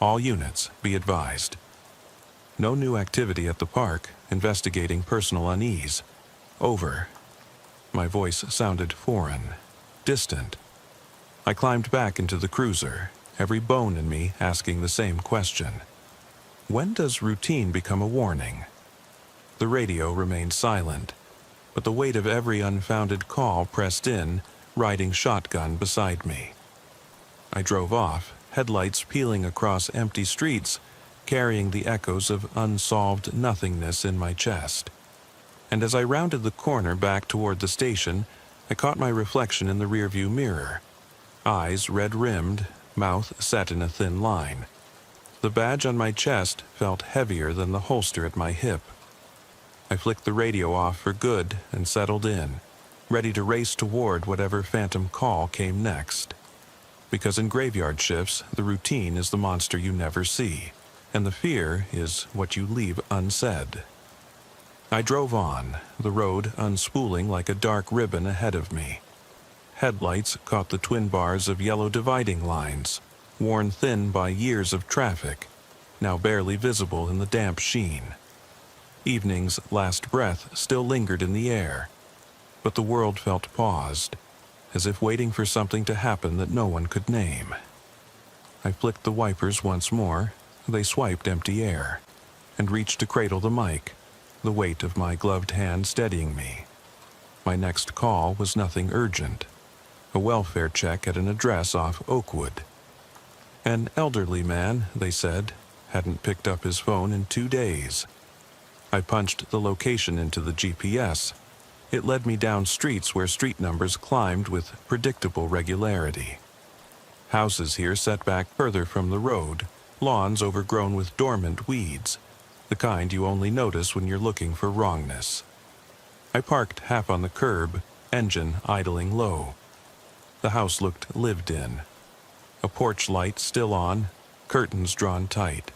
All units, be advised. No new activity at the park, investigating personal unease. Over. My voice sounded foreign, distant. I climbed back into the cruiser, every bone in me asking the same question. When does routine become a warning? The radio remained silent, but the weight of every unfounded call pressed in, riding shotgun beside me. I drove off, headlights peeling across empty streets, carrying the echoes of unsolved nothingness in my chest. And as I rounded the corner back toward the station, I caught my reflection in the rearview mirror. Eyes red-rimmed, mouth set in a thin line. The badge on my chest felt heavier than the holster at my hip. I flicked the radio off for good and settled in, ready to race toward whatever phantom call came next. Because in graveyard shifts, the routine is the monster you never see, and the fear is what you leave unsaid. I drove on, the road unspooling like a dark ribbon ahead of me. Headlights caught the twin bars of yellow dividing lines, worn thin by years of traffic, now barely visible in the damp sheen. Evening's last breath still lingered in the air, but the world felt paused, as if waiting for something to happen that no one could name. I flicked the wipers once more. They swiped empty air, and reached to cradle the mic, the weight of my gloved hand steadying me. My next call was nothing urgent. A welfare check at an address off Oakwood. An elderly man, they said, hadn't picked up his phone in 2 days. I punched the location into the GPS. It led me down streets where street numbers climbed with predictable regularity. Houses here set back further from the road, lawns overgrown with dormant weeds, the kind you only notice when you're looking for wrongness. I parked half on the curb, engine idling low. The house looked lived in. A porch light still on, curtains drawn tight.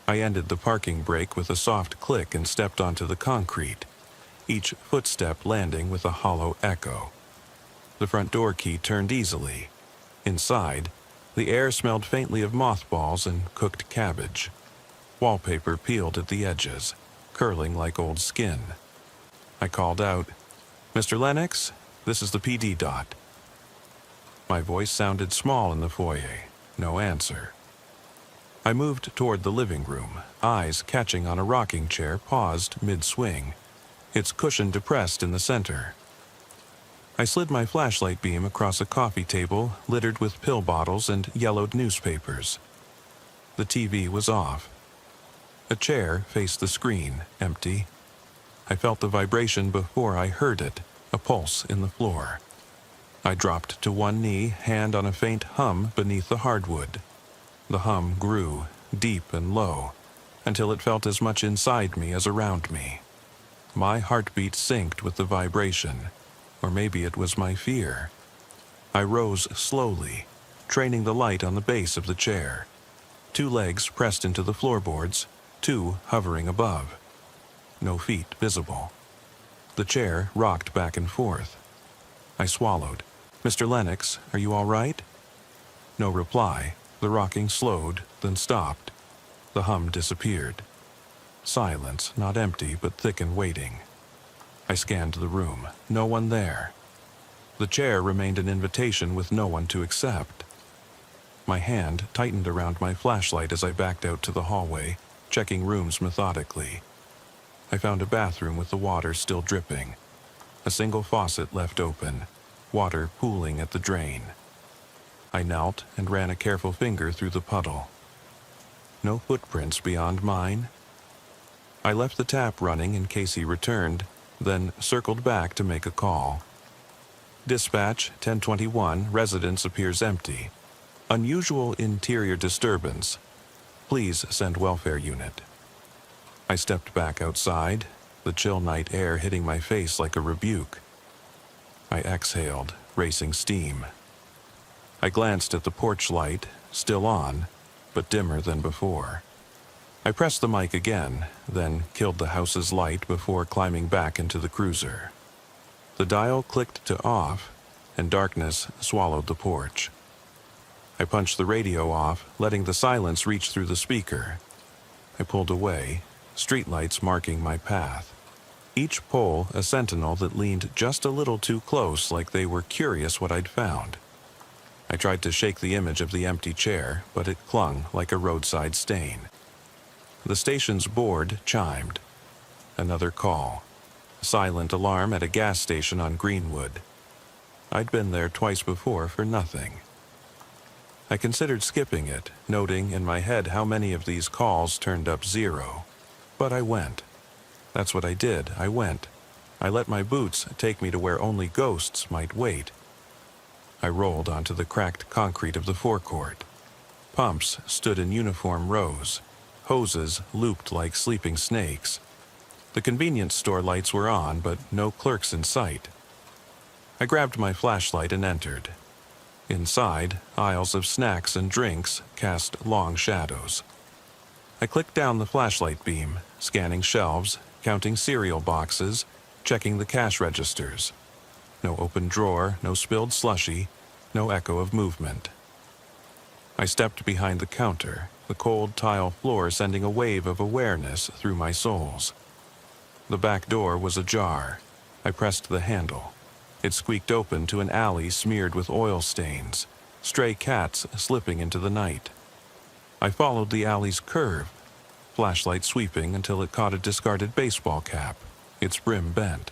I ended the parking brake with a soft click and stepped onto the concrete, each footstep landing with a hollow echo. The front door key turned easily. Inside, the air smelled faintly of mothballs and cooked cabbage. Wallpaper peeled at the edges, curling like old skin. I called out, "Mr. Lennox, this is the PD dot." My voice sounded small in the foyer. No answer. I moved toward the living room, eyes catching on a rocking chair paused mid-swing, its cushion depressed in the center. I slid my flashlight beam across a coffee table littered with pill bottles and yellowed newspapers. The TV was off. A chair faced the screen, empty. I felt the vibration before I heard it, a pulse in the floor. I dropped to one knee, hand on a faint hum beneath the hardwood. The hum grew, deep and low, until it felt as much inside me as around me. My heartbeat synced with the vibration, or maybe it was my fear. I rose slowly, training the light on the base of the chair. 2 legs pressed into the floorboards, 2 hovering above. No feet visible. The chair rocked back and forth. I swallowed. "Mr. Lennox, are you all right?" No reply. The rocking slowed, then stopped. The hum disappeared. Silence, not empty, but thick and waiting. I scanned the room. No one there. The chair remained an invitation with no one to accept. My hand tightened around my flashlight as I backed out to the hallway, checking rooms methodically. I found a bathroom with the water still dripping. A single faucet left open, water pooling at the drain. I knelt and ran a careful finger through the puddle. No footprints beyond mine. I left the tap running in case he returned, then circled back to make a call. "Dispatch, 1021, residence appears empty. Unusual interior disturbance. Please send welfare unit." I stepped back outside, the chill night air hitting my face like a rebuke. I exhaled, racing steam. I glanced at the porch light, still on, but dimmer than before. I pressed the mic again, then killed the house's light before climbing back into the cruiser. The dial clicked to off, and darkness swallowed the porch. I punched the radio off, letting the silence reach through the speaker. I pulled away, streetlights marking my path. Each pole a sentinel that leaned just a little too close, like they were curious what I'd found. I tried to shake the image of the empty chair, but it clung like a roadside stain. The station's board chimed. Another call. A silent alarm at a gas station on Greenwood. I'd been there twice before for nothing. I considered skipping it, noting in my head how many of these calls turned up 0. But I went. That's what I did. I went. I let my boots take me to where only ghosts might wait. I rolled onto the cracked concrete of the forecourt. Pumps stood in uniform rows. Hoses looped like sleeping snakes. The convenience store lights were on, but no clerks in sight. I grabbed my flashlight and entered. Inside, aisles of snacks and drinks cast long shadows. I clicked down the flashlight beam, scanning shelves, counting cereal boxes, checking the cash registers. No open drawer, no spilled slushie, no echo of movement. I stepped behind the counter, the cold tile floor sending a wave of awareness through my soles. The back door was ajar. I pressed the handle. It squeaked open to an alley smeared with oil stains, stray cats slipping into the night. I followed the alley's curve, flashlight sweeping until it caught a discarded baseball cap, its brim bent.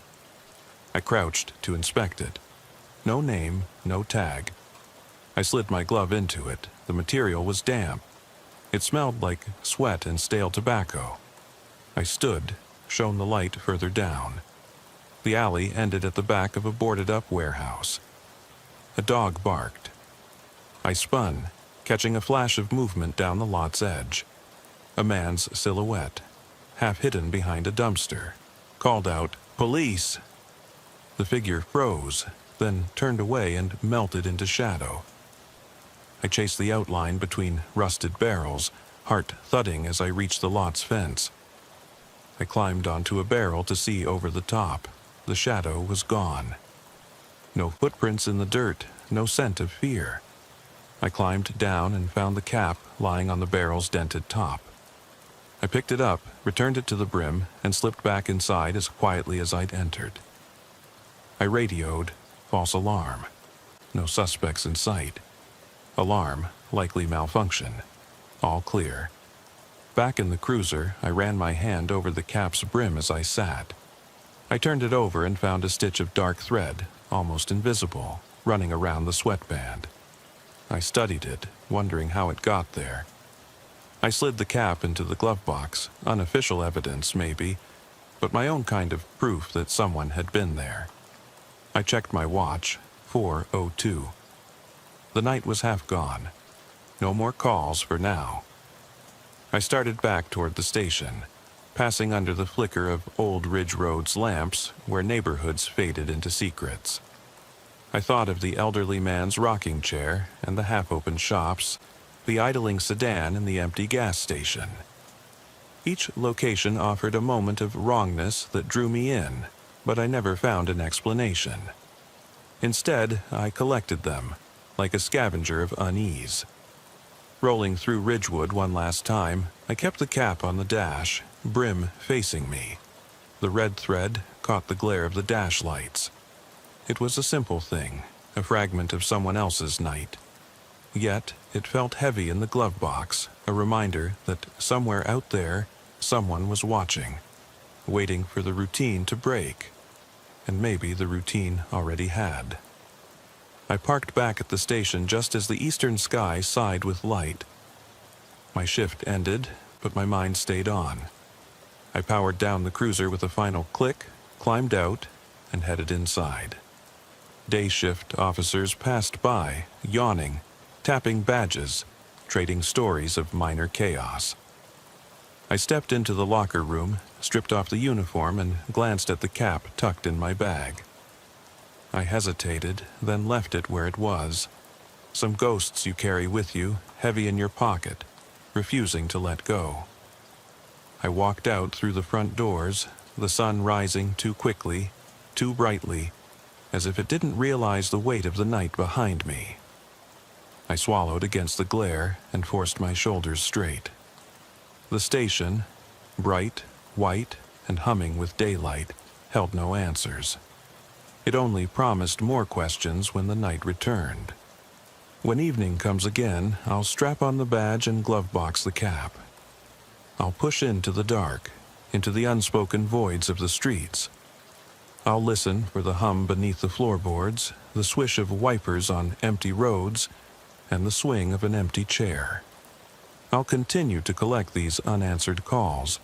I crouched to inspect it. No name, no tag. I slid my glove into it. The material was damp. It smelled like sweat and stale tobacco. I stood, shone the light further down. The alley ended at the back of a boarded-up warehouse. A dog barked. I spun, catching a flash of movement down the lot's edge. A man's silhouette, half hidden behind a dumpster, called out, "Police!" The figure froze, then turned away and melted into shadow. I chased the outline between rusted barrels, heart thudding as I reached the lot's fence. I climbed onto a barrel to see over the top. The shadow was gone. No footprints in the dirt, no scent of fear. I climbed down and found the cap lying on the barrel's dented top. I picked it up, returned it to the brim, and slipped back inside as quietly as I'd entered. I radioed, false alarm. No suspects in sight. Alarm, likely malfunction. All clear. Back in the cruiser, I ran my hand over the cap's brim as I sat. I turned it over and found a stitch of dark thread, almost invisible, running around the sweatband. I studied it, wondering how it got there. I slid the cap into the glove box, unofficial evidence maybe, but my own kind of proof that someone had been there. I checked my watch, 4:02. The night was half gone. No more calls for now. I started back toward the station, passing under the flicker of old Ridge Road's lamps where neighborhoods faded into secrets. I thought of the elderly man's rocking chair and the half-open shops, the idling sedan and the empty gas station. Each location offered a moment of wrongness that drew me in, but I never found an explanation. Instead, I collected them, like a scavenger of unease. Rolling through Ridgewood one last time, I kept the cap on the dash, brim facing me. The red thread caught the glare of the dash lights. It was a simple thing, a fragment of someone else's night. Yet, it felt heavy in the glove box, a reminder that somewhere out there, someone was watching, waiting for the routine to break. And maybe the routine already had. I parked back at the station just as the eastern sky sighed with light. My shift ended, but my mind stayed on. I powered down the cruiser with a final click, climbed out, and headed inside. Day shift officers passed by, yawning, tapping badges, trading stories of minor chaos. I stepped into the locker room, stripped off the uniform, and glanced at the cap tucked in my bag. I hesitated, then left it where it was. Some ghosts you carry with you, heavy in your pocket, refusing to let go. I walked out through the front doors, the sun rising too quickly, too brightly, as if it didn't realize the weight of the night behind me. I swallowed against the glare and forced my shoulders straight. The station, bright, white, and humming with daylight, held no answers. It only promised more questions when the night returned. When evening comes again, I'll strap on the badge and glove box the cap. I'll push into the dark, into the unspoken voids of the streets. I'll listen for the hum beneath the floorboards, the swish of wipers on empty roads, and the swing of an empty chair. I'll continue to collect these unanswered calls,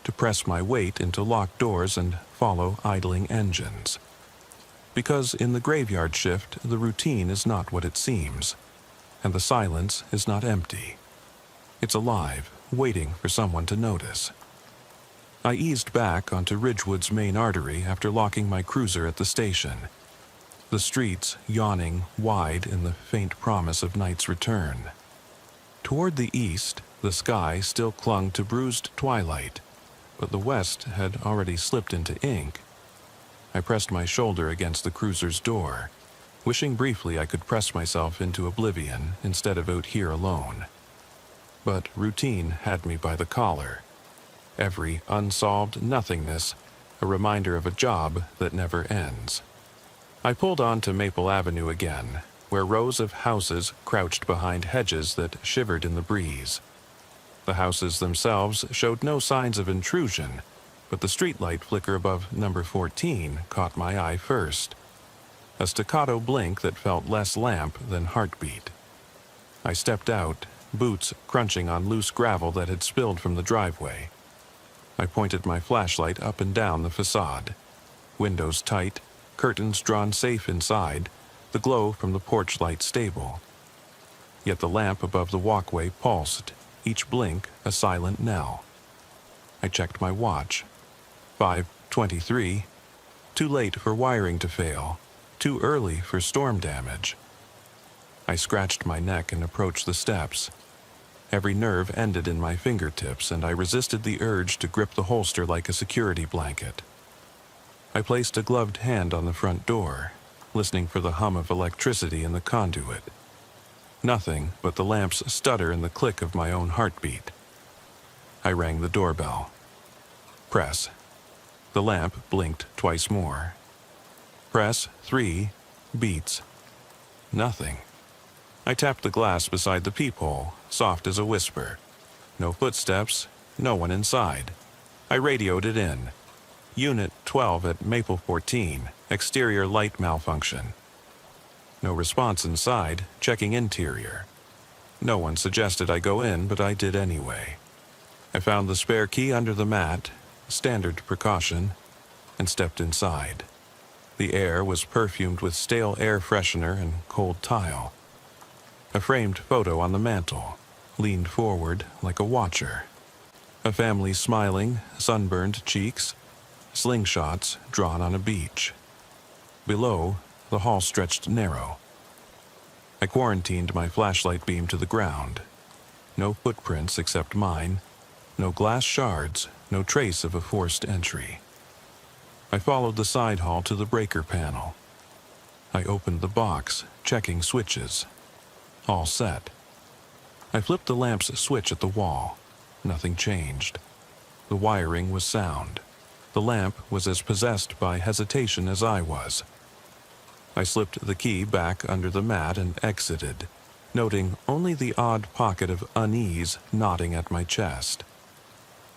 to press my weight into locked doors and follow idling engines. Because in the graveyard shift, the routine is not what it seems, and the silence is not empty. It's alive, waiting for someone to notice. I eased back onto Ridgewood's main artery after locking my cruiser at the station. The streets yawning wide in the faint promise of night's return. Toward the east, the sky still clung to bruised twilight, but the west had already slipped into ink. I pressed my shoulder against the cruiser's door, wishing briefly I could press myself into oblivion instead of out here alone. But routine had me by the collar. Every unsolved nothingness, a reminder of a job that never ends. I pulled on to Maple Avenue again, where rows of houses crouched behind hedges that shivered in the breeze. The houses themselves showed no signs of intrusion, but the streetlight flicker above number 14 caught my eye first. A staccato blink that felt less lamp than heartbeat. I stepped out, boots crunching on loose gravel that had spilled from the driveway. I pointed my flashlight up and down the facade. Windows tight, curtains drawn safe inside, the glow from the porch light stable. Yet the lamp above the walkway pulsed, each blink a silent knell. I checked my watch. 5:23. Too late for wiring to fail. Too early for storm damage. I scratched my neck and approached the steps. Every nerve ended in my fingertips, and I resisted the urge to grip the holster like a security blanket. I placed a gloved hand on the front door, listening for the hum of electricity in the conduit. Nothing but the lamp's stutter and the click of my own heartbeat. I rang the doorbell. Press. The lamp blinked twice more. Press 3 beats. Nothing. I tapped the glass beside the peephole, soft as a whisper. No footsteps, no one inside. I radioed it in. Unit 12 at Maple 14. Exterior light malfunction. No response inside, checking interior. No one suggested I go in, but I did anyway. I found the spare key under the mat, standard precaution, and stepped inside. The air was perfumed with stale air freshener and cold tile. A framed photo on the mantel, leaned forward like a watcher. A family smiling, sunburned cheeks, slingshots drawn on a beach. Below, the hall stretched narrow. I quarantined my flashlight beam to the ground. No footprints except mine, no glass shards, no trace of a forced entry. I followed the side hall to the breaker panel. I opened the box, checking switches. All set. I flipped the lamp's switch at the wall. Nothing changed. The wiring was sound. The lamp was as possessed by hesitation as I was. I slipped the key back under the mat and exited, noting only the odd pocket of unease knotting at my chest.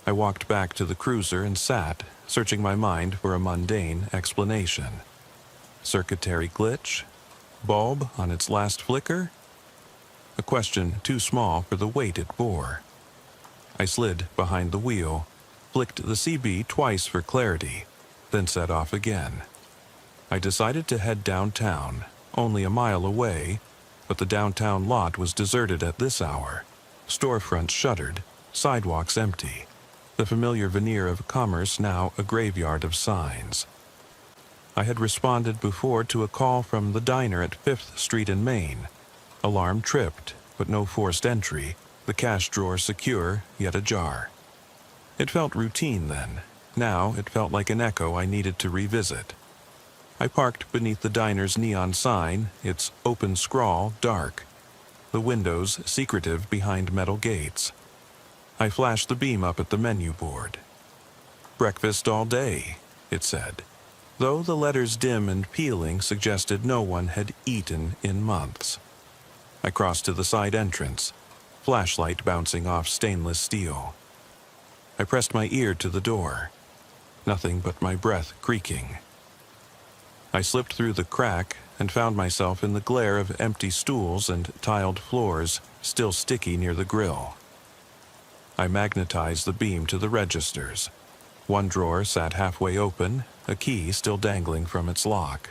I walked back to the cruiser and sat, searching my mind for a mundane explanation. Circuitry glitch? Bulb on its last flicker? A question too small for the weight it bore. I slid behind the wheel, flicked the CB twice for clarity, then set off again. I decided to head downtown, only a mile away, but the downtown lot was deserted at this hour. Storefronts shuttered, sidewalks empty, the familiar veneer of commerce now a graveyard of signs. I had responded before to a call from the diner at 5th Street in Maine. Alarm tripped, but no forced entry, the cash drawer secure, yet ajar. It felt routine then. Now it felt like an echo I needed to revisit. I parked beneath the diner's neon sign, its open scrawl dark, the windows secretive behind metal gates. I flashed the beam up at the menu board. Breakfast all day, it said, though the letters dim and peeling suggested no one had eaten in months. I crossed to the side entrance, flashlight bouncing off stainless steel. I pressed my ear to the door. Nothing but my breath creaking. I slipped through the crack and found myself in the glare of empty stools and tiled floors, still sticky near the grill. I magnetized the beam to the registers. One drawer sat halfway open, a key still dangling from its lock.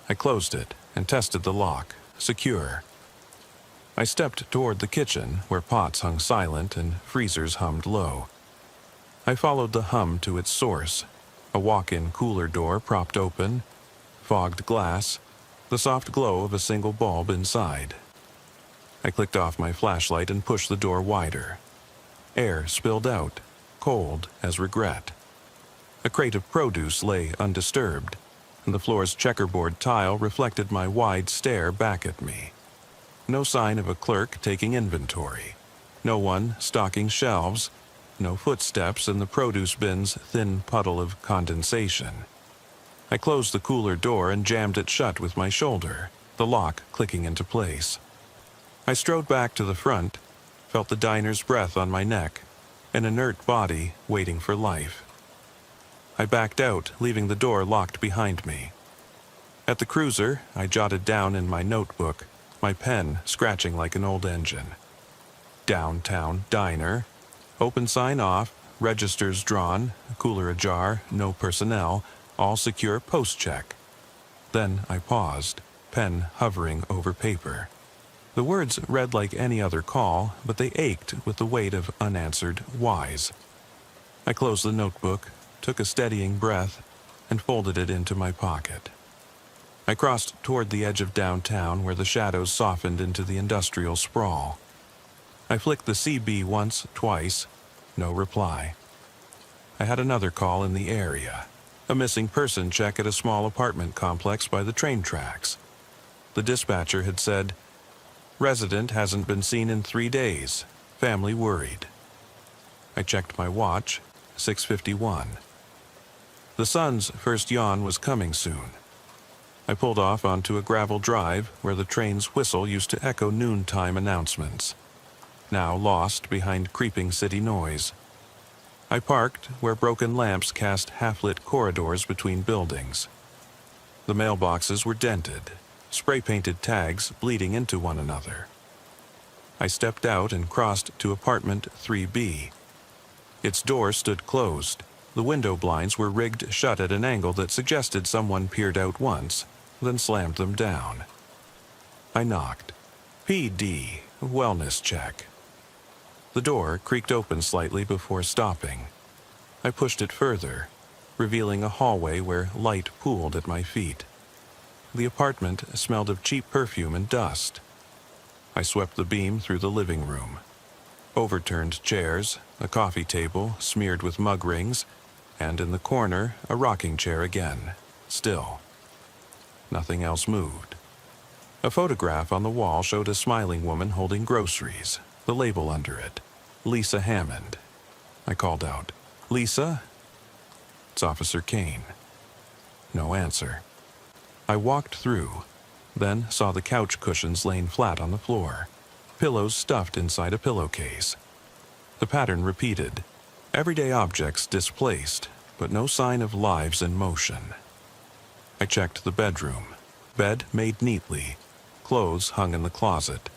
I closed it and tested the lock, secure. I stepped toward the kitchen, where pots hung silent and freezers hummed low. I followed the hum to its source, a walk-in cooler door propped open, fogged glass, the soft glow of a single bulb inside. I clicked off my flashlight and pushed the door wider. Air spilled out, cold as regret. A crate of produce lay undisturbed, and the floor's checkerboard tile reflected my wide stare back at me. No sign of a clerk taking inventory. No one stocking shelves. No footsteps in the produce bin's thin puddle of condensation. I closed the cooler door and jammed it shut with my shoulder, the lock clicking into place. I strode back to the front, felt the diner's breath on my neck, an inert body waiting for life. I backed out, leaving the door locked behind me. At the cruiser, I jotted down in my notebook, my pen scratching like an old engine. Downtown diner. Open sign off, registers drawn, cooler ajar, no personnel, all secure post-check. Then I paused, pen hovering over paper. The words read like any other call, but they ached with the weight of unanswered whys. I closed the notebook, took a steadying breath, and folded it into my pocket. I crossed toward the edge of downtown where the shadows softened into the industrial sprawl. I flicked the CB once, twice. No reply. I had another call in the area. A missing person check at a small apartment complex by the train tracks. The dispatcher had said, "Resident hasn't been seen in 3 days. Family worried." I checked my watch, 6:51. The sun's first yawn was coming soon. I pulled off onto a gravel drive where the train's whistle used to echo noontime announcements, now lost behind creeping city noise. I parked where broken lamps cast half-lit corridors between buildings. The mailboxes were dented, spray-painted tags bleeding into one another. I stepped out and crossed to apartment 3B. Its door stood closed. The window blinds were rigged shut at an angle that suggested someone peered out once, then slammed them down. I knocked. PD, wellness check. The door creaked open slightly before stopping. I pushed it further, revealing a hallway where light pooled at my feet. The apartment smelled of cheap perfume and dust. I swept the beam through the living room. Overturned chairs, a coffee table smeared with mug rings, and in the corner, a rocking chair again, still. Nothing else moved. A photograph on the wall showed a smiling woman holding groceries, the label under it, Lisa Hammond. I called out, "Lisa?" It's Officer Kane. No answer. I walked through, then saw the couch cushions laying flat on the floor, pillows stuffed inside a pillowcase. The pattern repeated, everyday objects displaced, but no sign of lives in motion. I checked the bedroom. Bed made neatly, clothes hung in the closet,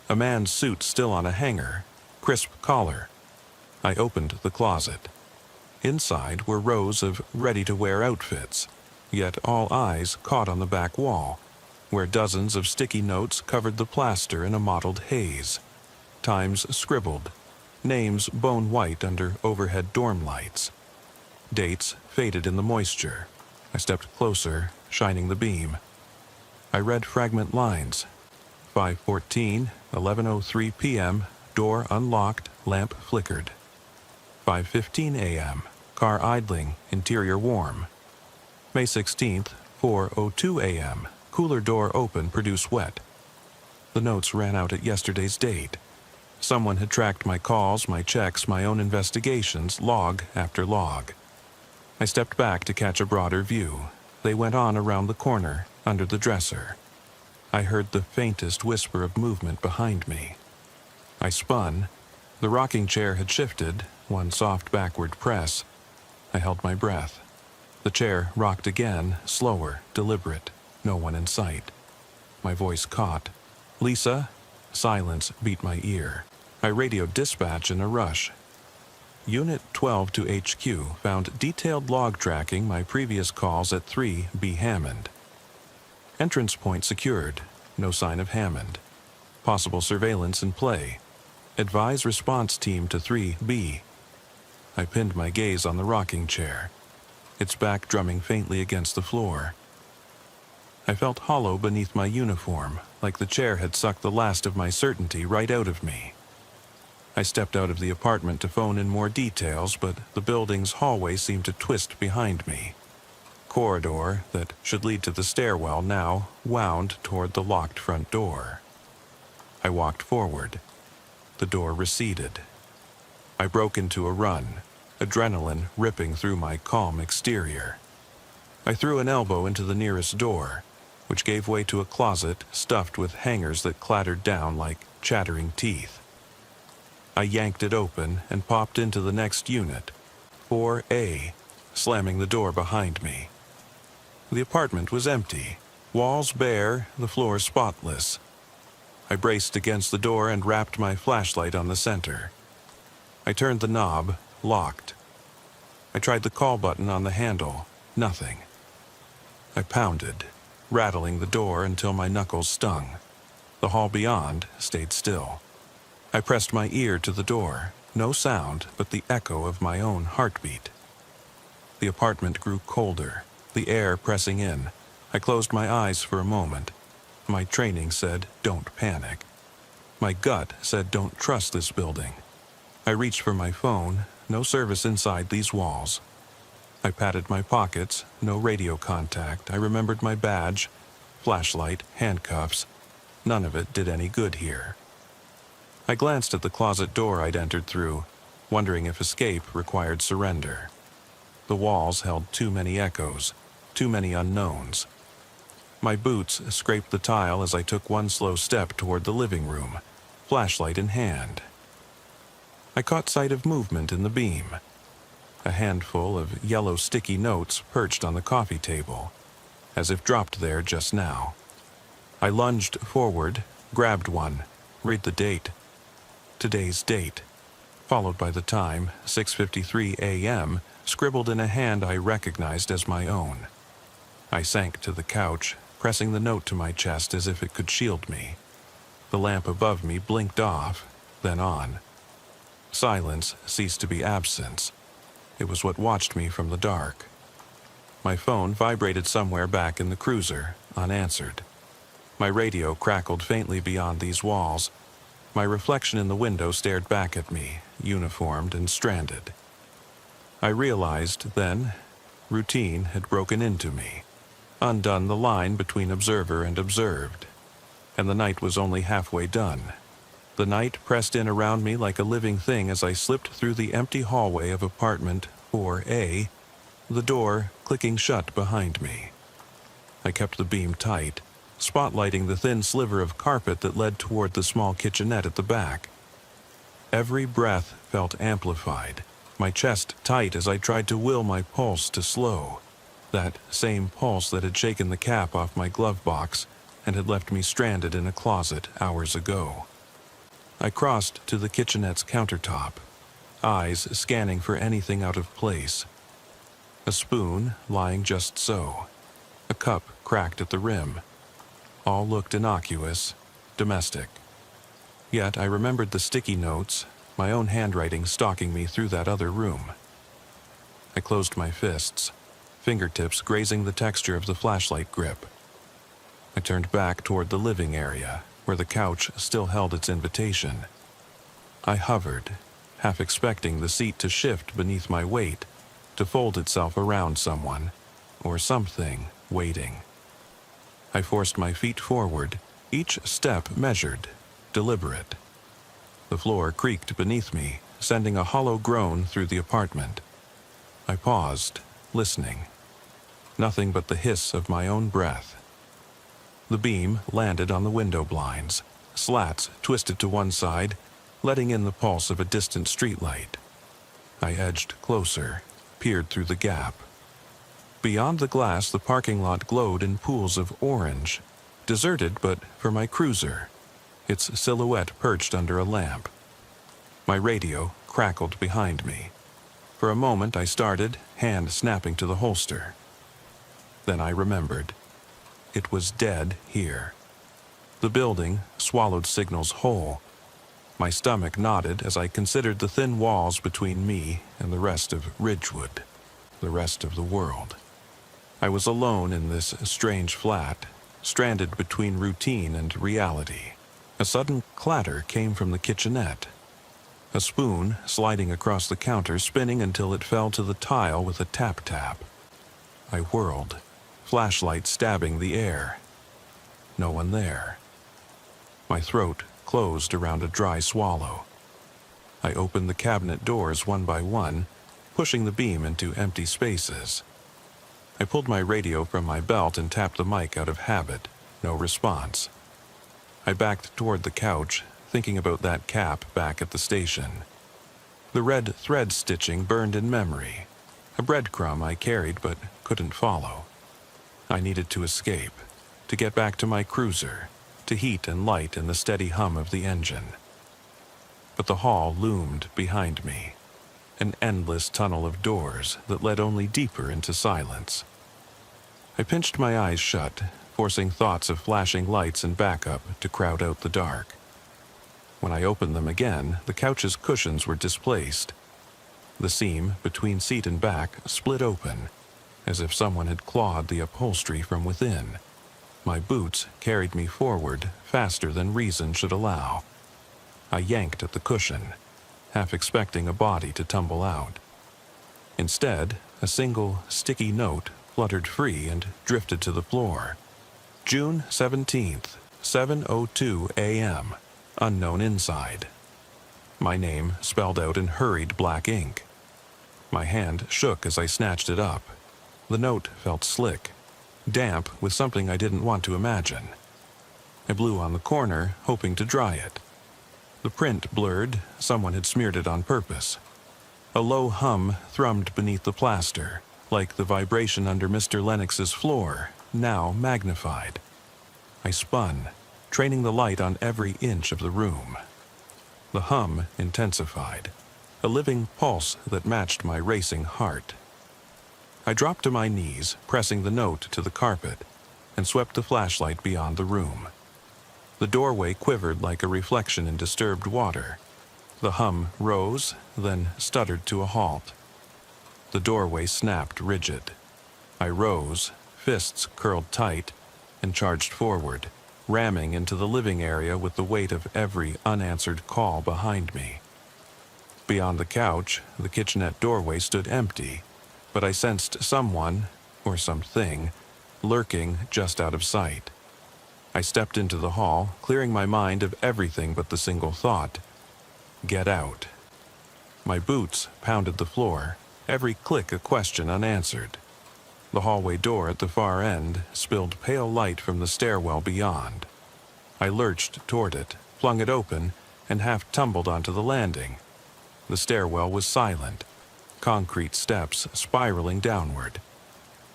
a man's suit still on a hanger, crisp collar. I opened the closet. Inside were rows of ready-to-wear outfits, yet all eyes caught on the back wall, where dozens of sticky notes covered the plaster in a mottled haze. Times scribbled, names bone white under overhead dorm lights. Dates faded in the moisture. I stepped closer, shining the beam. I read fragment lines. 5:14, 11:03 p.m., door unlocked, lamp flickered. 5:15 a.m., car idling, interior warm. May 16th, 4:02 a.m., cooler door open, produce wet. The notes ran out at yesterday's date. Someone had tracked my calls, my checks, my own investigations, log after log. I stepped back to catch a broader view. They went on around the corner, under the dresser. I heard the faintest whisper of movement behind me. I spun. The rocking chair had shifted, one soft backward press. I held my breath. The chair rocked again, slower, deliberate, no one in sight. My voice caught. "Lisa?" Silence beat my ear. I radioed dispatch in a rush. Unit 12 to HQ found detailed log tracking my previous calls at 3B Hammond. Entrance point secured. No sign of Hammond. Possible surveillance in play. Advise response team to 3B. I pinned my gaze on the rocking chair, its back drumming faintly against the floor. I felt hollow beneath my uniform, like the chair had sucked the last of my certainty right out of me. I stepped out of the apartment to phone in more details, but the building's hallway seemed to twist behind me. Corridor that should lead to the stairwell now wound toward the locked front door. I walked forward. The door receded. I broke into a run, adrenaline ripping through my calm exterior. I threw an elbow into the nearest door, which gave way to a closet stuffed with hangers that clattered down like chattering teeth. I yanked it open and popped into the next unit, 4A, slamming the door behind me. The apartment was empty, walls bare, the floor spotless. I braced against the door and wrapped my flashlight on the center. I turned the knob, locked. I tried the call button on the handle, nothing. I pounded, rattling the door until my knuckles stung. The hall beyond stayed still. I pressed my ear to the door, no sound but the echo of my own heartbeat. The apartment grew colder, the air pressing in. I closed my eyes for a moment. My training said, don't panic. My gut said, don't trust this building. I reached for my phone, no service inside these walls. I patted my pockets, no radio contact. I remembered my badge, flashlight, handcuffs. None of it did any good here. I glanced at the closet door I'd entered through, wondering if escape required surrender. The walls held too many echoes, too many unknowns. My boots scraped the tile as I took one slow step toward the living room, flashlight in hand. I caught sight of movement in the beam. A handful of yellow sticky notes perched on the coffee table. as if dropped there just now. I lunged forward, grabbed one, read the date. Today's date, followed by the time, 6:53 a.m., scribbled in a hand I recognized as my own. I sank to the couch, pressing the note to my chest as if it could shield me. The lamp above me blinked off, then on. Silence ceased to be absence. It was what watched me from the dark. My phone vibrated somewhere back in the cruiser, unanswered. My radio crackled faintly beyond these walls. My reflection in the window stared back at me, uniformed and stranded. I realized then, routine had broken into me, undone the line between observer and observed. And the night was only halfway done. The night pressed in around me like a living thing as I slipped through the empty hallway of apartment 4A, the door clicking shut behind me. I kept the beam tight, spotlighting the thin sliver of carpet that led toward the small kitchenette at the back. Every breath felt amplified, my chest tight as I tried to will my pulse to slow, that same pulse that had shaken the cap off my glove box and had left me stranded in a closet hours ago. I crossed to the kitchenette's countertop, eyes scanning for anything out of place. A spoon lying just so, a cup cracked at the rim. All looked innocuous, domestic. Yet I remembered the sticky notes, my own handwriting stalking me through that other room. I closed my fists, fingertips grazing the texture of the flashlight grip. I turned back toward the living area, where the couch still held its invitation. I hovered, half expecting the seat to shift beneath my weight, to fold itself around someone, or something waiting. I forced my feet forward, each step measured, deliberate. The floor creaked beneath me, sending a hollow groan through the apartment. I paused, listening. Nothing but the hiss of my own breath. The beam landed on the window blinds, slats twisted to one side, letting in the pulse of a distant streetlight. I edged closer, peered through the gap. Beyond the glass, the parking lot glowed in pools of orange, deserted but for my cruiser, its silhouette perched under a lamp. My radio crackled behind me. For a moment I started, hand snapping to the holster. Then I remembered. It was dead here. The building swallowed signals whole. My stomach nodded as I considered the thin walls between me and the rest of Ridgewood, the rest of the world. I was alone in this strange flat, stranded between routine and reality. A sudden clatter came from the kitchenette. A spoon sliding across the counter, spinning until it fell to the tile with a tap-tap. I whirled, flashlight stabbing the air. No one there. My throat closed around a dry swallow. I opened the cabinet doors one by one, pushing the beam into empty spaces. I pulled my radio from my belt and tapped the mic out of habit. No response. I backed toward the couch, thinking about that cap back at the station. The red thread stitching burned in memory, a breadcrumb I carried but couldn't follow. I needed to escape, to get back to my cruiser, to heat and light in the steady hum of the engine. But the hall loomed behind me, an endless tunnel of doors that led only deeper into silence. I pinched my eyes shut, forcing thoughts of flashing lights and backup to crowd out the dark. When I opened them again, the couch's cushions were displaced. The seam between seat and back split open, as if someone had clawed the upholstery from within. My boots carried me forward faster than reason should allow. I yanked at the cushion, half expecting a body to tumble out. Instead, a single sticky note fluttered free and drifted to the floor. June 17th, 7:02 a.m., unknown inside. My name spelled out in hurried black ink. My hand shook as I snatched it up. The note felt slick, damp with something I didn't want to imagine. I blew on the corner, hoping to dry it. The print blurred, someone had smeared it on purpose. A low hum thrummed beneath the plaster, like the vibration under Mr. Lennox's floor, now magnified. I spun, training the light on every inch of the room. The hum intensified, a living pulse that matched my racing heart. I dropped to my knees, pressing the note to the carpet, and swept the flashlight beyond the room. The doorway quivered like a reflection in disturbed water. The hum rose, then stuttered to a halt. The doorway snapped rigid. I rose, fists curled tight, and charged forward, ramming into the living area with the weight of every unanswered call behind me. Beyond the couch, the kitchenette doorway stood empty, but I sensed someone, or something, lurking just out of sight. I stepped into the hall, clearing my mind of everything but the single thought: get out. My boots pounded the floor, every click a question unanswered. The hallway door at the far end spilled pale light from the stairwell beyond. I lurched toward it, flung it open, and half tumbled onto the landing. The stairwell was silent, concrete steps spiraling downward.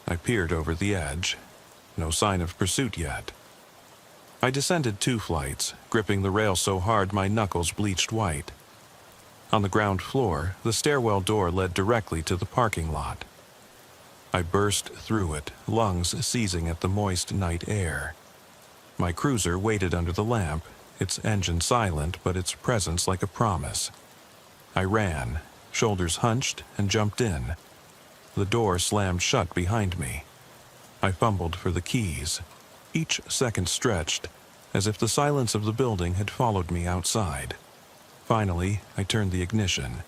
I peered over the edge. No sign of pursuit yet. I descended 2 flights, gripping the rail so hard my knuckles bleached white. On the ground floor, the stairwell door led directly to the parking lot. I burst through it, lungs seizing at the moist night air. My cruiser waited under the lamp, its engine silent but its presence like a promise. I ran, shoulders hunched, and jumped in. The door slammed shut behind me. I fumbled for the keys. Each second stretched, as if the silence of the building had followed me outside. Finally, I turned the ignition.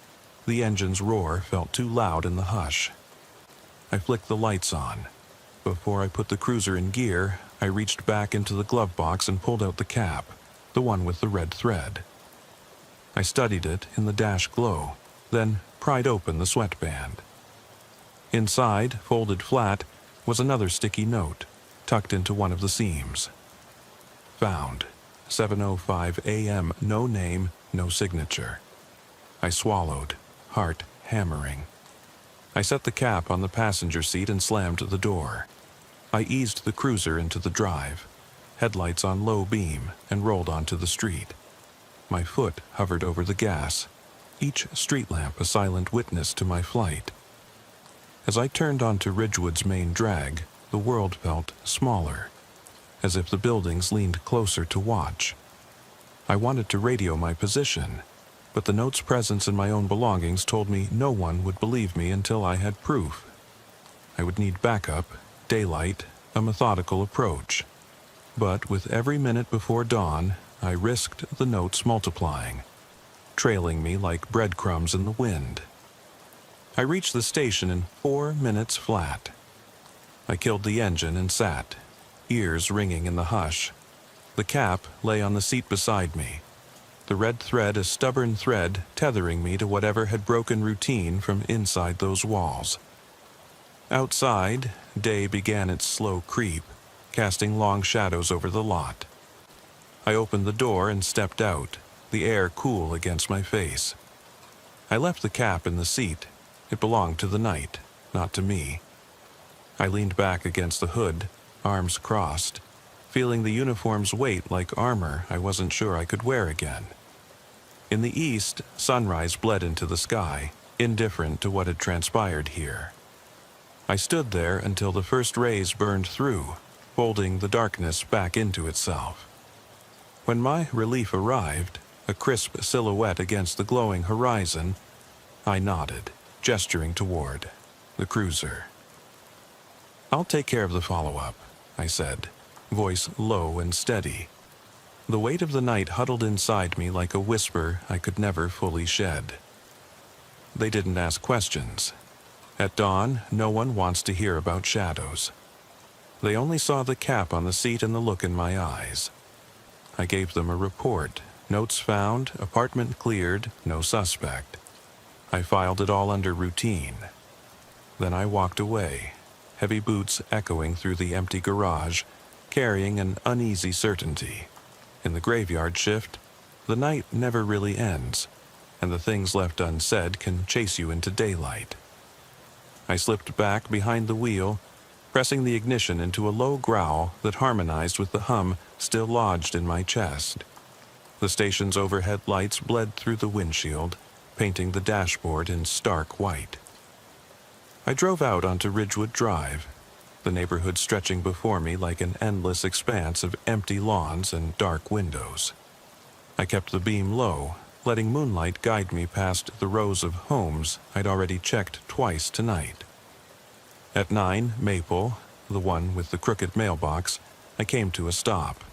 The engine's roar felt too loud in the hush. I flicked the lights on. Before I put the cruiser in gear, I reached back into the glove box and pulled out the cap, the one with the red thread. I studied it in the dash glow, then pried open the sweatband. Inside, folded flat, was another sticky note, tucked into one of the seams. Found. 7:05 a.m. No name, no signature. I swallowed, heart hammering. I set the cap on the passenger seat and slammed the door. I eased the cruiser into the drive, headlights on low beam, and rolled onto the street. My foot hovered over the gas, each street lamp a silent witness to my flight. As I turned onto Ridgewood's main drag, the world felt smaller, as if the buildings leaned closer to watch. I wanted to radio my position, but the note's presence in my own belongings told me no one would believe me until I had proof. I would need backup, daylight, a methodical approach. But with every minute before dawn, I risked the notes multiplying, trailing me like breadcrumbs in the wind. I reached the station in 4 minutes flat. I killed the engine and sat, ears ringing in the hush. The cap lay on the seat beside me, the red thread a stubborn thread tethering me to whatever had broken routine from inside those walls. Outside, day began its slow creep, casting long shadows over the lot. I opened the door and stepped out, the air cool against my face. I left the cap in the seat. It belonged to the night, not to me. I leaned back against the hood, arms crossed, feeling the uniform's weight like armor I wasn't sure I could wear again. In the east, sunrise bled into the sky, indifferent to what had transpired here. I stood there until the first rays burned through, folding the darkness back into itself. When my relief arrived, a crisp silhouette against the glowing horizon, I nodded, gesturing toward the cruiser. "I'll take care of the follow-up," I said, voice low and steady. The weight of the night huddled inside me like a whisper I could never fully shed. They didn't ask questions. At dawn, no one wants to hear about shadows. They only saw the cap on the seat and the look in my eyes. I gave them a report. Notes found, apartment cleared, no suspect. I filed it all under routine. Then I walked away, heavy boots echoing through the empty garage, carrying an uneasy certainty. In the graveyard shift, the night never really ends, and the things left unsaid can chase you into daylight. I slipped back behind the wheel, pressing the ignition into a low growl that harmonized with the hum still lodged in my chest. The station's overhead lights bled through the windshield, painting the dashboard in stark white. I drove out onto Ridgewood Drive, the neighborhood stretching before me like an endless expanse of empty lawns and dark windows. I kept the beam low, letting moonlight guide me past the rows of homes I'd already checked twice tonight. At 9 Maple, the one with the crooked mailbox, I came to a stop.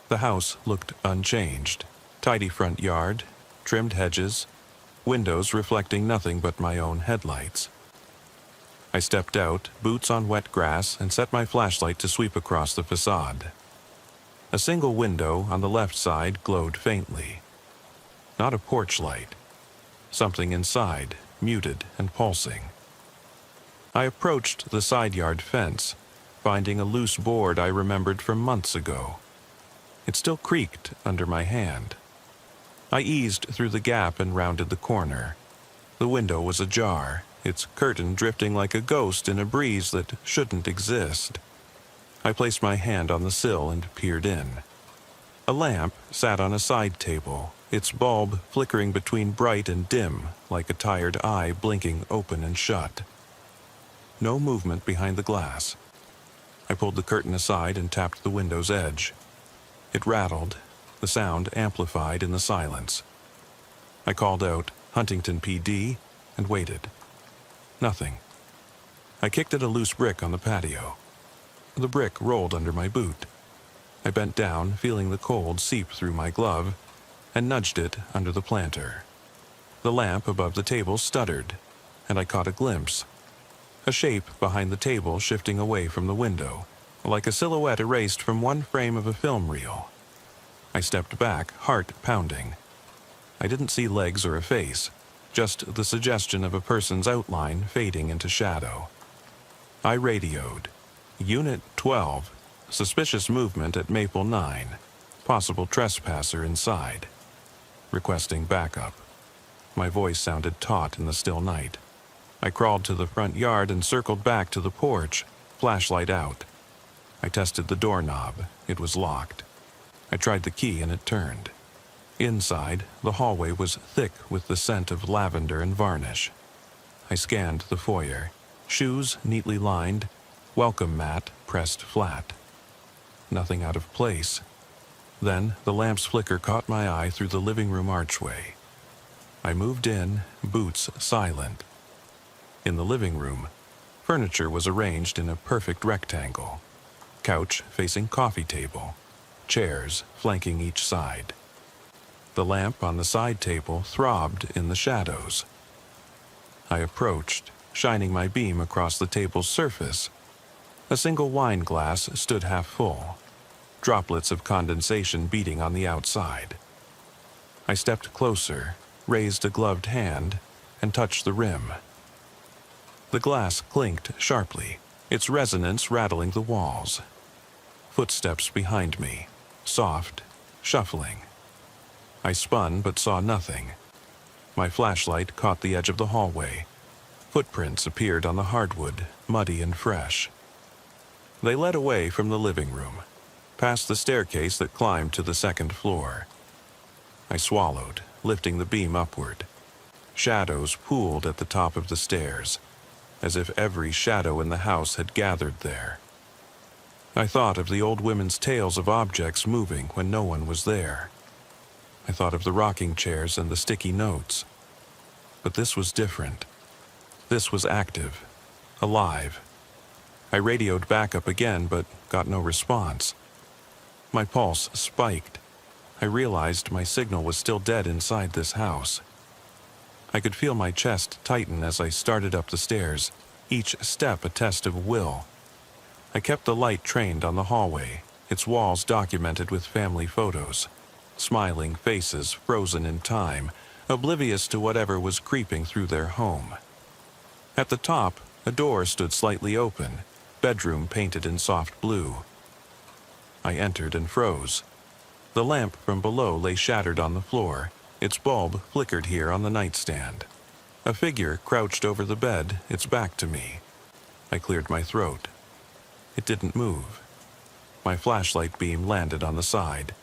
The house looked unchanged. Tidy front yard, trimmed hedges, windows reflecting nothing but my own headlights. I stepped out, boots on wet grass, and set my flashlight to sweep across the facade. A single window on the left side glowed faintly. Not a porch light. Something inside, muted and pulsing. I approached the side yard fence, finding a loose board I remembered from months ago. It still creaked under my hand. I eased through the gap and rounded the corner. The window was ajar, its curtain drifting like a ghost in a breeze that shouldn't exist. I placed my hand on the sill and peered in. A lamp sat on a side table, its bulb flickering between bright and dim, like a tired eye blinking open and shut. No movement behind the glass. I pulled the curtain aside and tapped the window's edge. It rattled, the sound amplified in the silence. I called out, "Huntington PD," and waited. Nothing. I kicked at a loose brick on the patio. The brick rolled under my boot. I bent down, feeling the cold seep through my glove, and nudged it under the planter. The lamp above the table stuttered, and I caught a glimpse. A shape behind the table shifting away from the window, like a silhouette erased from one frame of a film reel. I stepped back, heart pounding. I didn't see legs or a face, just the suggestion of a person's outline fading into shadow. I radioed. Unit 12, suspicious movement at Maple 9, possible trespasser inside. Requesting backup. My voice sounded taut in the still night. I crawled to the front yard and circled back to the porch, flashlight out. I tested the doorknob. It was locked. I tried the key and it turned. Inside, the hallway was thick with the scent of lavender and varnish. I scanned the foyer. Shoes neatly lined, welcome mat pressed flat. Nothing out of place. Then the lamp's flicker caught my eye through the living room archway. I moved in, boots silent. In the living room, furniture was arranged in a perfect rectangle. Couch facing coffee table, chairs flanking each side. The lamp on the side table throbbed in the shadows. I approached, shining my beam across the table's surface. A single wine glass stood half full, droplets of condensation beating on the outside. I stepped closer, raised a gloved hand, and touched the rim. The glass clinked sharply, its resonance rattling the walls. Footsteps behind me, soft, shuffling. I spun but saw nothing. My flashlight caught the edge of the hallway. Footprints appeared on the hardwood, muddy and fresh. They led away from the living room, past the staircase that climbed to the second floor. I swallowed, lifting the beam upward. Shadows pooled at the top of the stairs, as if every shadow in the house had gathered there. I thought of the old women's tales of objects moving when no one was there. I thought of the rocking chairs and the sticky notes. But this was different. This was active, alive. I radioed backup again, but got no response. My pulse spiked. I realized my signal was still dead inside this house. I could feel my chest tighten as I started up the stairs, each step a test of will. I kept the light trained on the hallway, its walls documented with family photos. Smiling faces frozen in time, oblivious to whatever was creeping through their home. At the top, a door stood slightly open, bedroom painted in soft blue. I entered and froze. The lamp from below lay shattered on the floor, its bulb flickered here on the nightstand. A figure crouched over the bed, its back to me. I cleared my throat. It didn't move. My flashlight beam landed on the side,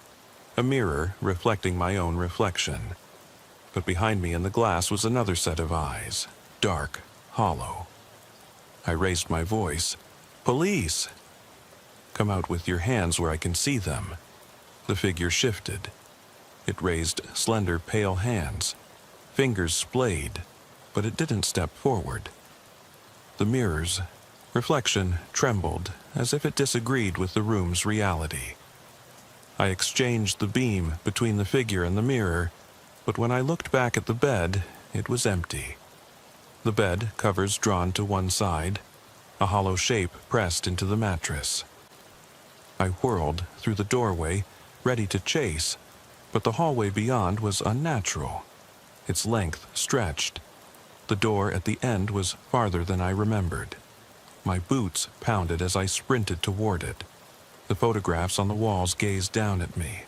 a mirror reflecting my own reflection. But behind me in the glass was another set of eyes, dark, hollow. I raised my voice. "Police! Come out with your hands where I can see them." The figure shifted. It raised slender, pale hands. Fingers splayed, but it didn't step forward. The mirror's reflection trembled as if it disagreed with the room's reality. I exchanged the beam between the figure and the mirror, but when I looked back at the bed, it was empty. The bed covers drawn to one side, a hollow shape pressed into the mattress. I whirled through the doorway, ready to chase, but the hallway beyond was unnatural. Its length stretched. The door at the end was farther than I remembered. My boots pounded as I sprinted toward it. The photographs on the walls gazed down at me,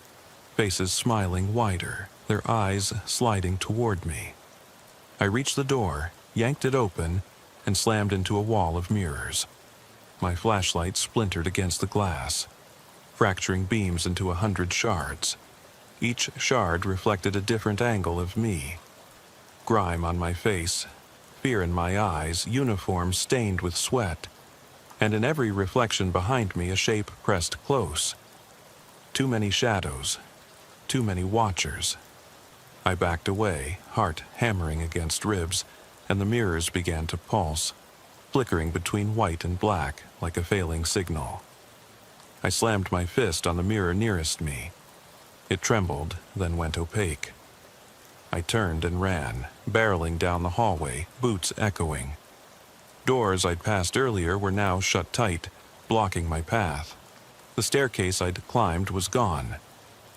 faces smiling wider, their eyes sliding toward me. I reached the door, yanked it open, and slammed into a wall of mirrors. My flashlight splintered against the glass, fracturing beams into 100 shards. Each shard reflected a different angle of me. Grime on my face, fear in my eyes, uniform stained with sweat, and in every reflection behind me a shape pressed close. Too many shadows, too many watchers. I backed away, heart hammering against ribs, and the mirrors began to pulse, flickering between white and black like a failing signal. I slammed my fist on the mirror nearest me. It trembled, then went opaque. I turned and ran, barreling down the hallway, boots echoing. Doors I'd passed earlier were now shut tight, blocking my path. The staircase I'd climbed was gone,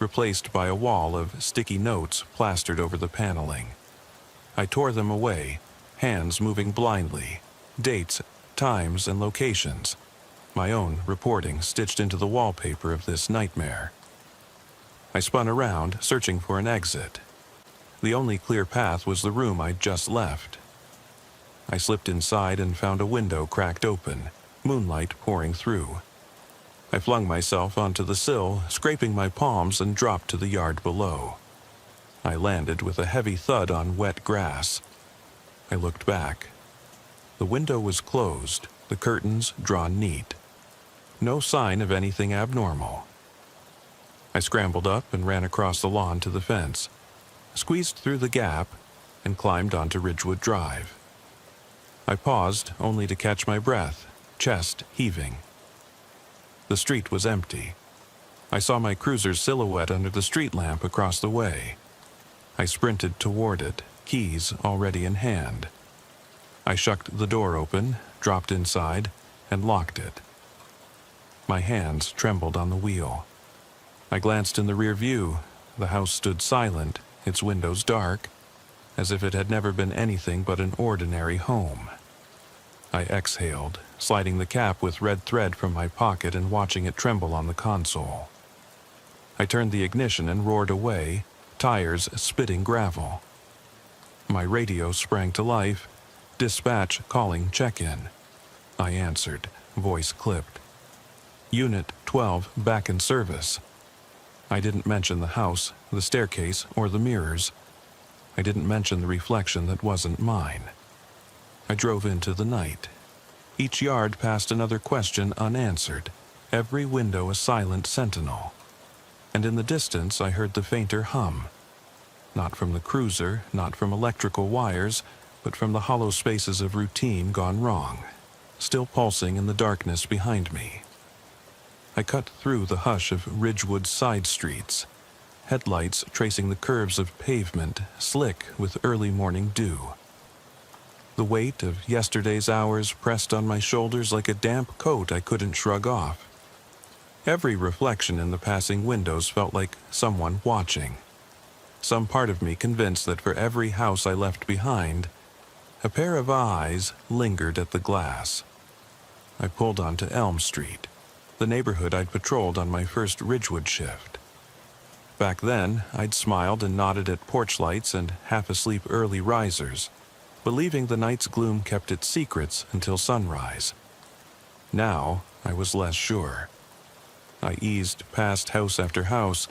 replaced by a wall of sticky notes plastered over the paneling. I tore them away, hands moving blindly, dates, times, and locations. My own reporting stitched into the wallpaper of this nightmare. I spun around, searching for an exit. The only clear path was the room I'd just left. I slipped inside and found a window cracked open, moonlight pouring through. I flung myself onto the sill, scraping my palms, and dropped to the yard below. I landed with a heavy thud on wet grass. I looked back. The window was closed, the curtains drawn neat. No sign of anything abnormal. I scrambled up and ran across the lawn to the fence, squeezed through the gap, and climbed onto Ridgewood Drive. I paused only to catch my breath, chest heaving. The street was empty. I saw my cruiser's silhouette under the street lamp across the way. I sprinted toward it, keys already in hand. I shucked the door open, dropped inside, and locked it. My hands trembled on the wheel. I glanced in the rear view. The house stood silent, its windows dark, as if it had never been anything but an ordinary home. I exhaled, sliding the cap with red thread from my pocket and watching it tremble on the console. I turned the ignition and roared away, tires spitting gravel. My radio sprang to life, dispatch calling check-in. I answered, voice clipped. Unit 12 back in service. I didn't mention the house, the staircase, or the mirrors. I didn't mention the reflection that wasn't mine. I drove into the night. Each yard passed another question unanswered, every window a silent sentinel. And in the distance I heard the fainter hum. Not from the cruiser, not from electrical wires, but from the hollow spaces of routine gone wrong, still pulsing in the darkness behind me. I cut through the hush of Ridgewood's side streets, headlights tracing the curves of pavement slick with early morning dew. The weight of yesterday's hours pressed on my shoulders like a damp coat I couldn't shrug off. Every reflection in the passing windows felt like someone watching. Some part of me convinced that for every house I left behind, a pair of eyes lingered at the glass. I pulled onto Elm Street, the neighborhood I'd patrolled on my first Ridgewood shift. Back then, I'd smiled and nodded at porch lights and half-asleep early risers, believing the night's gloom kept its secrets until sunrise. Now, I was less sure. I eased past house after house,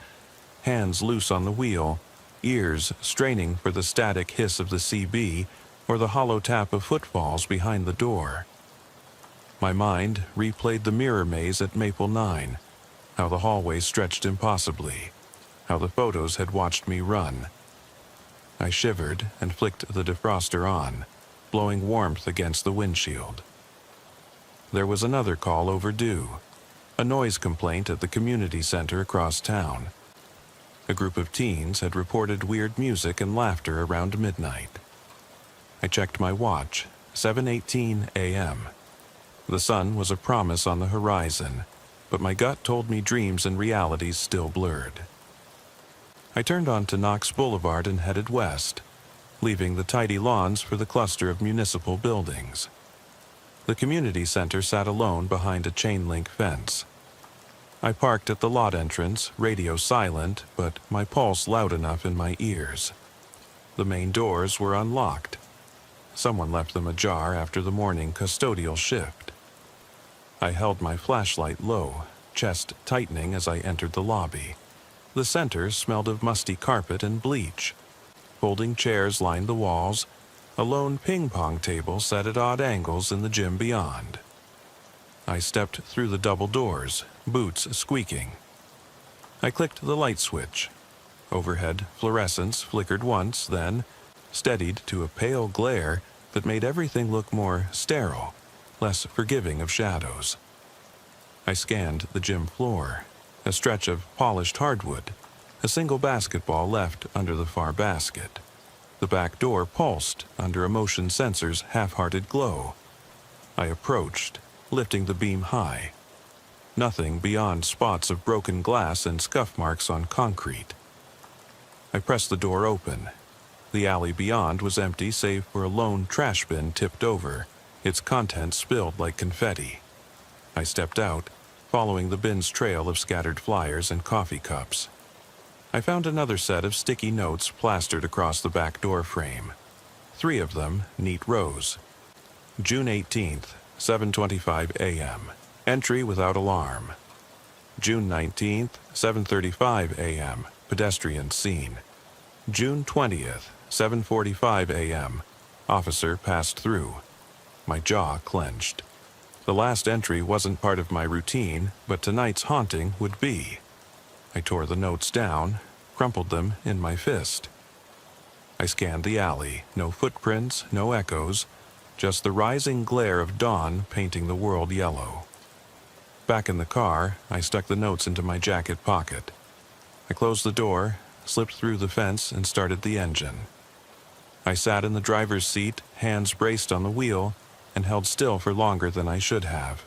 hands loose on the wheel, ears straining for the static hiss of the CB or the hollow tap of footfalls behind the door. My mind replayed the mirror maze at Maple 9, how the hallway stretched impossibly, how the photos had watched me run. I shivered and flicked the defroster on, blowing warmth against the windshield. There was another call overdue, a noise complaint at the community center across town. A group of teens had reported weird music and laughter around midnight. I checked my watch, 7:18 a.m. The sun was a promise on the horizon, but my gut told me dreams and realities still blurred. I turned onto Knox Boulevard and headed west, leaving the tidy lawns for the cluster of municipal buildings. The community center sat alone behind a chain-link fence. I parked at the lot entrance, radio silent, but my pulse loud enough in my ears. The main doors were unlocked. Someone left them ajar after the morning custodial shift. I held my flashlight low, chest tightening as I entered the lobby. The center smelled of musty carpet and bleach. Folding chairs lined the walls, a lone ping-pong table set at odd angles in the gym beyond. I stepped through the double doors, boots squeaking. I clicked the light switch. Overhead fluorescence flickered once, then steadied to a pale glare that made everything look more sterile, less forgiving of shadows. I scanned the gym floor, a stretch of polished hardwood, a single basketball left under the far basket. The back door pulsed under a motion sensor's half-hearted glow. I approached, lifting the beam high. Nothing beyond spots of broken glass and scuff marks on concrete. I pressed the door open. The alley beyond was empty save for a lone trash bin tipped over, its contents spilled like confetti. I stepped out, following the bin's trail of scattered flyers and coffee cups. I found another set of sticky notes plastered across the back door frame. 3 of them, neat rows. June 18th, 7:25 a.m. Entry without alarm. June 19th, 7:35 a.m. Pedestrian seen. June 20th, 7:45 a.m. Officer passed through. My jaw clenched. The last entry wasn't part of my routine, but tonight's haunting would be. I tore the notes down, crumpled them in my fist. I scanned the alley, no footprints, no echoes, just the rising glare of dawn painting the world yellow. Back in the car, I stuck the notes into my jacket pocket. I closed the door, slipped through the fence, and started the engine. I sat in the driver's seat, hands braced on the wheel, and held still for longer than I should have.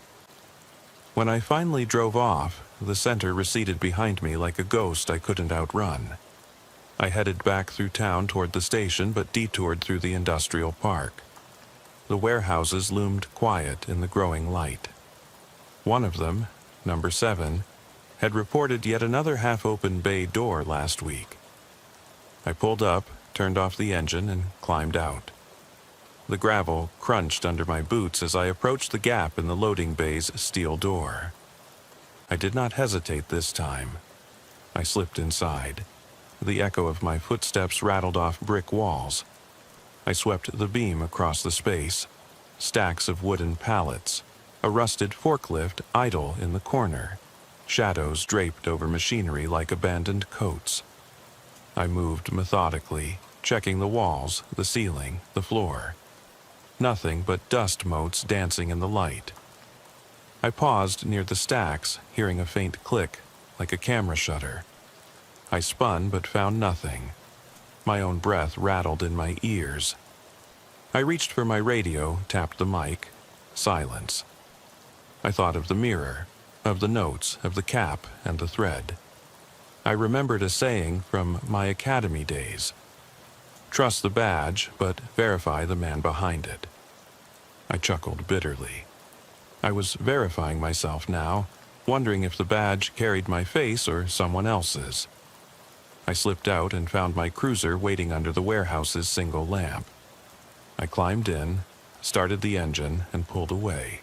When I finally drove off, the center receded behind me like a ghost I couldn't outrun. I headed back through town toward the station but detoured through the industrial park. The warehouses loomed quiet in the growing light. One of them, number 7, had reported yet another half-open bay door last week. I pulled up, turned off the engine, and climbed out. The gravel crunched under my boots as I approached the gap in the loading bay's steel door. I did not hesitate this time. I slipped inside. The echo of my footsteps rattled off brick walls. I swept the beam across the space. Stacks of wooden pallets, a rusted forklift idle in the corner, shadows draped over machinery like abandoned coats. I moved methodically, checking the walls, the ceiling, the floor. Nothing but dust motes dancing in the light. I paused near the stacks, hearing a faint click, like a camera shutter. I spun but found nothing. My own breath rattled in my ears. I reached for my radio, tapped the mic. Silence. I thought of the mirror, of the notes, of the cap and the thread. I remembered a saying from my academy days. Trust the badge, but verify the man behind it. I chuckled bitterly. I was verifying myself now, wondering if the badge carried my face or someone else's. I slipped out and found my cruiser waiting under the warehouse's single lamp. I climbed in, started the engine, and pulled away.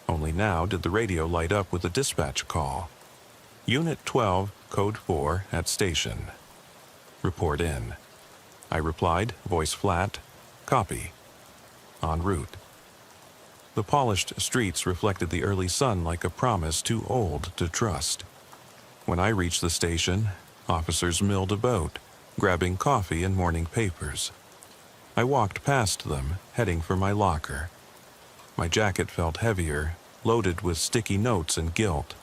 Only now did the radio light up with a dispatch call. Unit 12, Code 4, at station. Report in. I replied, voice flat, copy. En route. The polished streets reflected the early sun like a promise too old to trust. When I reached the station, officers milled about, grabbing coffee and morning papers. I walked past them, heading for my locker. My jacket felt heavier, loaded with sticky notes and guilt.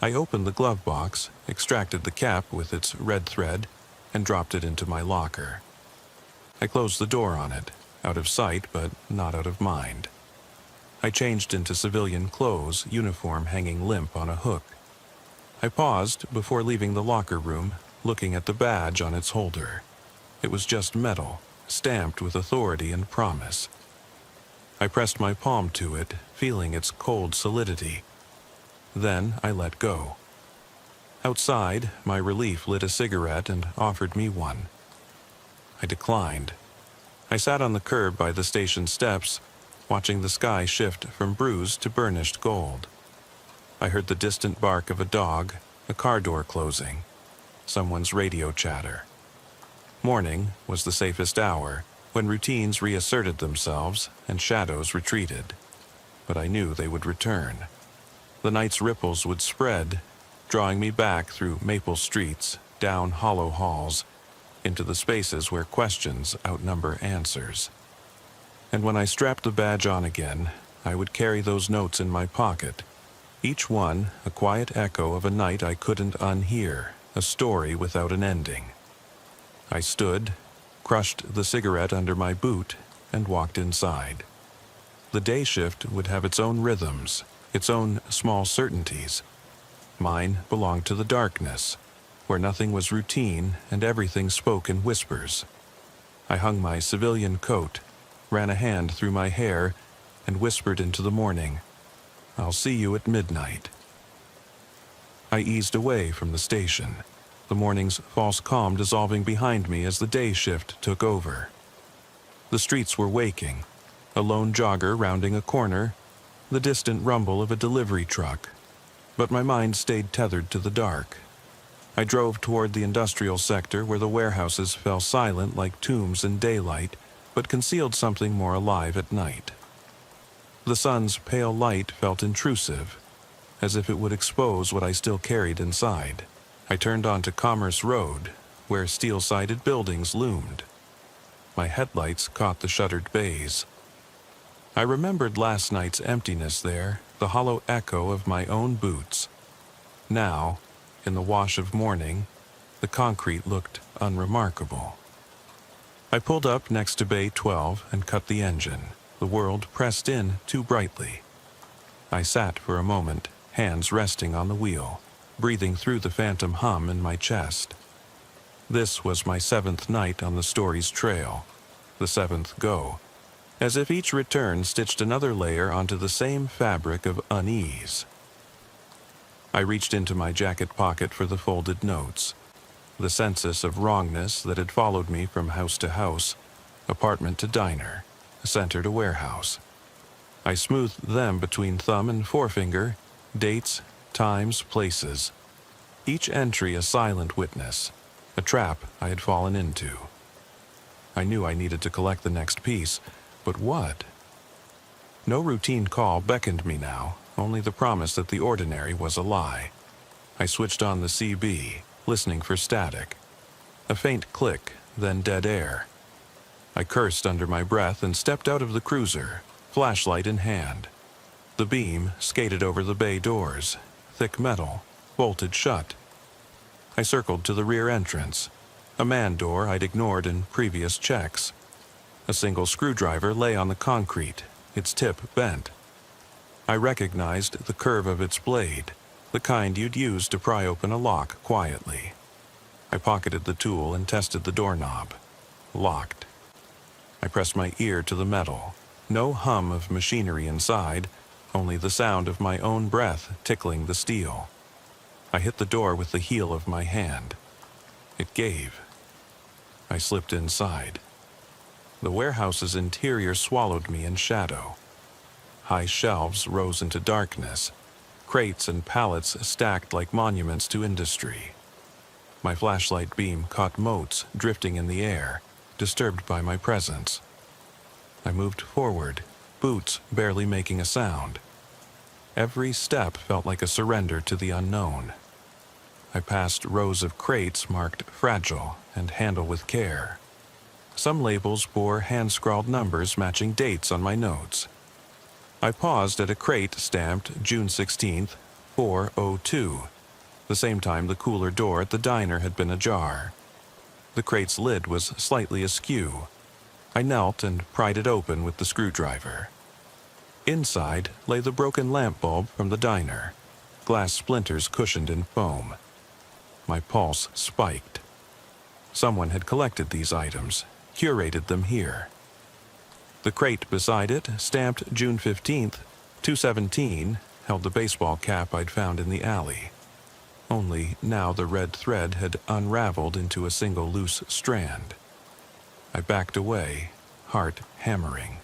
I opened the glove box, extracted the cap with its red thread, and dropped it into my locker. I closed the door on it, out of sight but not out of mind. I changed into civilian clothes, uniform hanging limp on a hook. I paused before leaving the locker room, looking at the badge on its holder. It was just metal, stamped with authority and promise. I pressed my palm to it, feeling its cold solidity. Then I let go. Outside, my relief lit a cigarette and offered me one. I declined. I sat on the curb by the station steps, watching the sky shift from bruised to burnished gold. I heard the distant bark of a dog, a car door closing, someone's radio chatter. Morning was the safest hour, when routines reasserted themselves and shadows retreated. But I knew they would return. The night's ripples would spread, drawing me back through maple streets, down hollow halls, into the spaces where questions outnumber answers. And when I strapped the badge on again, I would carry those notes in my pocket, each one a quiet echo of a night I couldn't unhear, a story without an ending. I stood, crushed the cigarette under my boot, and walked inside. The day shift would have its own rhythms, its own small certainties. Mine belonged to the darkness, where nothing was routine and everything spoke in whispers. I hung my civilian coat, ran a hand through my hair, and whispered into the morning, "I'll see you at midnight." I eased away from the station, the morning's false calm dissolving behind me as the day shift took over. The streets were waking, a lone jogger rounding a corner, the distant rumble of a delivery truck, but my mind stayed tethered to the dark. I drove toward the industrial sector where the warehouses fell silent like tombs in daylight, but concealed something more alive at night. The sun's pale light felt intrusive, as if it would expose what I still carried inside. I turned onto Commerce Road, where steel-sided buildings loomed. My headlights caught the shuttered bays. I remembered last night's emptiness there, the hollow echo of my own boots. Now, in the wash of morning, the concrete looked unremarkable. I pulled up next to Bay 12 and cut the engine. The world pressed in too brightly. I sat for a moment, hands resting on the wheel, breathing through the phantom hum in my chest. This was my 7th night on the story's trail, the 7th go, as if each return stitched another layer onto the same fabric of unease. I reached into my jacket pocket for the folded notes, the census of wrongness that had followed me from house to house, apartment to diner, center to warehouse. I smoothed them between thumb and forefinger, dates, times, places. Each entry a silent witness, a trap I had fallen into. I knew I needed to collect the next piece, but what? No routine call beckoned me now, only the promise that the ordinary was a lie. I switched on the CB, listening for static. A faint click, then dead air. I cursed under my breath and stepped out of the cruiser, flashlight in hand. The beam skated over the bay doors, thick metal, bolted shut. I circled to the rear entrance, a man door I'd ignored in previous checks. A single screwdriver lay on the concrete, its tip bent. I recognized the curve of its blade, the kind you'd use to pry open a lock quietly. I pocketed the tool and tested the doorknob. Locked. I pressed my ear to the metal. No hum of machinery inside, only the sound of my own breath tickling the steel. I hit the door with the heel of my hand. It gave. I slipped inside. The warehouse's interior swallowed me in shadow. High shelves rose into darkness, crates and pallets stacked like monuments to industry. My flashlight beam caught motes drifting in the air, disturbed by my presence. I moved forward, boots barely making a sound. Every step felt like a surrender to the unknown. I passed rows of crates marked fragile and handle with care. Some labels bore hand-scrawled numbers matching dates on my notes. I paused at a crate stamped June 16th, 4:02, the same time the cooler door at the diner had been ajar. The crate's lid was slightly askew. I knelt and pried it open with the screwdriver. Inside lay the broken lamp bulb from the diner, glass splinters cushioned in foam. My pulse spiked. Someone had collected these items, curated them here. The crate beside it, stamped June 15th, 217, held the baseball cap I'd found in the alley. Only now the red thread had unraveled into a single loose strand. I backed away, heart hammering.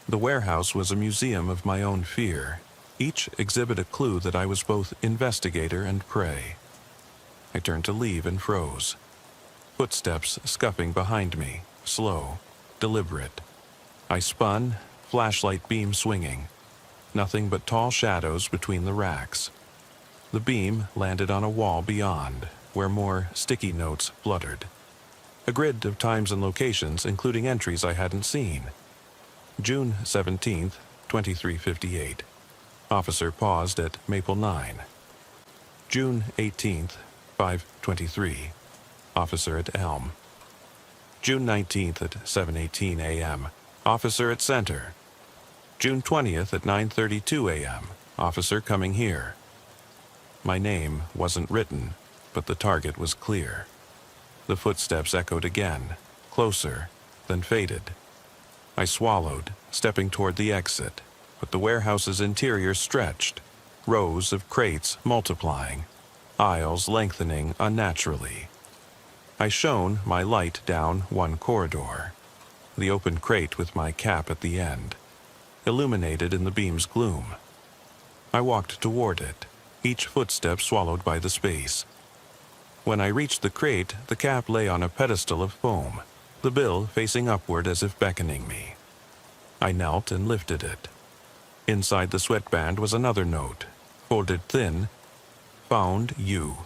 The warehouse was a museum of my own fear, each exhibit a clue that I was both investigator and prey. I turned to leave and froze. Footsteps scuffing behind me, slow, deliberate. I spun, flashlight beam swinging. Nothing but tall shadows between the racks. The beam landed on a wall beyond, where more sticky notes fluttered. A grid of times and locations, including entries I hadn't seen. June 17th, 23:58. Officer paused at Maple 9. June 18th, 5:23. Officer at Elm. June 19th at 7:18 a.m. Officer at Center. June 20th at 9:32 a.m. Officer coming here. My name wasn't written, but the target was clear. The footsteps echoed again, closer, then faded. I swallowed, stepping toward the exit, but the warehouse's interior stretched, rows of crates multiplying, aisles lengthening unnaturally. I shone my light down one corridor, the open crate with my cap at the end, illuminated in the beam's gloom. I walked toward it, each footstep swallowed by the space. When I reached the crate, the cap lay on a pedestal of foam, the bill facing upward as if beckoning me. I knelt and lifted it. Inside the sweatband was another note, folded thin, "Found you."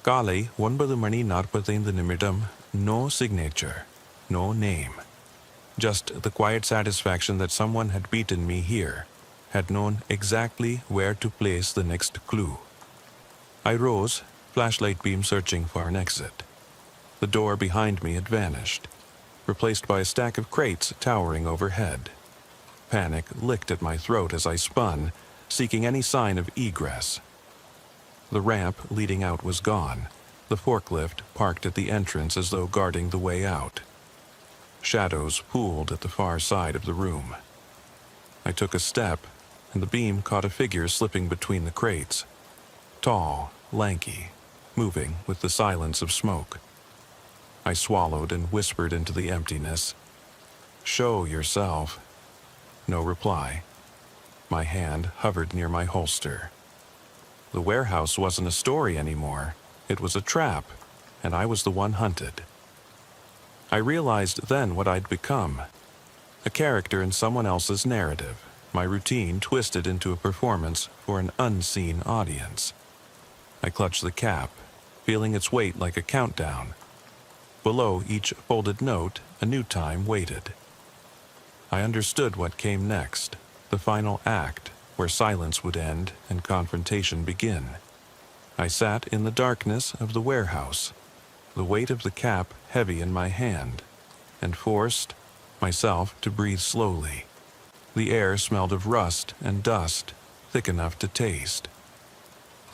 Kale 9:45 நிமிடம், no signature, no name. Just the quiet satisfaction that someone had beaten me here, had known exactly where to place the next clue. I rose, flashlight beam searching for an exit. The door behind me had vanished, replaced by a stack of crates towering overhead. Panic licked at my throat as I spun, seeking any sign of egress. The ramp leading out was gone, the forklift parked at the entrance as though guarding the way out. Shadows pooled at the far side of the room. I took a step, and the beam caught a figure slipping between the crates. Tall, lanky, moving with the silence of smoke. I swallowed and whispered into the emptiness, "Show yourself." No reply. My hand hovered near my holster. The warehouse wasn't a story anymore. It was a trap, and I was the one hunted. I realized then what I'd become. A character in someone else's narrative, my routine twisted into a performance for an unseen audience. I clutched the cap, feeling its weight like a countdown. Below each folded note, a new time waited. I understood what came next, the final act, where silence would end and confrontation begin. I sat in the darkness of the warehouse, the weight of the cap heavy in my hand, and forced myself to breathe slowly. The air smelled of rust and dust, thick enough to taste.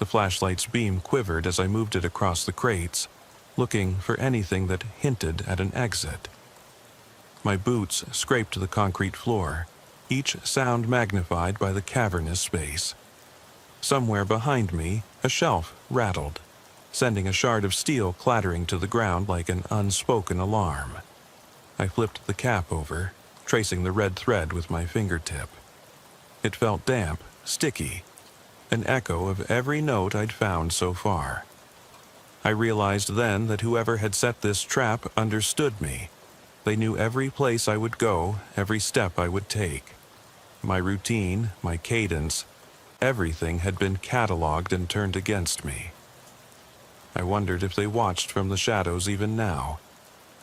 The flashlight's beam quivered as I moved it across the crates, looking for anything that hinted at an exit. My boots scraped the concrete floor, each sound magnified by the cavernous space. Somewhere behind me, a shelf rattled, sending a shard of steel clattering to the ground like an unspoken alarm. I flipped the cap over, tracing the red thread with my fingertip. It felt damp, sticky, an echo of every note I'd found so far. I realized then that whoever had set this trap understood me. They knew every place I would go, every step I would take. My routine, my cadence, everything had been catalogued and turned against me. I wondered if they watched from the shadows even now,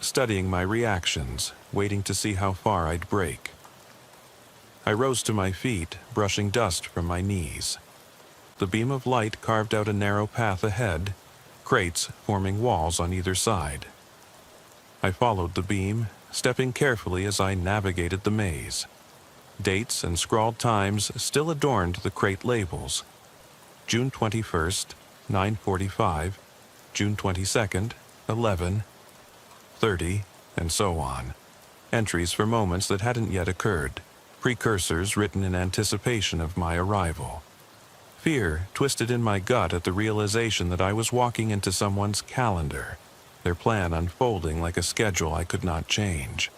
studying my reactions, waiting to see how far I'd break. I rose to my feet, brushing dust from my knees. The beam of light carved out a narrow path ahead, crates forming walls on either side. I followed the beam, stepping carefully as I navigated the maze. Dates and scrawled times still adorned the crate labels. June 21st, 9:45, June 22nd, 11:30, and so on. Entries for moments that hadn't yet occurred, precursors written in anticipation of my arrival. Fear twisted in my gut at the realization that I was walking into someone's calendar, their plan unfolding like a schedule I could not change.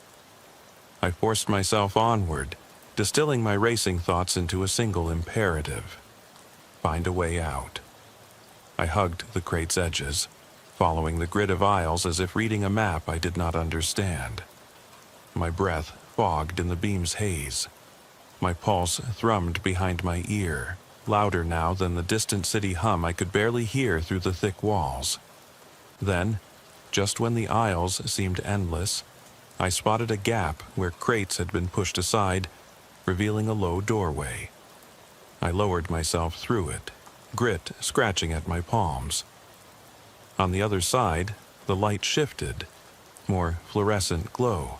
I forced myself onward, distilling my racing thoughts into a single imperative: find a way out. I hugged the crate's edges, following the grid of aisles as if reading a map I did not understand. My breath fogged in the beam's haze. My pulse thrummed behind my ear, louder now than the distant city hum I could barely hear through the thick walls. Then, just when the aisles seemed endless, I spotted a gap where crates had been pushed aside, revealing a low doorway. I lowered myself through it, grit scratching at my palms. On the other side, the light shifted, more fluorescent glow,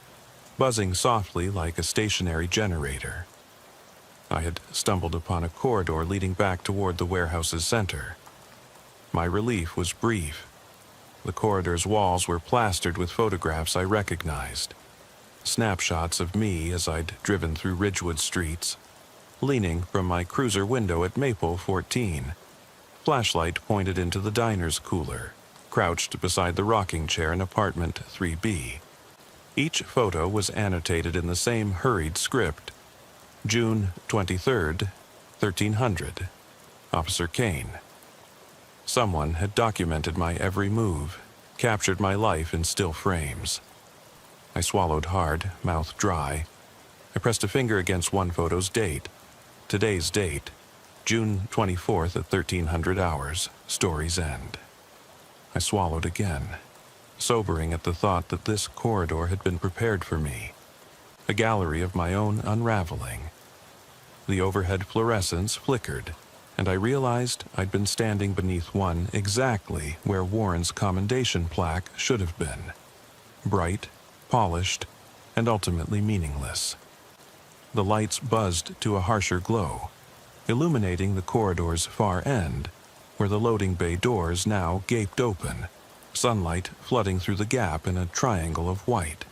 buzzing softly like a stationary generator. I had stumbled upon a corridor leading back toward the warehouse's center. My relief was brief. The corridor's walls were plastered with photographs I recognized. Snapshots of me as I'd driven through Ridgewood streets, leaning from my cruiser window at Maple 14. Flashlight pointed into the diner's cooler, crouched beside the rocking chair in apartment 3B. Each photo was annotated in the same hurried script. June 23rd, 1300. Officer Kane. Someone had documented my every move, captured my life in still frames. I swallowed hard, mouth dry. I pressed a finger against one photo's date. Today's date, June 24th at 1300 hours, story's end. I swallowed again, sobering at the thought that this corridor had been prepared for me, a gallery of my own unraveling. The overhead fluorescence flickered, and I realized I'd been standing beneath one exactly where Warren's commendation plaque should have been. Bright, polished, and ultimately meaningless. The lights buzzed to a harsher glow, illuminating the corridor's far end, where the loading bay doors now gaped open, sunlight flooding through the gap in a triangle of white.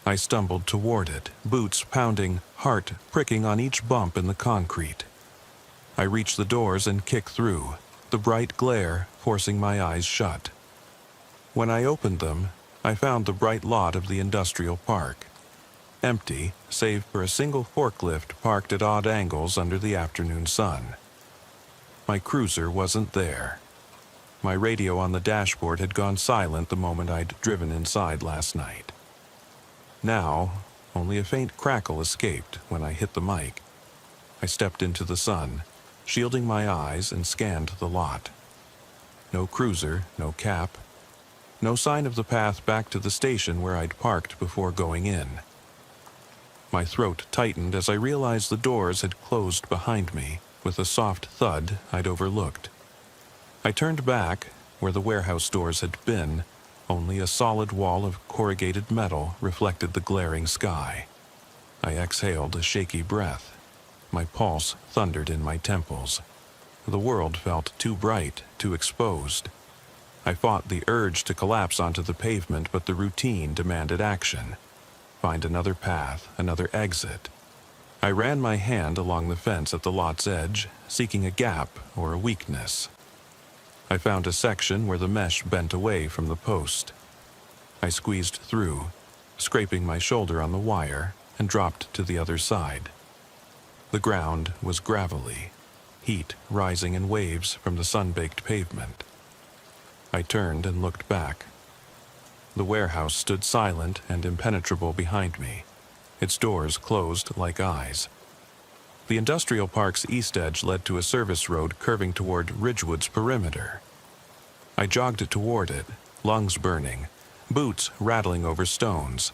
I stumbled toward it, boots pounding, heart pricking on each bump in the concrete. I reached the doors and kicked through, the bright glare forcing my eyes shut. When I opened them, I found the bright lot of the industrial park, empty save for a single forklift parked at odd angles under the afternoon sun. My cruiser wasn't there. My radio on the dashboard had gone silent the moment I'd driven inside last night. Now, only a faint crackle escaped when I hit the mic. I stepped into the sun, shielding my eyes, and scanned the lot. No cruiser, no cap. No sign of the path back to the station where I'd parked before going in. My throat tightened as I realized the doors had closed behind me with a soft thud I'd overlooked. I turned back, where the warehouse doors had been. Only a solid wall of corrugated metal reflected the glaring sky. I exhaled a shaky breath. My pulse thundered in my temples. The world felt too bright, too exposed. I fought the urge to collapse onto the pavement, but the routine demanded action. Find another path, another exit. I ran my hand along the fence at the lot's edge, seeking a gap or a weakness. I found a section where the mesh bent away from the post. I squeezed through, scraping my shoulder on the wire, and dropped to the other side. The ground was gravelly, heat rising in waves from the sun-baked pavement. I turned and looked back. The warehouse stood silent and impenetrable behind me, its doors closed like eyes. The industrial park's east edge led to a service road curving toward Ridgewood's perimeter. I jogged toward it, lungs burning, boots rattling over stones.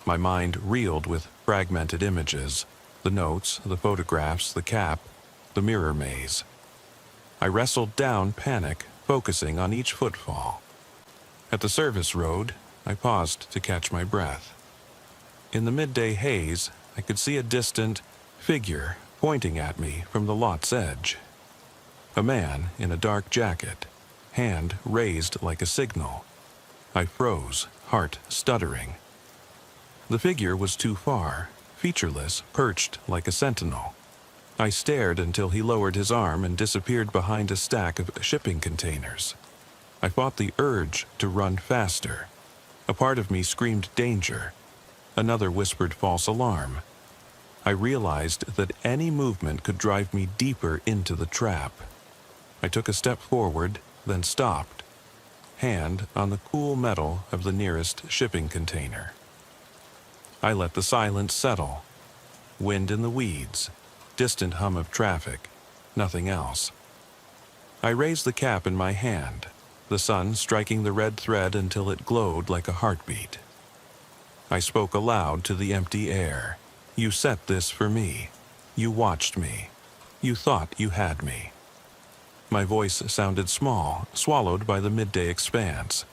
My mind reeled with fragmented images, the notes, the photographs, the cap, the mirror maze. I wrestled down panic, focusing on each footfall. At the service road, I paused to catch my breath. In the midday haze, I could see a distant figure pointing at me from the lot's edge. A man in a dark jacket, hand raised like a signal. I froze, heart stuttering. The figure was too far, featureless, perched like a sentinel. I stared until he lowered his arm and disappeared behind a stack of shipping containers. I fought the urge to run faster. A part of me screamed danger. Another whispered false alarm. I realized that any movement could drive me deeper into the trap. I took a step forward, then stopped, hand on the cool metal of the nearest shipping container. I let the silence settle. Wind in the weeds, distant hum of traffic, nothing else. I raised the cap in my hand, the sun striking the red thread until it glowed like a heartbeat. I spoke aloud to the empty air. You set this for me. You watched me. You thought you had me. My voice sounded small, swallowed by the midday expanse.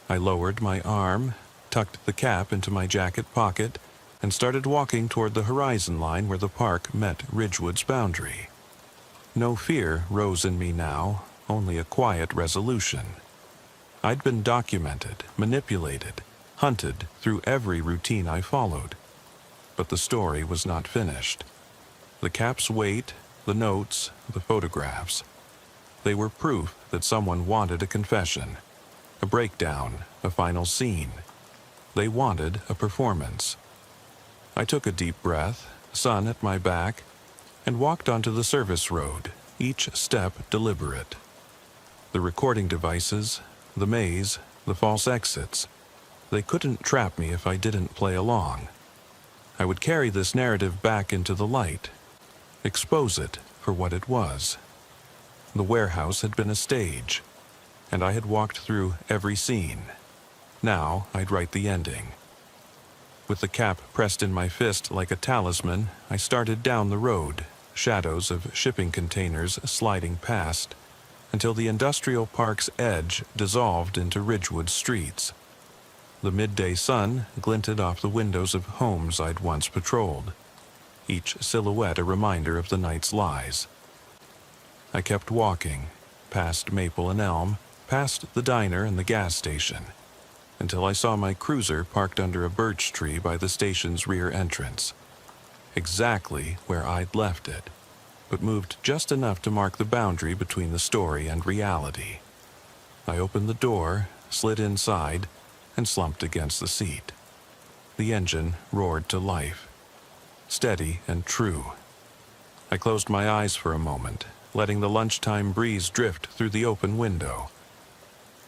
I lowered my arm, tucked the cap into my jacket pocket, and started walking toward the horizon line where the park met Ridgewood's boundary. No fear rose in me now, only a quiet resolution. I'd been documented, manipulated, hunted through every routine I followed. But the story was not finished. The cap's weight, the notes, the photographs. They were proof that someone wanted a confession, a breakdown, a final scene. They wanted a performance. I took a deep breath, sun at my back, and walked onto the service road, each step deliberate. The recording devices, the maze, the false exits. They couldn't trap me if I didn't play along. I would carry this narrative back into the light, expose it for what it was. The warehouse had been a stage, and I had walked through every scene. Now I'd write the ending. With the cap pressed in my fist like a talisman, I started down the road, shadows of shipping containers sliding past, until the industrial park's edge dissolved into Ridgewood streets. The midday sun glinted off the windows of homes I'd once patrolled, each silhouette a reminder of the night's lies. I kept walking, past Maple and Elm, past the diner and the gas station, until I saw my cruiser parked under a birch tree by the station's rear entrance. Exactly where I'd left it, but moved just enough to mark the boundary between the story and reality. I opened the door, slid inside, and slumped against the seat. The engine roared to life, steady and true. I closed my eyes for a moment, letting the lunchtime breeze drift through the open window.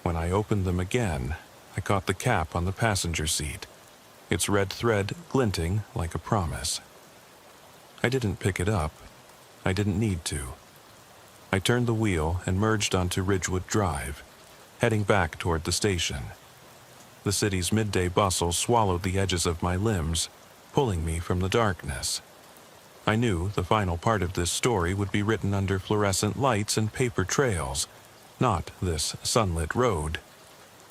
When I opened them again, I caught the cap on the passenger seat, its red thread glinting like a promise. I didn't pick it up. I didn't need to. I turned the wheel and merged onto Ridgewood Drive, heading back toward the station. The city's midday bustle swallowed the edges of my limbs, pulling me from the darkness. I knew the final part of this story would be written under fluorescent lights and paper trails, not this sunlit road.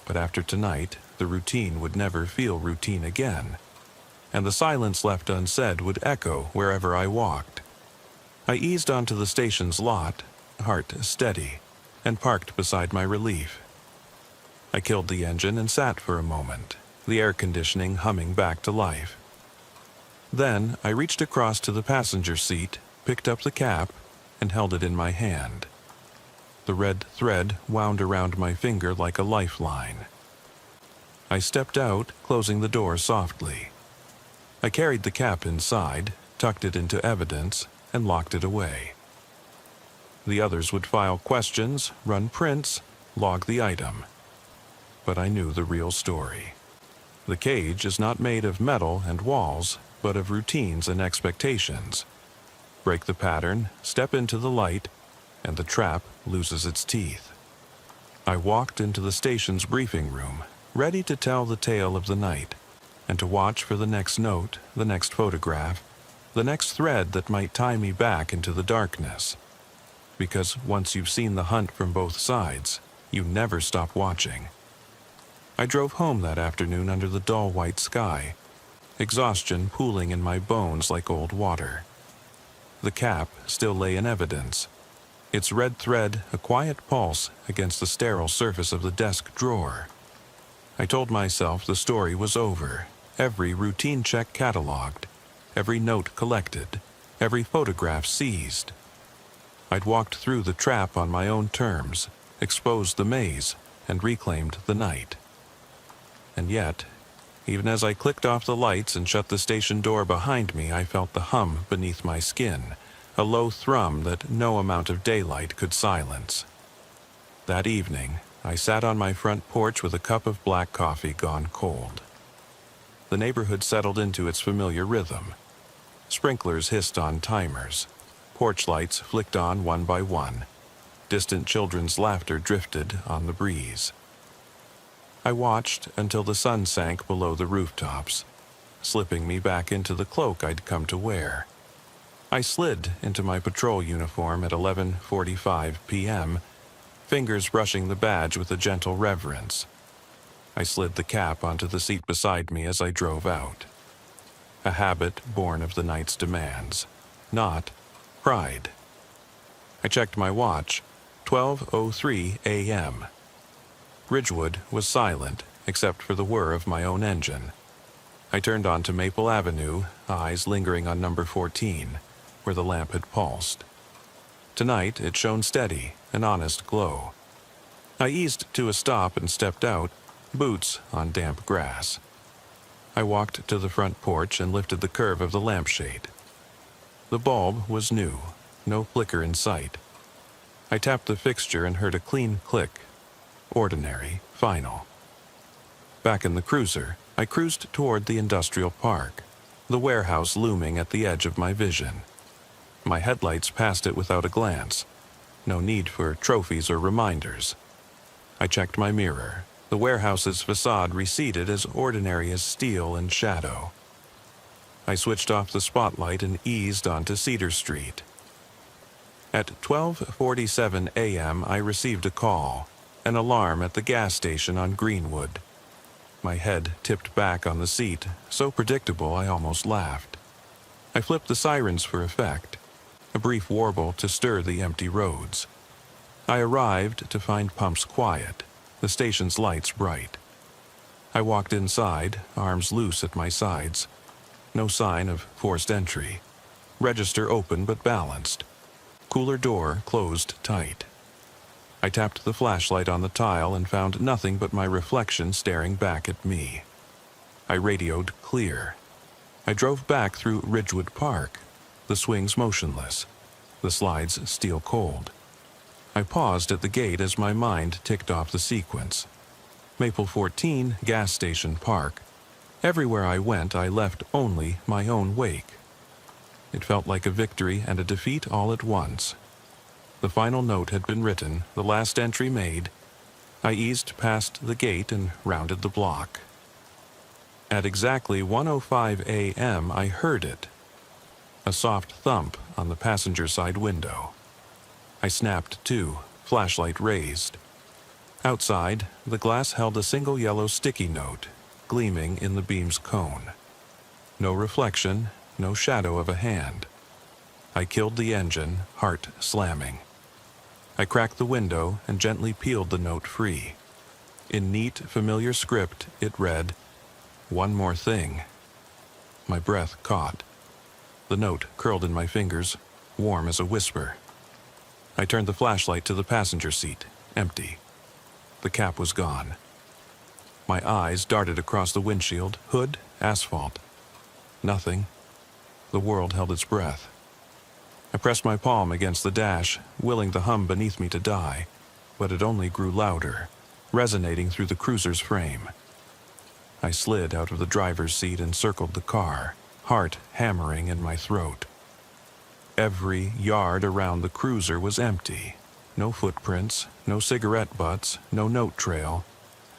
But after tonight, the routine would never feel routine again, and the silence left unsaid would echo wherever I walked. I eased onto the station's lot, heart steady, and parked beside my relief. I killed the engine and sat for a moment, the air conditioning humming back to life. Then I reached across to the passenger seat, picked up the cap, and held it in my hand. The red thread wound around my finger like a lifeline. I stepped out, closing the door softly. I carried the cap inside, tucked it into evidence, and locked it away. The others would file questions, run prints, log the item. But I knew the real story. The cage is not made of metal and walls, but of routines and expectations. Break the pattern, step into the light, and the trap loses its teeth. I walked into the station's briefing room, ready to tell the tale of the night, and to watch for the next note, the next photograph, the next thread that might tie me back into the darkness. Because once you've seen the hunt from both sides, you never stop watching. I drove home that afternoon under the dull white sky, exhaustion pooling in my bones like old water. The cap still lay in evidence, its red thread a quiet pulse against the sterile surface of the desk drawer. I told myself the story was over, every routine check cataloged, every note collected, every photograph seized. I'd walked through the trap on my own terms, exposed the maze, and reclaimed the night. And yet, even as I clicked off the lights and shut the station door behind me, I felt the hum beneath my skin, a low thrum that no amount of daylight could silence. That evening, I sat on my front porch with a cup of black coffee gone cold. The neighborhood settled into its familiar rhythm. Sprinklers hissed on timers. Porch lights flicked on one by one. Distant children's laughter drifted on the breeze. I watched until the sun sank below the rooftops, slipping me back into the cloak I'd come to wear. I slid into my patrol uniform at 11:45 p.m., fingers brushing the badge with a gentle reverence. I slid the cap onto the seat beside me as I drove out. A habit born of the night's demands, not pride. I checked my watch, 12:03 a.m. Ridgewood was silent, except for the whir of my own engine. I turned onto Maple Avenue, eyes lingering on number 14, where the lamp had pulsed. Tonight it shone steady, an honest glow. I eased to a stop and stepped out, boots on damp grass. I walked to the front porch and lifted the curve of the lampshade. The bulb was new, no flicker in sight. I tapped the fixture and heard a clean click. Ordinary, final. Back in the cruiser, I cruised toward the industrial park, the warehouse looming at the edge of my vision. My headlights passed it without a glance. No need for trophies or reminders. I checked my mirror. The warehouse's facade receded as ordinary as steel and shadow. I switched off the spotlight and eased onto Cedar Street. At 12:47 a.m. I received a call, an alarm at the gas station on Greenwood. My head tipped back on the seat, so predictable I almost laughed. I flipped the sirens for effect, a brief warble to stir the empty roads. I arrived to find pumps quiet, the station's lights bright. I walked inside, arms loose at my sides. No sign of forced entry. Register open but balanced. Cooler door closed tight. I tapped the flashlight on the tile and found nothing but my reflection staring back at me. I radioed clear. I drove back through Ridgewood Park, the swings motionless, the slides steel cold. I paused at the gate as my mind ticked off the sequence. Maple 14, gas station park. Everywhere I went, I left only my own wake. It felt like a victory and a defeat all at once. The final note had been written, the last entry made. I eased past the gate and rounded the block. At exactly 1:05 a.m., I heard it. A soft thump on the passenger side window. I snapped to, flashlight raised. Outside, the glass held a single yellow sticky note, gleaming in the beam's cone. No reflection, no shadow of a hand. I killed the engine, heart slamming. I cracked the window and gently peeled the note free. In neat, familiar script, it read, "One more thing." My breath caught. The note curled in my fingers, warm as a whisper. I turned the flashlight to the passenger seat, empty. The cap was gone. My eyes darted across the windshield, hood, asphalt. Nothing. The world held its breath. I pressed my palm against the dash, willing the hum beneath me to die, but it only grew louder, resonating through the cruiser's frame. I slid out of the driver's seat and circled the car, heart hammering in my throat. Every yard around the cruiser was empty. No footprints, no cigarette butts, no note trail.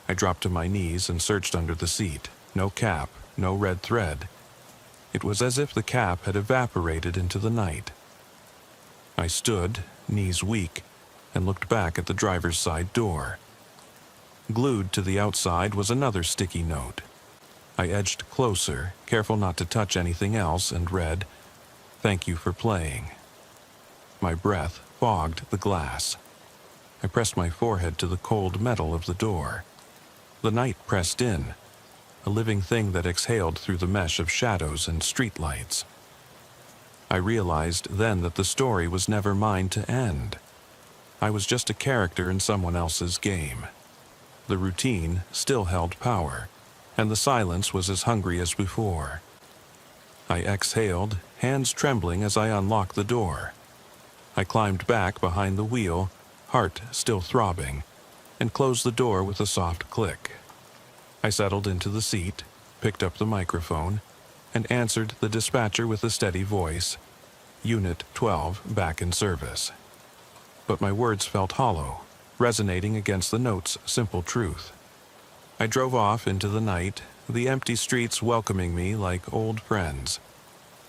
I dropped to my knees and searched under the seat. No cap, no red thread. It was as if the cap had evaporated into the night. I stood, knees weak, and looked back at the driver's side door. Glued to the outside was another sticky note. I edged closer, careful not to touch anything else, and read, "Thank you for playing." My breath fogged the glass. I pressed my forehead to the cold metal of the door. The night pressed in, a living thing that exhaled through the mesh of shadows and streetlights. I realized then that the story was never mine to end. I was just a character in someone else's game. The routine still held power, and the silence was as hungry as before. I exhaled, hands trembling as I unlocked the door. I climbed back behind the wheel, heart still throbbing, and closed the door with a soft click. I settled into the seat, picked up the microphone, and answered the dispatcher with a steady voice, "Unit 12 back in service." But my words felt hollow, resonating against the note's simple truth. I drove off into the night, the empty streets welcoming me like old friends.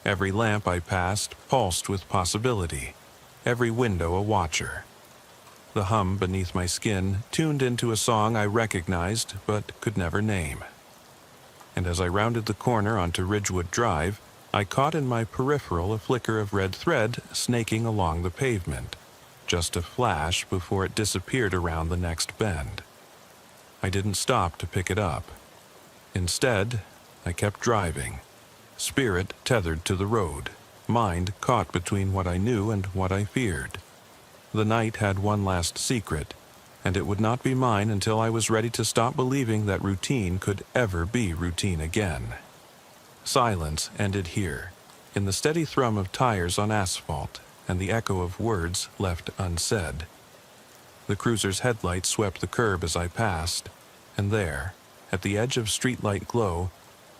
Every lamp I passed pulsed with possibility, every window a watcher. The hum beneath my skin tuned into a song I recognized but could never name. And as I rounded the corner onto Ridgewood Drive, I caught in my peripheral a flicker of red thread snaking along the pavement, just a flash before it disappeared around the next bend. I didn't stop to pick it up. Instead, I kept driving, spirit tethered to the road, mind caught between what I knew and what I feared. The night had one last secret, and it would not be mine until I was ready to stop believing that routine could ever be routine again. Silence ended here, in the steady thrum of tires on asphalt and the echo of words left unsaid. The cruiser's headlights swept the curb as I passed, and there, at the edge of streetlight glow,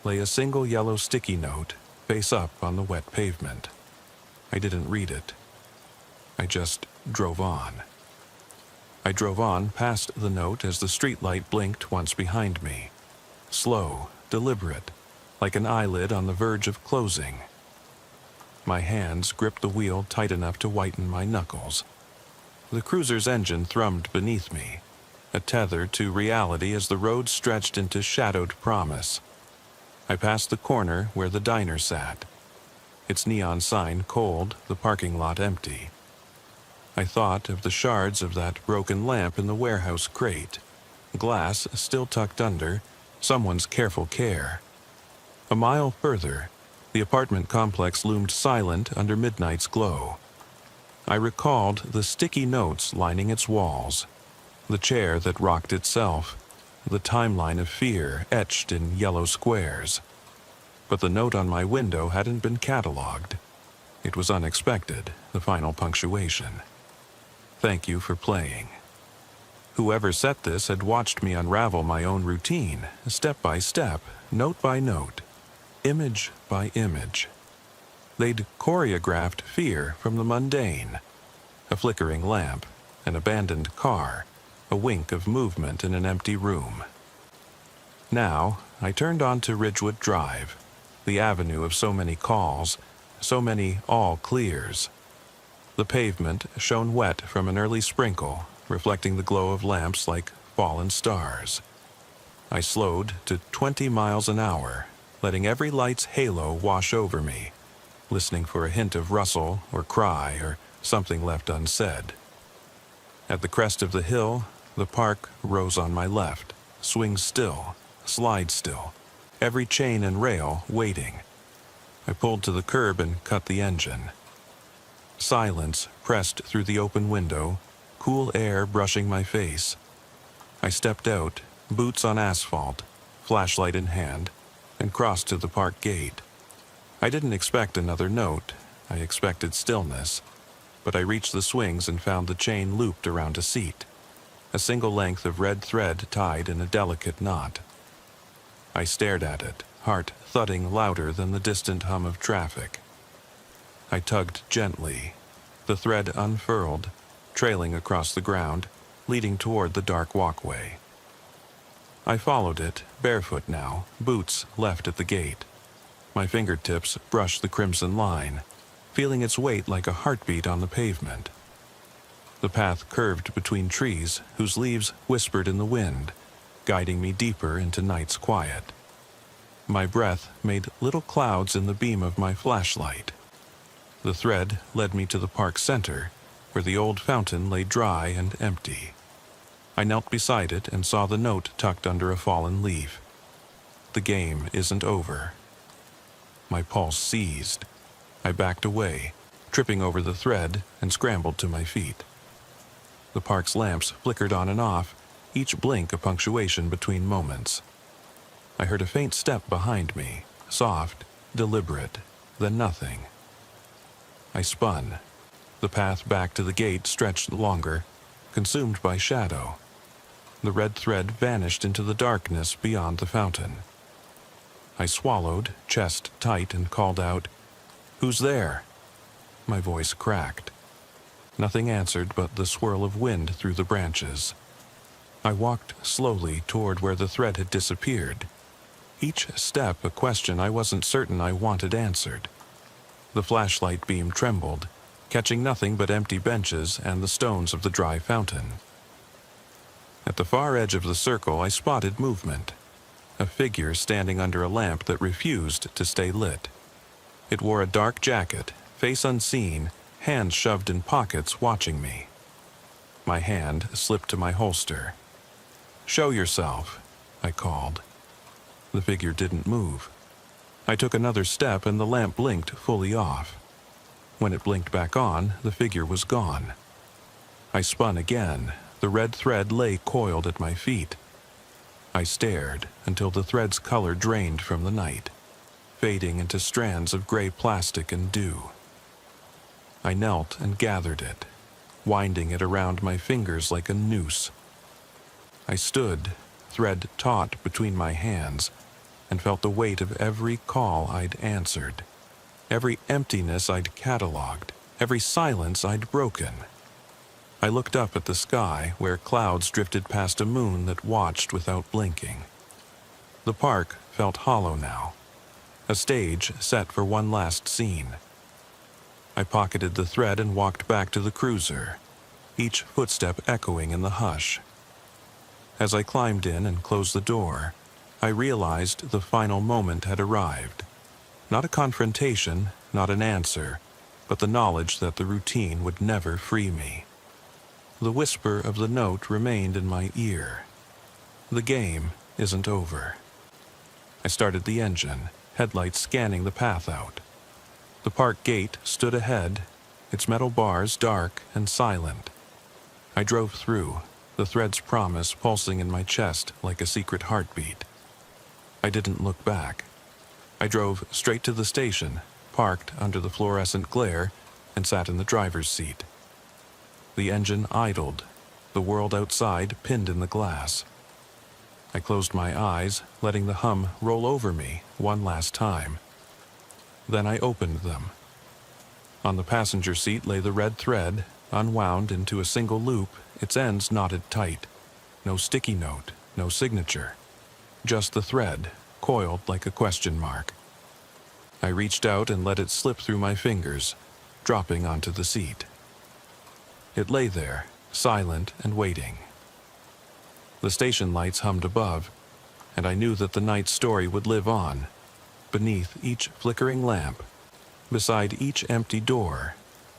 lay a single yellow sticky note, face up on the wet pavement. I didn't read it. I just drove on. I drove on past the note as the streetlight blinked once behind me. Slow, deliberate, like an eyelid on the verge of closing. My hands gripped the wheel tight enough to whiten my knuckles. The cruiser's engine thrummed beneath me, a tether to reality as the road stretched into shadowed promise. I passed the corner where the diner sat, its neon sign cold, the parking lot empty. I thought of the shards of that broken lamp in the warehouse crate, glass still tucked under, someone's careful care. A mile further, the apartment complex loomed silent under midnight's glow. I recalled the sticky notes lining its walls, the chair that rocked itself, the timeline of fear etched in yellow squares. But the note on my window hadn't been cataloged. It was unexpected, the final punctuation. "Thank you for playing." Whoever set this had watched me unravel my own routine, step by step, note by note, image by image. They'd choreographed fear from the mundane. A flickering lamp, an abandoned car, a wink of movement in an empty room. Now, I turned onto Ridgewood Drive, the avenue of so many calls, so many all clears. The pavement shone wet from an early sprinkle, reflecting the glow of lamps like fallen stars. I slowed to 20 miles an hour, letting every light's halo wash over me, listening for a hint of rustle or cry or something left unsaid. At the crest of the hill, the park rose on my left, swing still, slide still, every chain and rail waiting. I pulled to the curb and cut the engine. Silence pressed through the open window, cool air brushing my face. I stepped out, boots on asphalt, flashlight in hand, and crossed to the park gate. I didn't expect another note. I expected stillness. But I reached the swings and found the chain looped around a seat, a single length of red thread tied in a delicate knot. I stared at it, heart thudding louder than the distant hum of traffic. I tugged gently. The thread unfurled, trailing across the ground, leading toward the dark walkway. I followed it, barefoot now, boots left at the gate. My fingertips brushed the crimson line, feeling its weight like a heartbeat on the pavement. The path curved between trees whose leaves whispered in the wind, guiding me deeper into night's quiet. My breath made little clouds in the beam of my flashlight. The thread led me to the park center, where the old fountain lay dry and empty. I knelt beside it and saw the note tucked under a fallen leaf. The game isn't over. My pulse seized. I backed away, tripping over the thread, and scrambled to my feet. The park's lamps flickered on and off, each blink a punctuation between moments. I heard a faint step behind me, soft, deliberate, then nothing. I spun. The path back to the gate stretched longer, consumed by shadow. The red thread vanished into the darkness beyond the fountain. I swallowed, chest tight, and called out, "Who's there?" My voice cracked. Nothing answered but the swirl of wind through the branches. I walked slowly toward where the thread had disappeared. Each step a question I wasn't certain I wanted answered. The flashlight beam trembled, catching nothing but empty benches and the stones of the dry fountain. At the far edge of the circle, I spotted movement. A figure standing under a lamp that refused to stay lit. It wore a dark jacket, face unseen, hands shoved in pockets, watching me. My hand slipped to my holster. "Show yourself," I called. The figure didn't move. I took another step and the lamp blinked fully off. When it blinked back on, the figure was gone. I spun again. The red thread lay coiled at my feet. I stared until the thread's color drained from the night, fading into strands of gray plastic and dew. I knelt and gathered it, winding it around my fingers like a noose. I stood, thread taut between my hands, and felt the weight of every call I'd answered, every emptiness I'd cataloged, every silence I'd broken. I looked up at the sky where clouds drifted past a moon that watched without blinking. The park felt hollow now, a stage set for one last scene. I pocketed the thread and walked back to the cruiser, each footstep echoing in the hush. As I climbed in and closed the door, I realized the final moment had arrived. Not a confrontation, not an answer, but the knowledge that the routine would never free me. The whisper of the note remained in my ear. The game isn't over. I started the engine, headlights scanning the path out. The park gate stood ahead, its metal bars dark and silent. I drove through, the thread's promise pulsing in my chest like a secret heartbeat. I didn't look back. I drove straight to the station, parked under the fluorescent glare, and sat in the driver's seat. The engine idled, the world outside pinned in the glass. I closed my eyes, letting the hum roll over me one last time. Then I opened them. On the passenger seat lay the red thread, unwound into a single loop, its ends knotted tight. No sticky note, no signature. Just the thread, coiled like a question mark. I reached out and let it slip through my fingers, dropping onto the seat. It lay there, silent and waiting. The station lights hummed above, and I knew that the night's story would live on, beneath each flickering lamp, beside each empty door,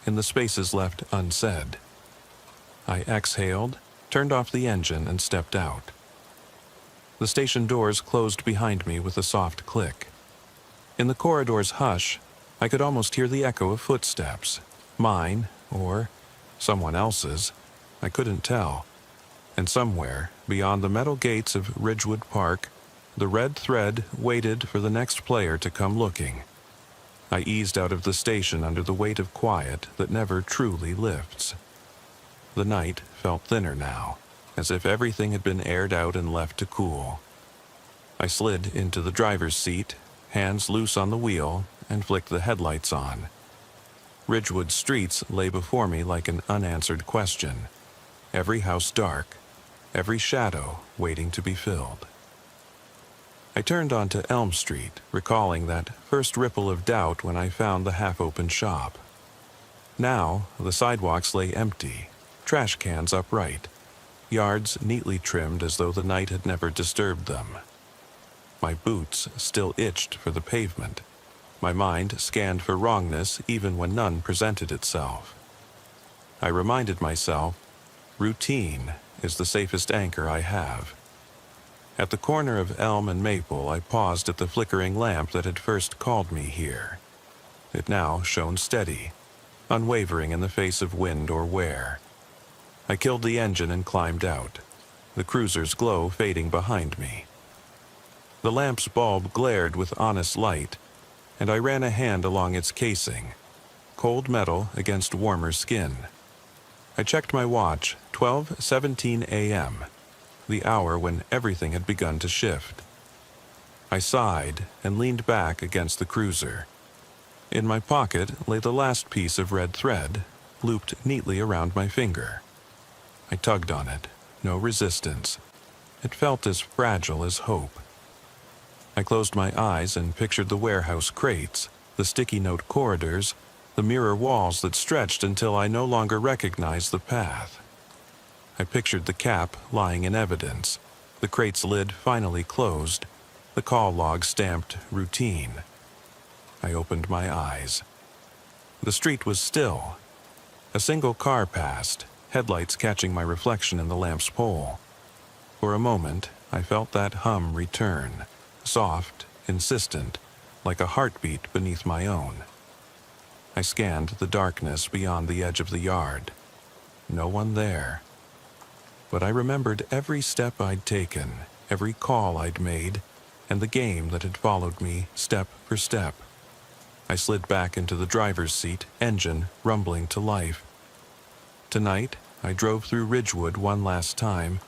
in the spaces left unsaid. I exhaled, turned off the engine, and stepped out. The station doors closed behind me with a soft click. In the corridor's hush, I could almost hear the echo of footsteps, mine or someone else's. I couldn't tell. And somewhere, beyond the metal gates of Ridgewood Park, the red thread waited for the next player to come looking. I eased out of the station under the weight of quiet that never truly lifts. The night felt thinner now, as if everything had been aired out and left to cool. I slid into the driver's seat, hands loose on the wheel, and flicked the headlights on. Ridgewood streets lay before me like an unanswered question, every house dark, every shadow waiting to be filled. I turned onto Elm Street, recalling that first ripple of doubt when I found the half-open shop. Now, the sidewalks lay empty, trash cans upright, yards neatly trimmed as though the night had never disturbed them. My boots still itched for the pavement. My mind scanned for wrongness even when none presented itself. I reminded myself, routine is the safest anchor I have. At the corner of Elm and Maple, I paused at the flickering lamp that had first called me here. It now shone steady, unwavering in the face of wind or wear. I killed the engine and climbed out, the cruiser's glow fading behind me. The lamp's bulb glared with honest light, and I ran a hand along its casing, cold metal against warmer skin. I checked my watch, 12:17 a.m., the hour when everything had begun to shift. I sighed and leaned back against the cruiser. In my pocket lay the last piece of red thread, looped neatly around my finger. I tugged on it, no resistance. It felt as fragile as hope. I closed my eyes and pictured the warehouse crates, the sticky note corridors, the mirror walls that stretched until I no longer recognized the path. I pictured the cap lying in evidence, the crate's lid finally closed, the call log stamped routine. I opened my eyes. The street was still. A single car passed, headlights catching my reflection in the lamp's pole. For a moment, I felt that hum return, soft, insistent, like a heartbeat beneath my own. I scanned the darkness beyond the edge of the yard. No one there. But I remembered every step I'd taken, every call I'd made, and the game that had followed me step for step. I slid back into the driver's seat, engine rumbling to life. Tonight, I drove through Ridgewood one last time,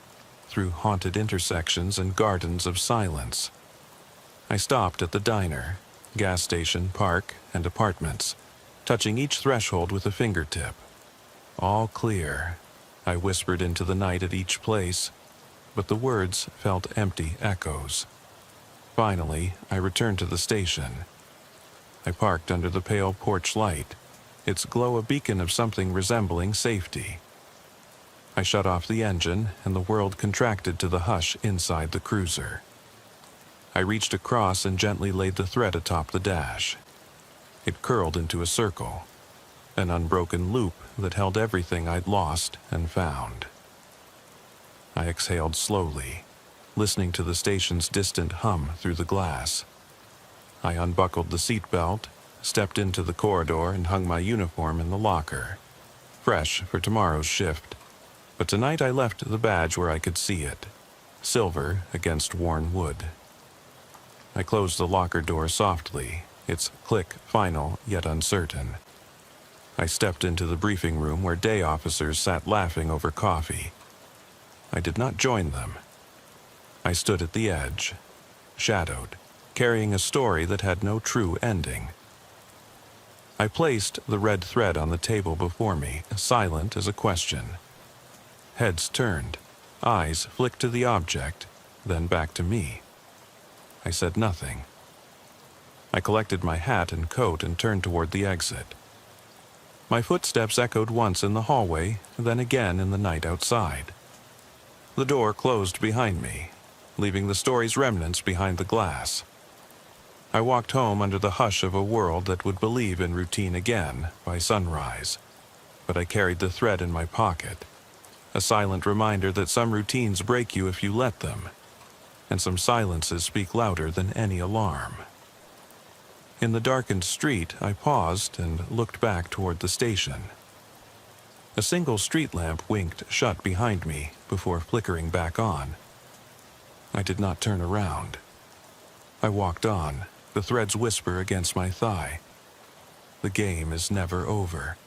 through haunted intersections and gardens of silence. I stopped at the diner, gas station, park, and apartments, touching each threshold with a fingertip. All clear, I whispered into the night at each place, but the words felt empty echoes. Finally, I returned to the station. I parked under the pale porch light, its glow a beacon of something resembling safety. I shut off the engine, and the world contracted to the hush inside the cruiser. I reached across and gently laid the thread atop the dash. It curled into a circle, an unbroken loop that held everything I'd lost and found. I exhaled slowly, listening to the station's distant hum through the glass. I unbuckled the seatbelt, stepped into the corridor, and hung my uniform in the locker, fresh for tomorrow's shift. But tonight I left the badge where I could see it, silver against worn wood. I closed the locker door softly, its click final yet uncertain. I stepped into the briefing room where day officers sat laughing over coffee. I did not join them. I stood at the edge, shadowed, carrying a story that had no true ending. I placed the red thread on the table before me, silent as a question. Heads turned, eyes flicked to the object, then back to me. I said nothing. I collected my hat and coat and turned toward the exit. My footsteps echoed once in the hallway, then again in the night outside. The door closed behind me, leaving the story's remnants behind the glass. I walked home under the hush of a world that would believe in routine again by sunrise, but I carried the thread in my pocket, a silent reminder that some routines break you if you let them, and some silences speak louder than any alarm. In the darkened street, I paused and looked back toward the station. A single street lamp winked shut behind me before flickering back on. I did not turn around. I walked on, the thread's whisper against my thigh. The game is never over.